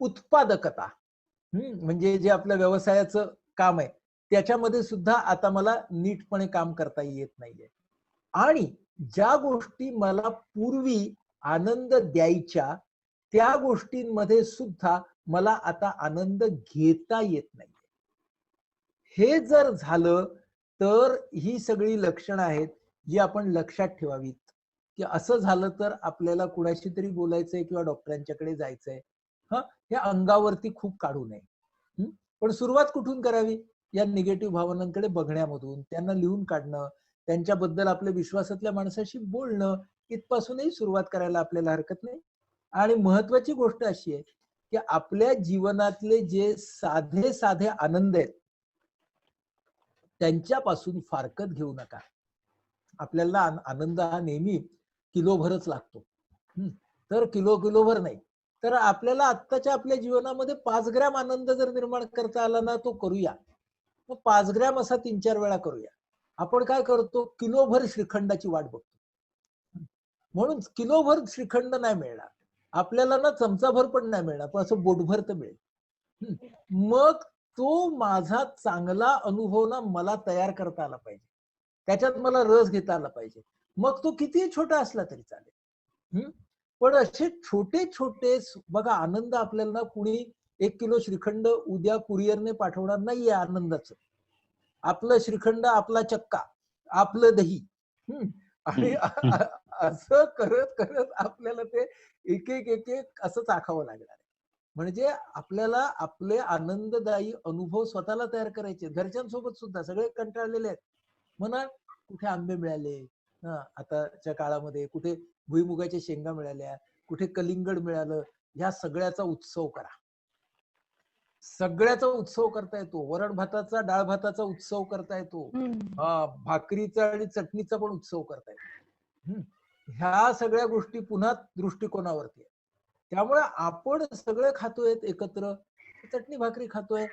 उत्पादकता, म्हणजे जे आपल्या व्यवसायाचं काम आहे त्याच्यामध्ये सुद्धा आता मला नीटपणे काम करता येत नाहीये. आणि ज्या गोष्टी मला पूर्वी आनंद द्यायच्या त्या गोष्टींमध्ये सुद्धा मला आता आनंद घेता येत नाहीये. हे जर झालं तर ही सगळी लक्षणं आहेत जी आपण लक्षात ठेवावीत, की असं झालं तर आपल्याला कुणाशी तरी बोलायचंय किंवा डॉक्टरांच्याकडे जायचंय. हे अंगावरती खूप काढू नये. पण सुरुवात कुठून करावी? या निगेटिव्ह भावनांकडे बघण्यामधून, त्यांना लिहून काढणं, त्यांच्याबद्दल आपल्या विश्वासातल्या माणसाशी बोलणं, इथपासूनही सुरुवात करायला आपल्याला हरकत नाही. आणि महत्वाची गोष्ट अशी आहे की आपल्या जीवनातले जे साधे साधे आनंद आहेत त्यांच्यापासून फारकत घेऊ नका. आपल्याला आनंद हा नेहमी किलोभरच लागतो, तर किलोभर नाही. तर आपल्याला आत्ताच्या आपल्या जीवनामध्ये 5 ग्रॅम आनंद जर निर्माण करता आला ना, तो करूया. मग 5 ग्रॅम असा 3-4 वेळा करूया. आपण काय करतो, किलोभर श्रीखंडाची वाट बघतो. म्हणून किलोभर श्रीखंड नाही मिळणार आपल्याला ना, चमचाभर पण नाही मिळणार, पण असं बोटभर तर मिळेल. मग तो माझा चांगला अनुभव ना मला तयार करता आला पाहिजे, त्याच्यात मला रस घेता आला पाहिजे. मग तो कितीही छोटा असला तरी चालेल. पण असे छोटे छोटे बघा, आनंद आपल्याला ना कुणी 1 किलो श्रीखंड उद्या कुरिअरने पाठवणार नाहीये आनंदाचं. आपलं श्रीखंड, आपला चक्का, आपलं दही, आणि असं करत करत आपल्याला ते एक एक असं चाखावं लागणार. म्हणजे आपल्याला आपले आनंददायी अनुभव स्वतःला तयार करायचे. घरच्यांसोबत सुद्धा सगळे कंटाळलेले आहेत म्हणा, कुठे आंबे मिळाले आताच्या काळामध्ये, कुठे भुईमुगाच्या शेंगा मिळाल्या, कुठे कलिंगड मिळालं, ह्या सगळ्याचा उत्सव करा. सगळ्याचा उत्सव करता येतो. वरण भाताचा, डाळ भाताचा उत्सव करता येतो. भाकरीचा आणि चटणीचा पण उत्सव करता येतो. ह्या सगळ्या गोष्टी पुन्हा दृष्टिकोनावरती आहे. त्यामुळे आपण सगळे खातोय एकत्र, चटणी भाकरी खातोय,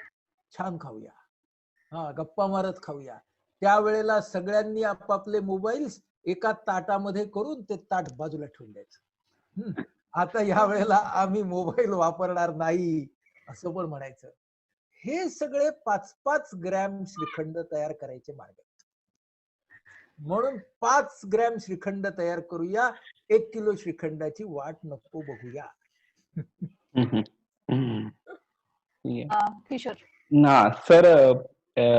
छान खाऊया, गप्पा मारत खाऊया. त्यावेळेला सगळ्यांनी आपापले मोबाईल्स एका ताटामध्ये करून ते ताट बाजूला ठेवून द्यायचं. आता या वेळेला आम्ही मोबाईल वापरणार नाही असं पण म्हणायचं. हे सगळे 5-5 ग्रॅम श्रीखंड तयार करायचे मार्ग आहेत. म्हणून 5 ग्रॅम श्रीखंड तयार करूया, 1 किलो श्रीखंडाची वाट नको बघूया. किशोर. ना सर,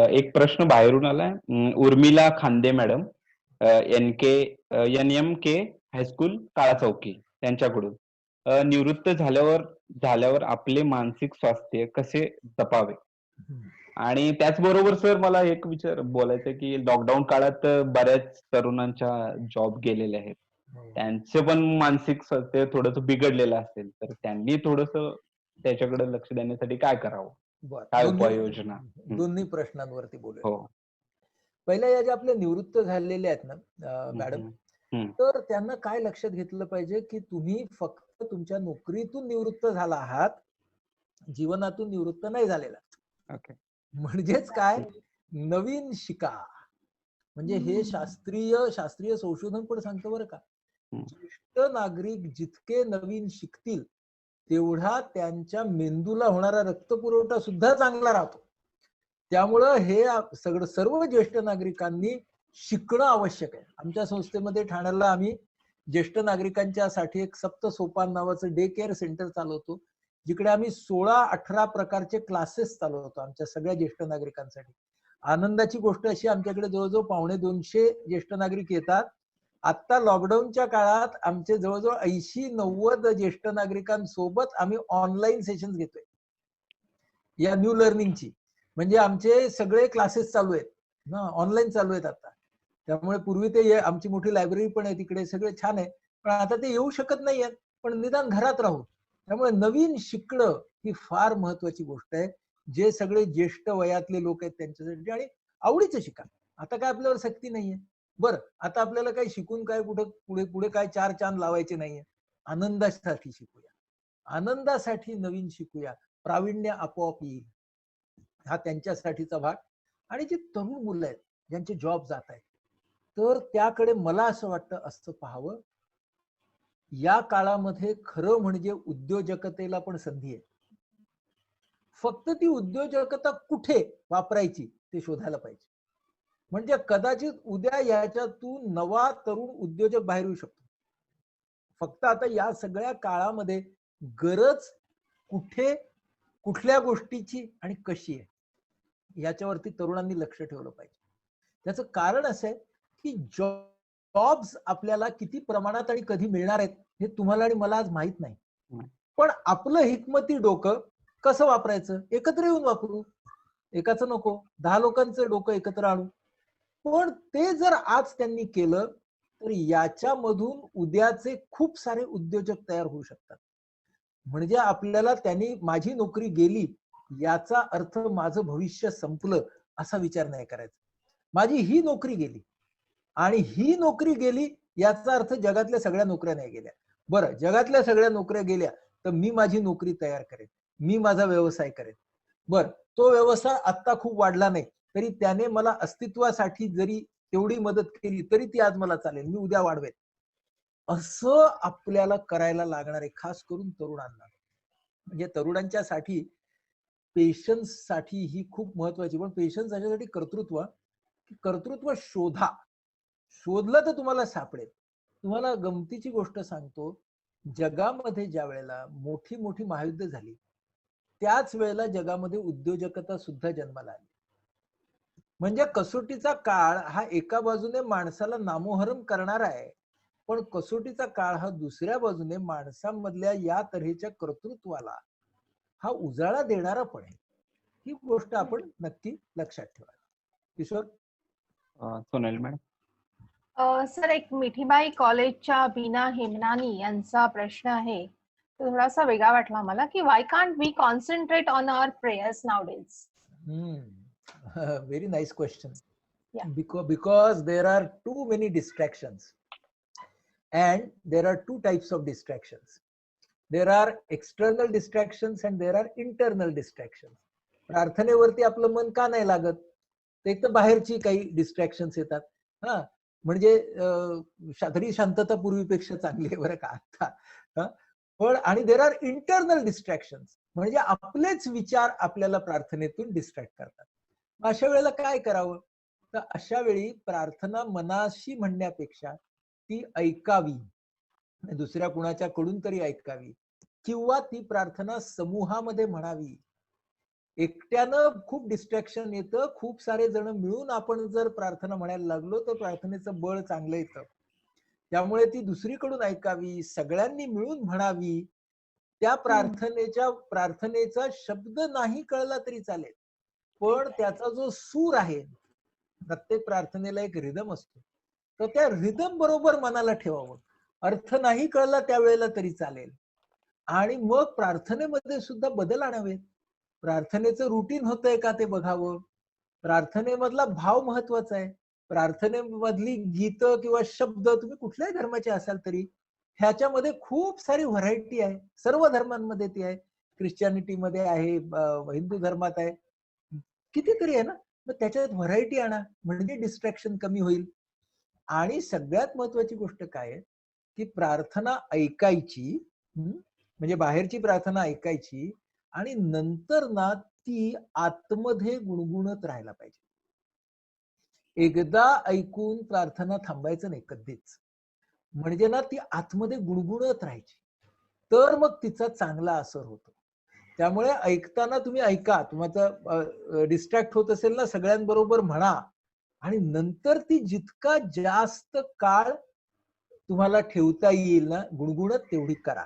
एक प्रश्न बाहेरून आलाय. उर्मिला खांदे मॅडम, NMK हायस्कूल काळा चौकी, त्यांच्याकडून निवृत्त झाल्यावर आपले मानसिक स्वास्थ्य कसे जपावे. आणि त्याचबरोबर सर मला एक बोलायचं की लॉकडाऊन काळात बऱ्याच तरुणांच्या जॉब गेलेले आहेत, त्यांचे पण मानसिक स्वास्थ्य थोडंसं बिघडलेलं असेल, तर त्यांनी थोडंसं त्याच्याकडे लक्ष देण्यासाठी काय करावं, काय उपाययोजना. दोन्ही प्रश्नांवरती बोलूया. हो. पहिल्या या ज्या आपल्या निवृत्त झालेले आहेत ना मॅडम, तर त्यांना काय लक्षात घेतलं पाहिजे की तुम्ही फक्त तुमच्या नोकरीतून निवृत्त झाला आहात, जीवनातून निवृत्त नाही झालेला. म्हणजेच काय, नवीन शिका. म्हणजे हे शास्त्रीय संशोधन पण सांगतं बरं का, ज्येष्ठ नागरिक जितके नवीन शिकतील तेवढा त्यांच्या मेंदूला होणारा रक्तपुरवठा सुद्धा चांगला राहतो. त्यामुळं हे सर्व ज्येष्ठ नागरिकांनी शिकणं आवश्यक आहे. आमच्या संस्थेमध्ये ठाण्याला आम्ही ज्येष्ठ नागरिकांच्या साठी एक सप्त सोपान नावाचं डे केअर सेंटर चालवतो, जिकडे आम्ही 16-18 प्रकारचे क्लासेस चालवतो आमच्या सगळ्या ज्येष्ठ नागरिकांसाठी. आनंदाची गोष्ट अशी, आमच्याकडे जवळजवळ 250 ज्येष्ठ नागरिक येतात. आता लॉकडाऊनच्या काळात आमचे जवळजवळ 80-90 ज्येष्ठ नागरिकांसोबत आम्ही ऑनलाईन सेशन्स घेतोय या न्यू लर्निंगची. म्हणजे आमचे सगळे क्लासेस चालू आहेत ना, ऑनलाईन चालू आहेत आता. त्यामुळे पूर्वी ते आमची मोठी लायब्ररी पण आहे तिकडे, सगळे छान आहे, पण आता ते येऊ शकत नाहीयेत, पण निदान घरात राहू. त्यामुळे नवीन शिकणं ही फार महत्वाची गोष्ट आहे. जे सगळे ज्येष्ठ वयातले लोक आहेत त्यांच्यासाठी, आणि आवडीचं शिका. आता काय आपल्यावर सक्ती नाहीये. बरं, आता आपल्याला काही शिकून काय पुढे काय 4 चांद लावायचे नाहीये. आनंदासाठी शिकूया, आनंदासाठी नवीन शिकूया, प्रावीण्य आपोआप येईल. हा त्यांच्यासाठीचा भाग. आणि जी तरुण मुलं आहेत ज्यांचे जॉब जात आहेत, तर त्याकडे मला असं वाटतं असं पाहावं, या काळामध्ये खरं म्हणजे उद्योजकतेला पण संधी आहे. फक्त ती उद्योजकता कुठे वापरायची ते शोधायला पाहिजे. म्हणजे कदाचित उद्या याच्यातून नवा तरुण उद्योजक बाहेर येऊ शकतो. फक्त आता या सगळ्या काळामध्ये गरज कुठे, कुठल्या गोष्टीची आणि कशी आहे याच्यावरती तरुणांनी लक्ष ठेवलं पाहिजे. त्याचं कारण असं आहे की जॉब्स आपल्याला किती प्रमाणात आणि कधी मिळणार आहेत हे तुम्हाला आणि मला आज माहित नाही. पण आपलं हिकमती डोकं कसं वापरायचं, एकत्र येऊन वापरू. एकाचं नको, 10 लोकांचं डोकं एकत्र आणू. पण ते जर आज त्यांनी केलं तर याच्यामधून उद्याचे खूप सारे उद्योजक तयार होऊ शकतात. म्हणजे आपल्याला त्यांनी माझी नोकरी गेली याचा अर्थ माझं भविष्य संपलं असा विचार नाही करायचा. माझी ही नोकरी गेली आणि ही नोकरी गेली याचा अर्थ जगातल्या सगळ्या नोकऱ्या नाही गेल्या. बरं, जगातल्या सगळ्या नोकऱ्या गेल्या तर मी माझी नोकरी तयार करेन, मी माझा व्यवसाय करेन. बरं, तो व्यवसाय आत्ता खूप वाढला नाही तरी त्याने मला अस्तित्वासाठी जरी तेवढी मदत केली तरी ती आज मला चालेल, मी उद्या वाढवेन. असं आपल्याला करायला लागणार आहे, खास करून तरुणांना. म्हणजे तरुणांच्या साठी पेशन्स साठी ही खूप महत्वाची. पण पेशन्स याच्यासाठी कर्तृत्व शोधलं तर तुम्हाला सापडेल. तुम्हाला गमतीची गोष्ट सांगतो, जगामध्ये ज्या वेळेला मोठी मोठी महायुद्ध झाली त्याच वेळेला जगामध्ये उद्योजकता सुद्धा जन्माला आली. म्हणजे कसोटीचा काळ हा एका बाजूने माणसाला नामोहरम करणारा आहे, पण कसोटीचा काळ हा दुसऱ्या बाजूने माणसांमधल्या या तऱ्हेच्या कर्तृत्वाला हा उजाळा देणारा पण आहे. ही गोष्ट आपण नक्की लक्षात ठेवा. किशोर. सोनाली मॅडम. सर, एक मिठीबाई कॉलेजच्या बीना हेमनानी यांचा प्रश्न आहे थोडासा वेगळा वाटला मला की why can't we concentrate on our prayers nowadays. Very nice question. Yeah. Because there are too many distractions, and there are two types of distractions. There are external distractions and there are internal distractions. प्रार्थनेवरती आपलं मन का नाही लागत? ते एक तर बाहेरची काही डिस्ट्रॅक्शन्स येतात. हा, म्हणजे तरी शांतता पूर्वीपेक्षा चांगली आहे बरं का आता. पण आणि देर आर इंटरनल डिस्ट्रॅक्शन्स, म्हणजे आपलेच विचार आपल्याला प्रार्थनेतून डिस्ट्रॅक्ट करतात. अशा वेळेला काय करावं? तर अशा वेळी प्रार्थना मनाशी म्हणण्यापेक्षा ती ऐकावी, दुसऱ्या कुणाच्या कडून तरी ऐकावी, किंवा ती प्रार्थना समूहामध्ये म्हणावी. एकट्यानं खूप डिस्ट्रॅक्शन येतं, खूप सारे जण मिळून आपण जर प्रार्थना म्हणायला लागलो तर प्रार्थनेचं बळ चांगलं येतं. त्यामुळे ती दुसरीकडून ऐकावी, सगळ्यांनी मिळून म्हणावी. त्या प्रार्थनेचा शब्द नाही कळला तरी चालेल, पण त्याचा जो सूर आहे, प्रत्येक प्रार्थनेला एक रिदम असतो, तर त्या रिदम बरोबर मनाला ठेवावं. अर्थ नाही कळला त्यावेळेला तरी चालेल. आणि मग प्रार्थनेमध्ये सुद्धा बदल आणावेत. प्रार्थनेचं रुटीन होतंय का ते बघावं. प्रार्थनेमधला भाव महत्वाचा आहे. प्रार्थनेमधली गीत किंवा शब्द, तुम्ही कुठल्याही धर्माचे असाल तरी ह्याच्यामध्ये खूप सारी व्हरायटी आहे. सर्व धर्मांमध्ये ती आहे. ख्रिश्चॅनिटीमध्ये आहे, हिंदू धर्मात आहे, कितीतरी आहे ना. मग त्याच्यात व्हरायटी आणा, म्हणजे डिस्ट्रॅक्शन कमी होईल. आणि सगळ्यात महत्वाची गोष्ट काय आहे की प्रार्थना ऐकायची, म्हणजे बाहेरची प्रार्थना ऐकायची, आणि नंतर ना ती आतमध्ये गुणगुणत राहायला पाहिजे. एकदा ऐकून प्रार्थना थांबायचं नाही कधीच, म्हणजे ना ती आतमध्ये गुणगुणत राहायची, तर मग तिचा चांगला असर होतो. त्यामुळे ऐकताना तुम्ही ऐका, तुम्हाला डिस्ट्रॅक्ट होत असेल ना, सगळ्यांबरोबर म्हणा, आणि नंतर ती जितका जास्त काळ तुम्हाला ठेवता येईल ना गुणगुणत, तेवढी करा.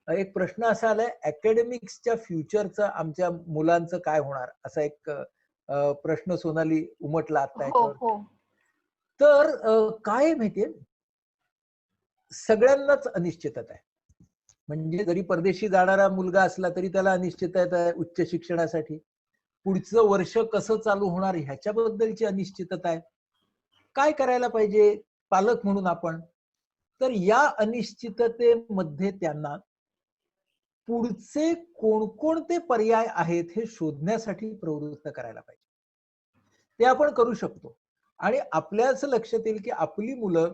एक प्रश्न असा आलाय, अकॅडमिक्सच्या फ्युचरचं आमच्या मुलांचं काय होणार, असा एक प्रश्न सोनाली उमटला आता याच्यावर. तर काय माहितीये, सगळ्यांनाच अनिश्चितता आहे. म्हणजे जरी परदेशी जाणारा मुलगा असला तरी त्याला अनिश्चितता आहे उच्च शिक्षणासाठी. पुढचं वर्ष कसं चालू होणार ह्याच्याबद्दलची अनिश्चितता आहे. काय करायला पाहिजे पालक म्हणून आपण? तर या अनिश्चिततेमध्ये त्यांना पुढचे कोणकोणते पर्याय आहेत हे शोधण्यासाठी प्रवृत्त करायला पाहिजे. ते आपण करू शकतो. आणि आपल्या असं लक्षात येईल की आपली मुलं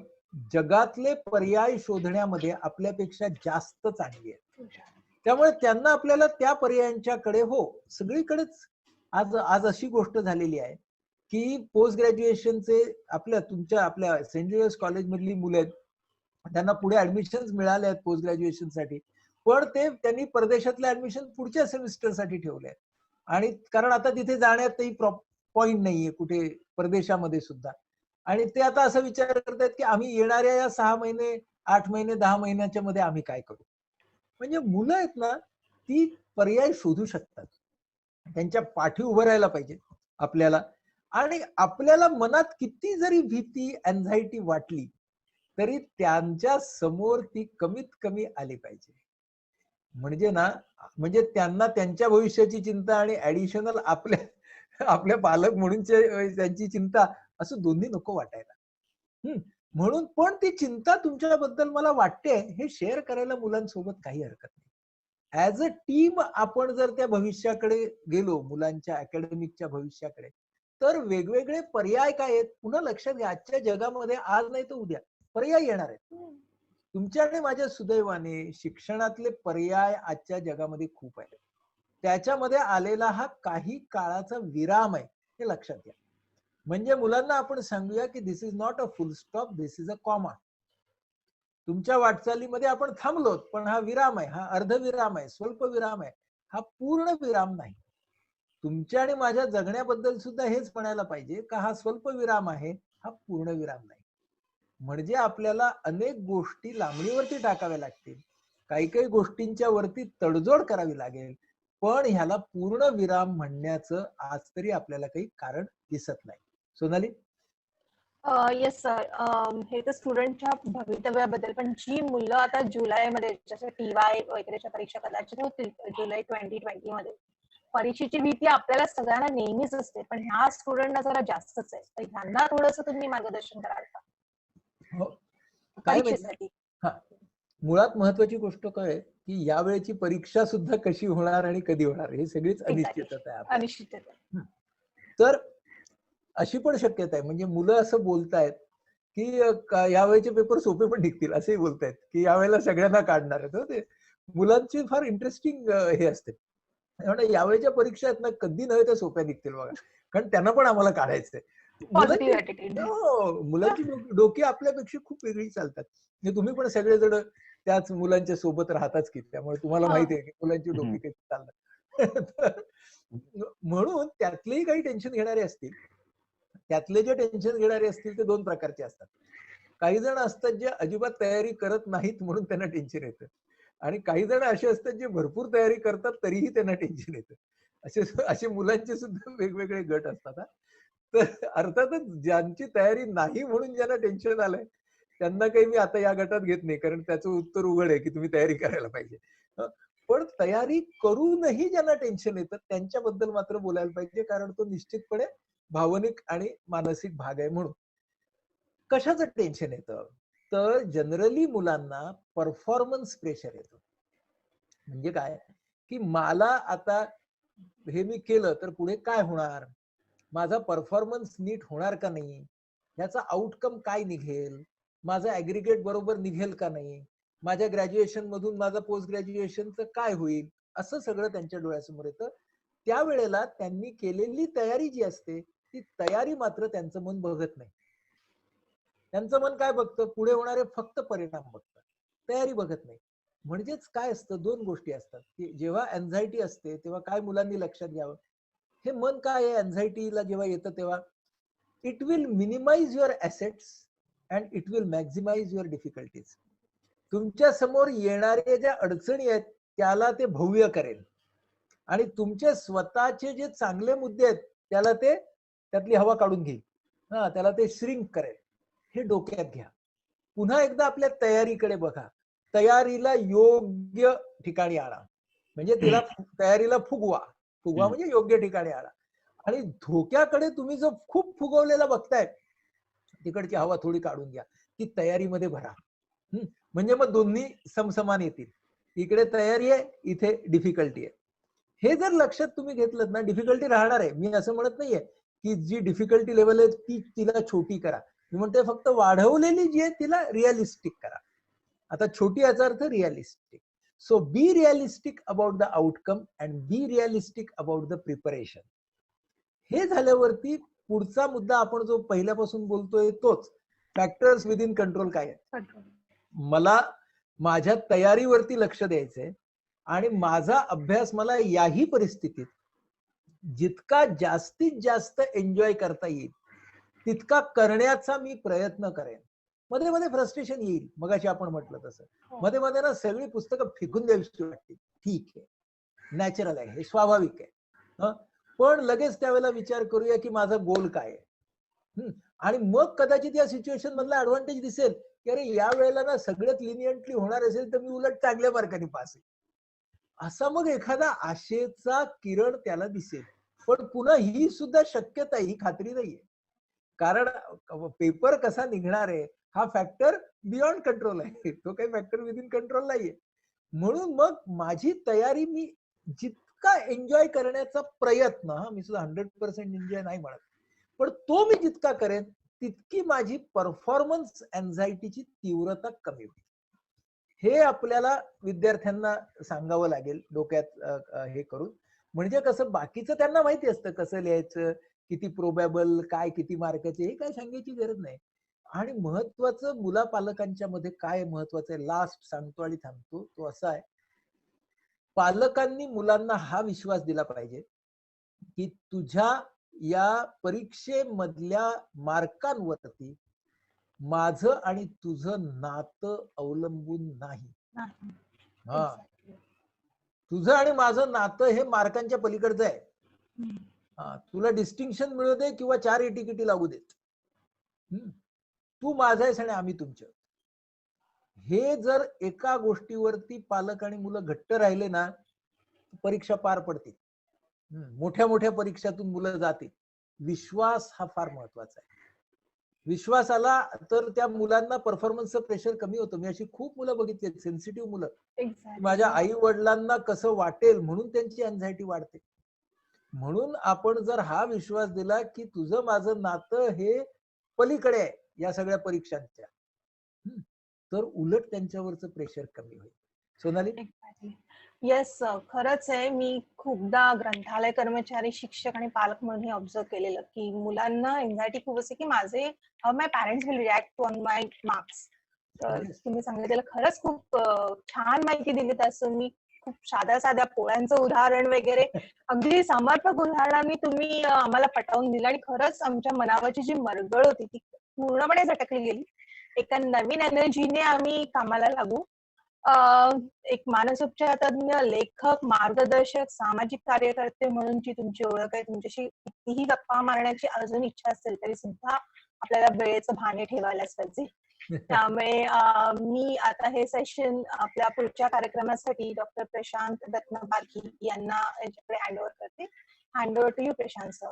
जगातले पर्याय शोधण्यामध्ये आपल्यापेक्षा जास्त चांगली आहेत. त्यामुळे त्यांना आपल्याला त्या पर्यायांच्याकडे, हो सगळीकडेच आज अशी गोष्ट झालेली आहे की पोस्ट ग्रॅज्युएशनचे आपल्या सेंट जेवियर्स कॉलेज मधली मुलं आहेत, त्यांना पुढे ऍडमिशन मिळाले आहेत पोस्ट ग्रॅज्युएशन साठी, पण त्यांनी परदेशातले ऍडमिशन पुढच्या सेमिस्टरसाठी ठेवले आहेत. आणि कारण आता तिथे जाण्यातही पॉइंट नाहीये कुठे परदेशामध्ये सुद्धा. आणि ते आता असा विचार करतात की आम्ही येणाऱ्या या 6 महिने 8 महिने 10 महिन्याच्या मध्ये आम्ही काय करू. म्हणजे मुलं आहेत ना, ती पर्याय शोधू शकतात. त्यांच्या पाठी उभं राहायला पाहिजे आपल्याला. आणि आपल्याला मनात किती जरी भीती, अँझायटी वाटली तरी त्यांच्या समोर ती कमीत कमी आली पाहिजे. म्हणजे ना, म्हणजे त्यांना त्यांच्या भविष्याची चिंता आणि ऍडिशनल आपल्या पालक म्हणून त्यांची चिंता, असं दोन्ही नको वाटायला. म्हणून पण ती चिंता तुमच्याबद्दल मला वाटते हे शेअर करायला मुलांसोबत काही हरकत नाही. ऍज अ टीम आपण जर त्या भविष्याकडे गेलो, मुलांच्या अकॅडमिकच्या भविष्याकडे, तर वेगवेगळे पर्याय काय आहेत पुन्हा लक्षात घ्या. आजच्या जगामध्ये आज नाही तर उद्या पर्याय येणार आहेत. तुमच्या आणि माझ्या सुदैवाने शिक्षणातले पर्याय आजच्या जगामध्ये खूप आहेत. त्याच्यामध्ये आलेला हा काही काळाचा विराम आहे हे लक्षात घ्या. म्हणजे मुलांना आपण सांगूया की this is not a full stop, this is a comma. तुमच्या वाटचालीमध्ये आपण थांबलो, पण हा विराम आहे, हा अर्धविराम आहे, स्वल्प विराम आहे, हा पूर्ण विराम नाही. तुमच्या आणि माझ्या जगण्याबद्दल सुद्धा हेच म्हणायला पाहिजे का हा स्वल्प विराम आहे, हा पूर्ण विराम नाही. म्हणजे आपल्याला अनेक गोष्टी लांबणीवरती टाकाव्या लागतील, काही काही गोष्टींच्या वरती तडजोड करावी लागेल, पण ह्याला पूर्ण विराम म्हणण्याचं आज तरी आपल्याला काही कारण दिसत नाही. सोनाली? येस सर, हे तर स्टुडंटच्या भवितव्याबद्दल, पण जी मुलं आता जुलैमध्ये जसं TY वगैरेच्या परीक्षा कदाचित होतील जुलै 2020 मध्ये, परीक्षेची भीती आपल्याला सगळ्यांना नेहमीच असते, पण ह्या स्टुडंटला जरा जास्तच आहे. तर ह्यांना थोडंसं तुम्ही मार्गदर्शन कराल का हो, काय माहिती, परीक्षेसाठी? हा, मुळात महत्वाची गोष्ट काय आहे, की यावेळेची परीक्षा सुद्धा कशी होणार आणि कधी होणार हे सगळीच अनिश्चितता आहे आपल्याला. अनिश्चित आहे. तर अशी पण शक्यता आहे, म्हणजे मुलं असं बोलतायत की यावेळेचे पेपर सोपे पण निघतील असंही बोलतायत, की यावेळेला सगळ्यांना काढणार आहेत. ते मुलांची फार इंटरेस्टिंग हे असते. यावेळेच्या परीक्षा आहेत ना, कधी नव्हे त्या सोप्या निघतील बघा, कारण त्यांना पण आम्हाला काढायचंय. Positive attitude. मुलांची डोकी आपल्यापेक्षा खूप वेगळी चालतात. म्हणजे तुम्ही पण सगळेजण त्याच मुलांच्या सोबत राहताच की, त्यामुळे तुम्हाला माहिती आहे की मुलांची डोकी कशी चालतात. म्हणून त्यातलेही काही टेन्शन घेणारे असतील. त्यातले जे टेन्शन घेणारे असतील ते दोन प्रकारचे असतात. काही जण असतात जे अजिबात तयारी करत नाहीत म्हणून त्यांना टेन्शन येतं, आणि काही जण असे असतात जे भरपूर तयारी करतात तरीही त्यांना टेन्शन येतं. असे असे मुलांचे सुद्धा वेगवेगळे गट असतात. तर अर्थातच ज्यांची तयारी नाही म्हणून ज्यांना टेन्शन आलंय त्यांना काही मी आता या गटात घेत नाही, कारण त्याचं उत्तर उघड आहे की तुम्ही तयारी करायला पाहिजे. पण तयारी करूनही ज्यांना टेन्शन येतं त्यांच्याबद्दल मात्र बोलायला पाहिजे, कारण तो निश्चितपणे भावनिक आणि मानसिक भाग आहे. म्हणून कशाचं टेन्शन येतं, तर जनरली मुलांना परफॉर्मन्स प्रेशर येतं. म्हणजे काय, की मला आता हे मी केलं तर पुढे काय होणार, माझा परफॉर्मन्स नीट होणार का नाही, याचा आउटकम काय निघेल, माझं ऍग्रिगेट बरोबर निघेल का नाही, माझ्या ग्रॅज्युएशन मधून माझं पोस्ट ग्रॅज्युएशनचं काय होईल, असं सगळं त्यांच्या डोळ्यासमोर येतं. त्यावेळेला त्यांनी केलेली तयारी जी असते ती तयारी मात्र त्यांचं मन बघत नाही. त्यांचं मन काय बघतं, पुढे होणारे फक्त परिणाम बघतं, तयारी बघत नाही. म्हणजेच काय असतं, दोन गोष्टी असतात, की जेव्हा अँझायटी असते तेव्हा काय मुलांनी लक्षात घ्यावं, हे मन काय आहे अँझायटीला जेव्हा येतं तेव्हा it will minimise your assets and it will maximise your difficulties. तुमच्या समोर येणारे ज्या अडचणी आहेत त्याला ते भव्य करेल, आणि तुमचे स्वतःचे जे चांगले मुद्दे आहेत त्याला ते त्यातली हवा काढून घेईल. त्याला ते श्रिंक करेल. हे डोक्यात घ्या. पुन्हा एकदा आपल्या तयारीकडे बघा. तयारीला योग्य ठिकाणी आणा, म्हणजे तिला तयारीला फुगवा. फुगवा म्हणजे योग्य ठिकाणी आणा. आणि धोक्याकडे तुम्ही जो खूप फुगवलेला बघताय तिकडची हवा थोडी काढून घ्या, ती तयारीमध्ये भरा. म्हणजे मग दोन्ही समसमान येतील. इकडे तयारी आहे, इथे डिफिकल्टी आहे. हे जर लक्षात तुम्ही घेतलं ना, डिफिकल्टी राहणार आहे. मी असं म्हणत नाहीये की जी डिफिकल्टी लेवल आहे ती तिला छोटी करा. मी म्हणते फक्त वाढवलेली जी आहे तिला रिअलिस्टिक करा. आता छोटी याचा अर्थ realistic. So be realistic about the outcome and be realistic about the preparation. हे झाल्यावरती पुढचा मुद्दा आपण जो पहिल्यापासून बोलतोय तोच, फॅक्टर्स विद इन कंट्रोल काय आहे. मला माझ्या तयारीवरती लक्ष द्यायचंय, आणि माझा अभ्यास मला याही परिस्थितीत जितका जास्तीत जास्त एन्जॉय करता येईल तितका करण्याचा मी प्रयत्न करेन. मध्ये मध्ये फ्रस्ट्रेशन येईल, मगाशी आपण म्हटलं तसं. मध्ये मध्ये ना सगळी पुस्तकं फेकून द्यायची वाटतील, ठीक आहे, नॅचरल आहे, हे स्वाभाविक आहे. पण लगेच त्यावेळेला विचार करूया की माझा गोल काय आहे, आणि मग कदाचित या सिच्युएशन मधला ऍडव्हान्टेज दिसेल की अरे या वेळेला ना सगळ्यात लिनियंटली होणार असेल तर मी उलट चांगल्या मार्काने पास आहे. असा मग एखादा आशेचा किरण त्याला दिसेल. पण पुन्हा ही सुद्धा शक्यता, ही खात्री नाहीये, कारण पेपर कसा निघणार आहे हा फॅक्टर बियॉन्ड कंट्रोल आहे, तो काही फॅक्टर विदिन कंट्रोल नाहीये. म्हणून मग माझी तयारी मी जितका एन्जॉय करण्याचा प्रयत्न, मी सुद्धा 100% एन्जॉय नाही म्हणत, पण तो मी जितका करेन तितकी माझी परफॉर्मन्स अँझायटीची तीव्रता कमी होईल. हे आपल्याला विद्यार्थ्यांना सांगावं लागेल डोक्यात हे करून. म्हणजे कसं, बाकीचं त्यांना माहिती असतं कसं लिहायचं, किती प्रोबॅबल, काय किती मार्काचे, हे काय सांगायची गरज नाही. आणि महत्वाचं मुला पालकांच्या मध्ये काय महत्वाचं आहे, लास्ट सांगतो आणि थांबतो, तो असा आहे, पालकांनी मुलांना हा विश्वास दिला पाहिजे की तुझ्या या परीक्षेमधल्या मार्कांवरती माझं आणि तुझं नातं अवलंबून नाही. तुझं आणि माझं नातं हे मार्कांच्या पलीकडचं आहे. तुला डिस्टिंक्शन मिळू दे किंवा 4 एटीकेटी लागू देत, तू माझा आहेस आणि आम्ही तुमचे. हे जर एका गोष्टीवरती पालक आणि मुलं घट्ट राहिले ना, परीक्षा पार पडते. मोठ्या मोठ्या परीक्षातून मुलं जातील. विश्वास हा फार महत्वाचा आहे. विश्वास आला तर त्या मुलांना परफॉर्मन्सचं प्रेशर कमी होतं. मी अशी खूप मुलं बघितली, सेन्सिटिव्ह मुलं, माझ्या आई वडिलांना कसं वाटेल म्हणून त्यांची अँझायटी वाढते. म्हणून आपण जर हा विश्वास दिला की तुझं माझं नातं हे पलीकडे आहे या सगळ्या परीक्षांच्या, तर उलट त्यांच्यावरचं प्रेशर कमी होईल. सोनाली? येस, खरंच आहे. मी खूपदा ग्रंथालय कर्मचारी, शिक्षक आणि पालक म्हणून हे ऑब्झर्व केलेलं की मुलांना एन्झायटी खूप असते की माझे my parents will react on my marks. तर तुम्ही सांगितलेलं खरंच खूप छान माहिती दिली. असं मी खूप साध्या पोळ्यांचं उदाहरण वगैरे अगदी समर्पक उदाहरणांनी तुम्ही आम्हाला पटवून दिलं आणि खरंच आमच्या मनावरची जी मरगळ होती ती पूर्णपणे झटकली गेली. एका नवीन एनर्जीने आम्ही कामाला लागू. एक मानसोपचार तज्ञ, लेखक, मार्गदर्शक, सामाजिक कार्यकर्ते म्हणूनची तुमची ओळख आहे. तुमच्याशी कितीही गप्पा मारण्याची अजून इच्छा असेल तरी सुद्धा आपल्याला वेळेचं भान ठेवायलाच पाहिजे. त्यामुळे मी आता हे सेशन आपल्या पुढच्या कार्यक्रमासाठी डॉक्टर प्रशांत दत्तपारखी यांना याच्याकडे हँडओव्हर करते. Handover to you, Prashant sir.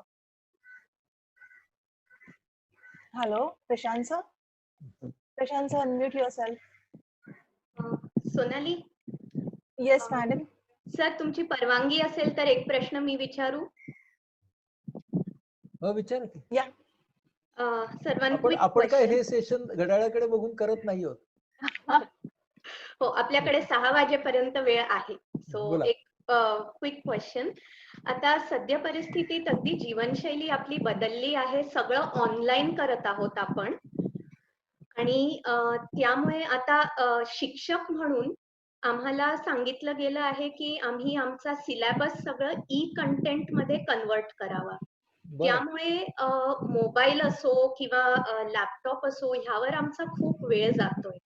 Hello Prashant sir. Prashant sir, unmute yourself. Sonali? Yes madam. Sir, तुमची परवानगी असेल तर एक प्रश्न मी विचारू? विचार की. या. आपण काय हे सेशन घड्याळाकडे बघून करत नाही आहोत. हो, आपल्याकडे 6 वाजेपर्यंत वेळ आहे. सो एक क्विक क्वेश्चन. आता सध्या परिस्थितीत अगदी जीवनशैली आपली बदलली आहे. सगळं ऑनलाईन करत आहोत आपण आणि त्यामुळे आता शिक्षक म्हणून आम्हाला सांगितलं गेलं आहे की आम्ही आमचा सिलेबस सगळं कंटेंट मध्ये कन्वर्ट करावा. त्यामुळे मोबाईल असो किंवा लॅपटॉप असो ह्यावर आमचा खूप वेळ जातोय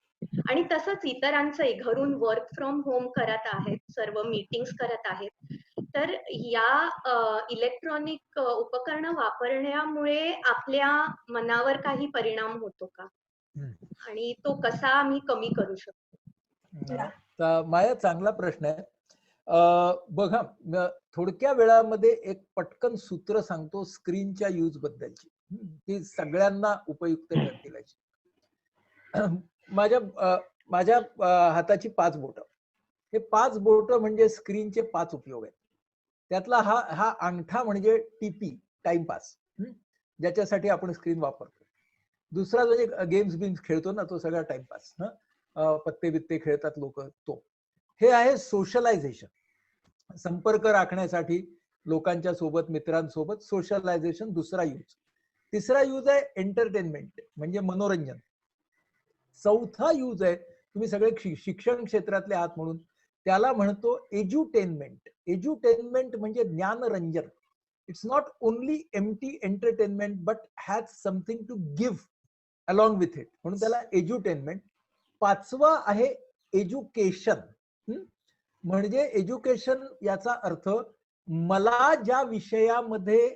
आणि तसंच इतरांचंही घरून वर्क फ्रॉम होम करत आहेत, सर्व मीटिंग्स करत आहेत. तर या इलेक्ट्रॉनिक उपकरणं वापरण्यामुळे आपल्या मनावर काही परिणाम होतो का आणि तो कसा आम्ही कमी करू शकतो? माया, चांगला प्रश्न आहे. बघा, थोडक्या वेळामध्ये एक पटकन सूत्र सांगतो स्क्रीनच्या यूज बद्दलची, ती सगळ्यांना उपयुक्त ठरतील. माझ्या हाताची 5 बोटं, हे 5 बोटं म्हणजे स्क्रीनचे 5 उपयोग आहेत. त्यातला हा अंगठा म्हणजे टीपी, टाइमपास, ज्याच्यासाठी आपण स्क्रीन वापरतो. दुसरा म्हणजे गेम्स बिम्स खेळतो ना, तो सगळा टाइमपास, पत्ते बित्ते खेळतात लोक, तो. हे आहे सोशलायझेशन, संपर्क राखण्यासाठी लोकांच्या सोबत, मित्रांसोबत सोशलायझेशन, दुसरा यूज. तिसरा यूज आहे एंटरटेनमेंट म्हणजे मनोरंजन. चौथा यूज आहे, तुम्ही सगळे शिक्षण क्षेत्रातले आहात म्हणून त्याला म्हणतो एज्युटेनमेंट. एज्युटेनमेंट म्हणजे ज्ञानरंजन. It's not only empty entertainment but has something to give along with it, म्हणून त्याला एज्युटेनमेंट. 5वा आहे एज्युकेशन. म्हणजे एज्युकेशन याचा अर्थ मला ज्या विषयामध्ये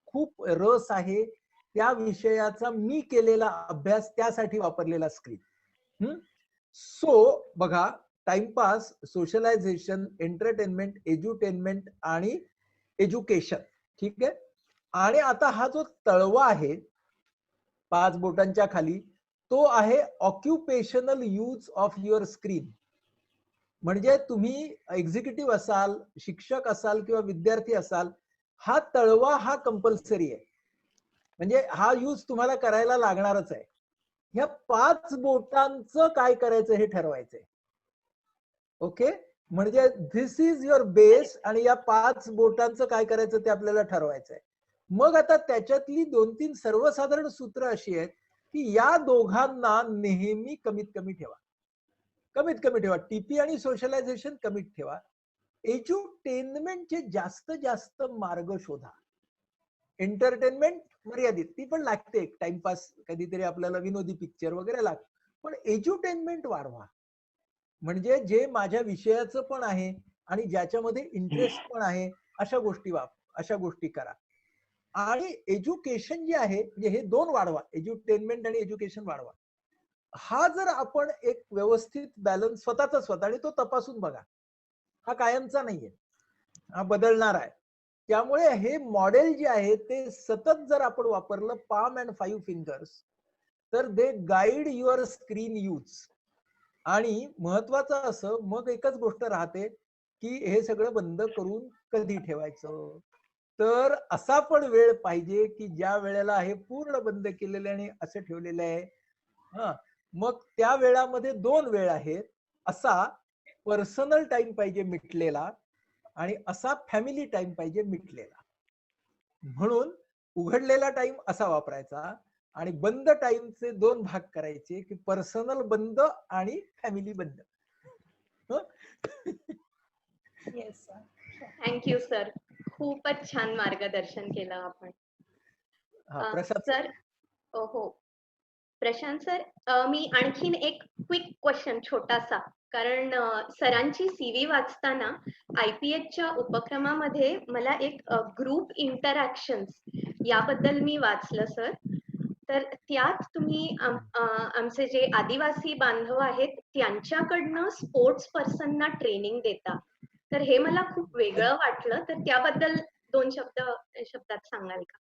खूप रस आहे त्या विषयाचा मी केलेला अभ्यास, त्यासाठी वापरलेला स्क्रीन. सो बघा, टाइमपास, सोशलायझेशन, एंटरटेनमेंट, एज्युटेनमेंट आणि एज्युकेशन. ठीक आहे. आणि आता हा जो तळवा आहे 5 बोटांच्या खाली, तो आहे occupational use of your screen. म्हणजे तुम्ही एक्झिक्युटिव्ह असाल, शिक्षक असाल किंवा विद्यार्थी असाल, हा तळवा हा कंपल्सरी आहे. म्हणजे हा यूज तुम्हाला करायला लागणारच आहे. ह्या 5 बोटांचं काय करायचं हे ठरवायचंय. ओके, म्हणजे धिस इज युअर बेस आणि या 5 बोटांचं काय करायचं ते आपल्याला ठरवायचं आहे. मग आता त्याच्यातली 2-3 सर्वसाधारण सूत्र अशी आहेत की या दोघांना नेहमी कमीत कमी ठेवा. टीपी आणि सोशलायझेशन कमीत ठेवा. एज्युटेनमेंटचे जास्त मार्ग शोधा. एंटरटेनमेंट मर्यादित, ती पण लागते, टाइमपास कधीतरी आपल्याला विनोदी पिक्चर वगैरे लागतं, पण एज्युटेनमेंट वाढवा. म्हणजे जे माझ्या विषयाचं पण आहे आणि ज्याच्यामध्ये इंटरेस्ट पण आहे अशा गोष्टी करा. आणि एज्युकेशन जे आहे म्हणजे हे दोन वाढवा, एज्युटेनमेंट आणि एज्युकेशन वाढवा. हा जर आपण एक व्यवस्थित बॅलन्स स्वतः आणि तो तपासून बघा, हा कायमचा नाहीये, हा बदलणार आहे. त्यामुळे हे मॉडेल जे आहे ते सतत जर आपण वापरलं, पाम अँड 5 फिंगर्स, तर दे गाईड युअर स्क्रीन यूज. आणि महत्वाचं असं मग एकच गोष्ट राहते की हे सगळं बंद करून कधी ठेवायचं. तर असा पण वेळ पाहिजे की ज्या वेळेला हे पूर्ण बंद केलेलं आणि असं ठेवलेलं आहे. हा, मग त्या वेळामध्ये 2 वेळ आहेत. असा पर्सनल टाइम पाहिजे मिटलेला आणि असा फॅमिली टाइम पाहिजे मिटलेला. म्हणून उघडलेला टाइम असा वापरायचा आणि बंद टाइमचे 2 भाग करायचे की पर्सनल बंद आणि फॅमिली बंद. Yes sir. Thank you sir. खूपच छान मार्गदर्शन केलं आपण. प्रशांत सर हो प्रशांत सर, मी आणखीन एक क्विक क्वेश्चन छोटासा, कारण सरांची CV वाचताना IPHच्या उपक्रमामध्ये मला एक ग्रुप इंटरॅक्शन्स याबद्दल मी वाचलं सर. तर त्यात तुम्ही आमचे जे आदिवासी बांधव आहेत त्यांच्याकडनं स्पोर्ट्स पर्सनना ट्रेनिंग देता. तर हे मला खूप वेगळं वाटलं, तर त्याबद्दल 2 शब्दात सांगाल का?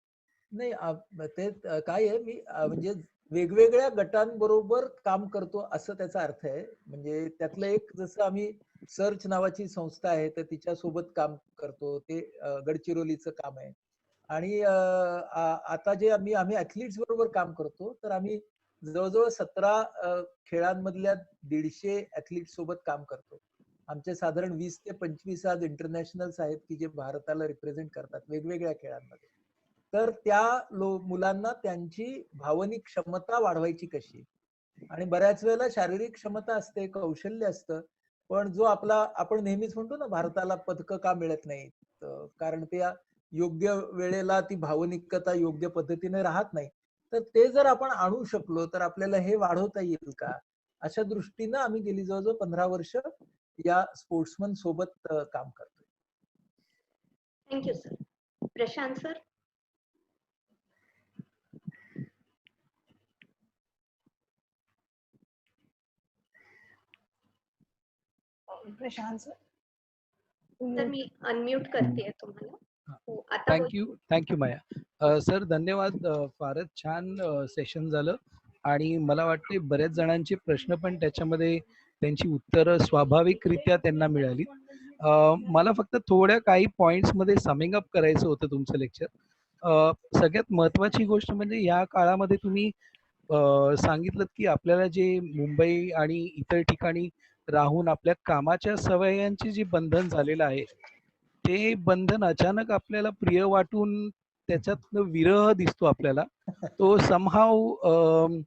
नाही, ते काय आहे, मी म्हणजे वेगवेगळ्या गटांबरोबर काम करतो असं त्याचा अर्थ आहे. म्हणजे त्यातलं एक, जसं आम्ही सर्च नावाची संस्था आहे तर तिच्यासोबत काम करतो, ते गडचिरोलीचं काम आहे. आणि आता जे आम्ही ऍथलीट्स बरोबर काम करतो, तर आम्ही जवळजवळ 17 खेळांमधल्या 150 ऍथलीट सोबत काम करतो. आमचे साधारण 20 ते 25 आज इंटरनॅशनल्स आहेत की जे भारताला रिप्रेझेंट करतात वेगवेगळ्या खेळांमध्ये. तर त्या मुलांना त्यांची भावनिक क्षमता वाढवायची कशी, आणि बऱ्याच वेळेला शारीरिक क्षमता असते, कौशल्य असतं, पण जो आपण नेहमीच म्हणतो ना, भारताला पदकं का मिळत नाहीत, कारण ते योग्य वेळेला ती भावनिकता योग्य पद्धतीने राहत नाही. तर ते जर आपण आणू शकलो तर आपल्याला हे वाढवता येईल का, अशा दृष्टीनं आम्ही गेली जवळजवळ 15 वर्ष या स्पोर्ट्समन सोबत काम करतोय. Thank you sir. Prashant sir. Prashant sir. तर मी अनम्यूट करते तुम्हाला. हो, आता थँक्यू माया. सर धन्यवाद. फारच छान सेशन झालं आणि मला वाटते बऱ्याच जणांचे प्रश्न पण त्याच्यामध्ये त्यांची उत्तरं स्वाभाविकरित्या त्यांना मिळाली. मला फक्त थोड्या काही पॉइंट्स मध्ये समिंग अप करायचं होतं तुमचं लेक्चर. सगळ्यात महत्वाची गोष्ट म्हणजे या काळामध्ये तुम्ही सांगितलं की आपल्याला जे मुंबई आणि इतर ठिकाणी राहून आपल्या कामाच्या सवयांचे जे बंधन झालेलं आहे, ते बंधन अचानक आपल्याला प्रिय वाटून त्याच्यात विरह दिसतो आपल्याला, तो समहाव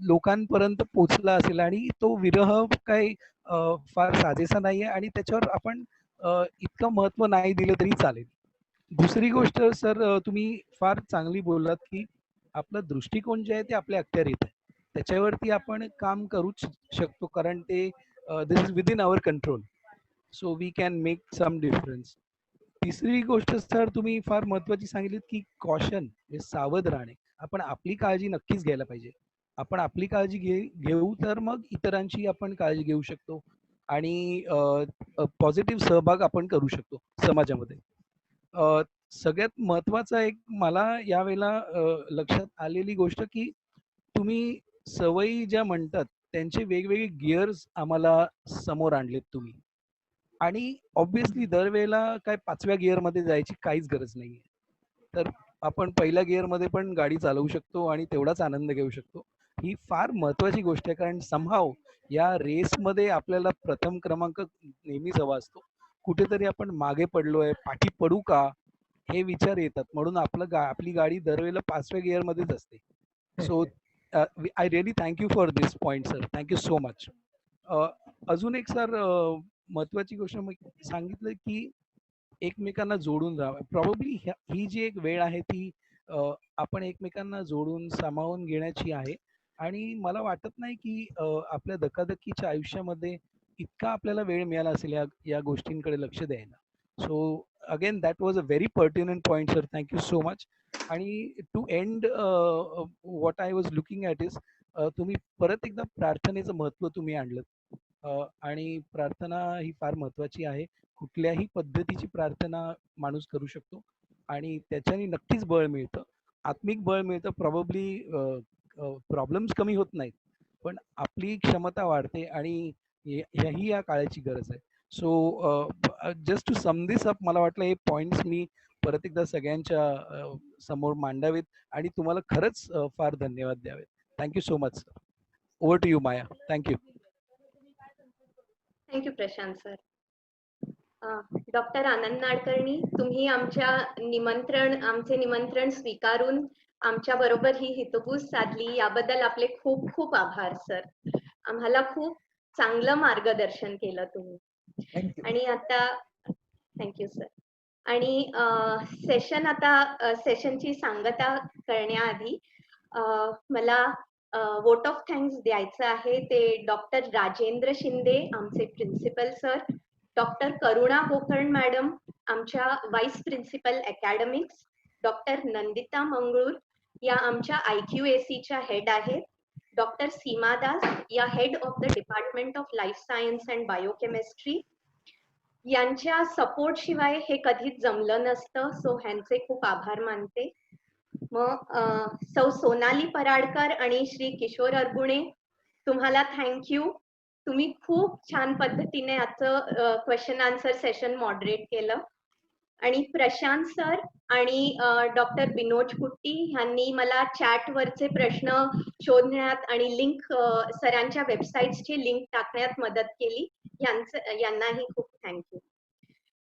लोकांपर्यंत पोचला असेल आणि तो विरह काही फार साजेसा नाहीये आणि त्याच्यावर आपण इतकं महत्व नाही दिलं तरी चालेल. दुसरी गोष्ट सर, तुम्ही फार चांगली बोललात की आपला दृष्टिकोन जे आहे ते आपल्या अखत्यार येत आहे, त्याच्यावरती आपण काम करूच शकतो, कारण ते this is within our control, so we can make some difference. तिसरी गोष्ट सर तुम्ही फार महत्वाची सांगितली की कॉशन, सावध राहणे. आपण आपली काळजी नक्कीच घ्यायला पाहिजे. आपण आपली काळजी घेऊ तर मग इतरांची आपण काळजी घेऊ शकतो आणि पॉझिटिव्ह सहभाग आपण करू शकतो समाजामध्ये. सगळ्यात महत्वाचा एक मला यावेळेला लक्षात आलेली गोष्ट की तुम्ही सवयी ज्या म्हणतात त्यांचे वेगवेगळे गिअर्स आम्हाला समोर आणलेत तुम्ही, आणि ऑब्विसली दरवेळेला काय 5व्या गिअरमध्ये जायची काहीच गरज नाहीये. तर आपण पहिल्या गिअरमध्ये पण गाडी चालवू शकतो आणि तेवढाच आनंद घेऊ शकतो. ही फार महत्वाची गोष्ट आहे, कारण समहाव या रेसमध्ये आपल्याला प्रथम क्रमांक नेहमीच हवा असतो. कुठेतरी आपण मागे पडलोय, पाठी पडू का, हे विचार येतात, म्हणून आपली गाडी दरवेळेला 5व्या गिअरमध्येच असते. So I really thank you for this point sir, thank you so much. अजून एक सर महत्वाची गोष्ट सांगितलं की एकमेकांना जोडून राहावं. प्रॉब्ली ही जी एक वेळ आहे ती आपण एकमेकांना जोडून सामावून घेण्याची आहे, आणि मला वाटत नाही की आपल्या धकाधकीच्या आयुष्यामध्ये इतका आपल्याला वेळ मिळाला असेल या गोष्टींकडे लक्ष द्यायला. So again, that was a very pertinent point, sir. Thank you so much. आणि to end what I was looking at is तुम्ही परत एकदा प्रार्थनेचं महत्त्व तुम्ही आणलं. आणि प्रार्थना ही फार महत्त्वाची आहे. कुठल्याही पद्धतीची प्रार्थना माणूस करू शकतो आणि त्याच्याने नक्कीच बळ मिळतं. आत्मिक बळ मिळतं. प्रॉबब्ली प्रॉब्लेम्स कमी होत नाहीत, पण आपली क्षमता वाढते आणि ही या काळाची गरज आहे. So just to sum this up, मला वाटलं हे पॉइंट्स मी परत एकदा सगळ्यांच्या समोर मांडावेत आणि तुम्हाला खरंच फार धन्यवाद द्यावेत. Thank you so much sir. Over to you Maya. Thank you. Thank you Prashant sir. Doctor Anand Nadkarni, तुम्ही आमचे निमंत्रण स्वीकारून आमच्या बरोबर ही हितगुज साधली याबद्दल आपले खूप खूप आभार सर. आम्हाला खूप चांगलं मार्गदर्शन केलं तुम्ही. आणि आता थँक्यू सर. आणि सेशनची सांगता करण्याआधी मला वोट ऑफ थँक्स द्यायचं आहे ते डॉक्टर राजेंद्र शिंदे आमचे principal sir, doctor Karuna Gokarn madam आमच्या vice principal academics, doctor Nandita Mangalur या आमच्या IQACच्या हेड आहेत, डॉक्टर सीमा दास या head of the department of life science and biochemistry. यांच्या सपोर्ट शिवाय हे कधीच जमलं नसतं. सो ह्यांचे खूप आभार मानते. मग सौ सोनाली पराडकर आणि श्री किशोर अरगुणे, तुम्हाला थँक्यू. तुम्ही खूप छान पद्धतीने आजचं क्वेश्चन आन्सर सेशन मॉडरेट केलं. आणि प्रशांत सर आणि डॉक्टर बिनोज कुट्टी यांनी मला चॅटवरचे प्रश्न शोधण्यात आणि लिंक सरांच्या वेबसाईट्सची लिंक टाकण्यात मदत केली. यांनाही खूप थँक्यू.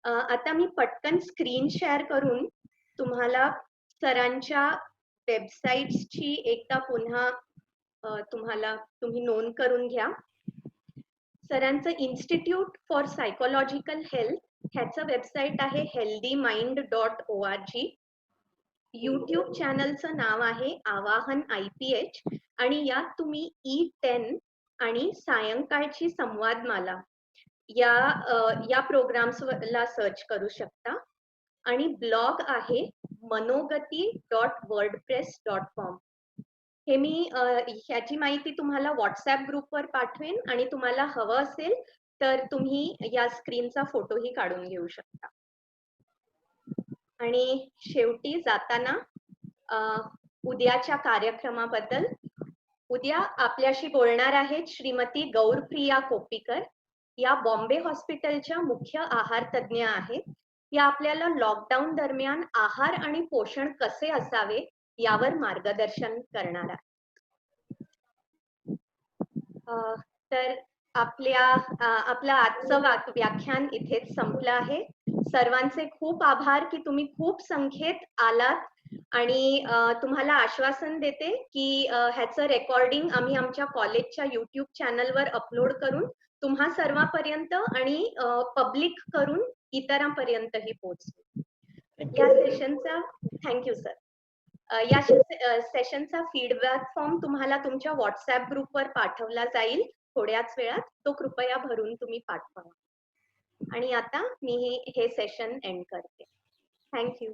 आता मी पटकन स्क्रीन शेअर करून तुम्हाला सरांच्या वेबसाईट्सची एकदा पुन्हा तुम्ही नोंद करून घ्या. सरांचं इन्स्टिट्यूट फॉर सायकोलॉजिकल हेल्थ ह्याचं वेबसाईट आहे healthymind.org. यूट्यूब चॅनलचं नाव आहे आवाहन IPH आणि यात तुम्ही E10 आणि सायंकाळची संवादमाला या प्रोग्राम्सला सर्च करू शकता. आणि ब्लॉग आहे मनोगती.wordpress.com. हे मी ह्याची माहिती तुम्हाला व्हॉट्सअप ग्रुपवर पाठवेन आणि तुम्हाला हवं असेल तर तुम्ही या स्क्रीनचा फोटोही काढून घेऊ शकता. आणि शेवटी जाताना उद्याच्या कार्यक्रमाबद्दल, उद्या आपल्याशी बोलणार आहेत श्रीमती गौरप्रिया कोपीकर. या बॉम्बे हॉस्पिटलच्या मुख्य आहार तज्ज्ञ आहेत. या आपल्याला लॉकडाऊन दरम्यान आहार आणि पोषण कसे असावे यावर मार्गदर्शन करणार आहेत. तर आपलं आजचं व्याख्यान इथेच संपलं आहे. सर्वांचे खूप आभार की तुम्ही खूप संख्येत आलात आणि तुम्हाला आश्वासन देते की ह्याचं रेकॉर्डिंग आम्ही आमच्या कॉलेजच्या YouTube चॅनलवर अपलोड करून तुम्हा सर्वांपर्यंत आणि पब्लिक करून इतरांपर्यंतही पोहोचू. या सेशनचा थँक्यू सर. या सेशनचा फीडबॅक फॉर्म तुम्हाला तुमच्या व्हॉट्सअप ग्रुपवर पाठवला जाईल थोड्याच वेळात. तो कृपया भरून तुम्ही पाठवा. आणि आता मी हे सेशन एंड करते. थँक्यू.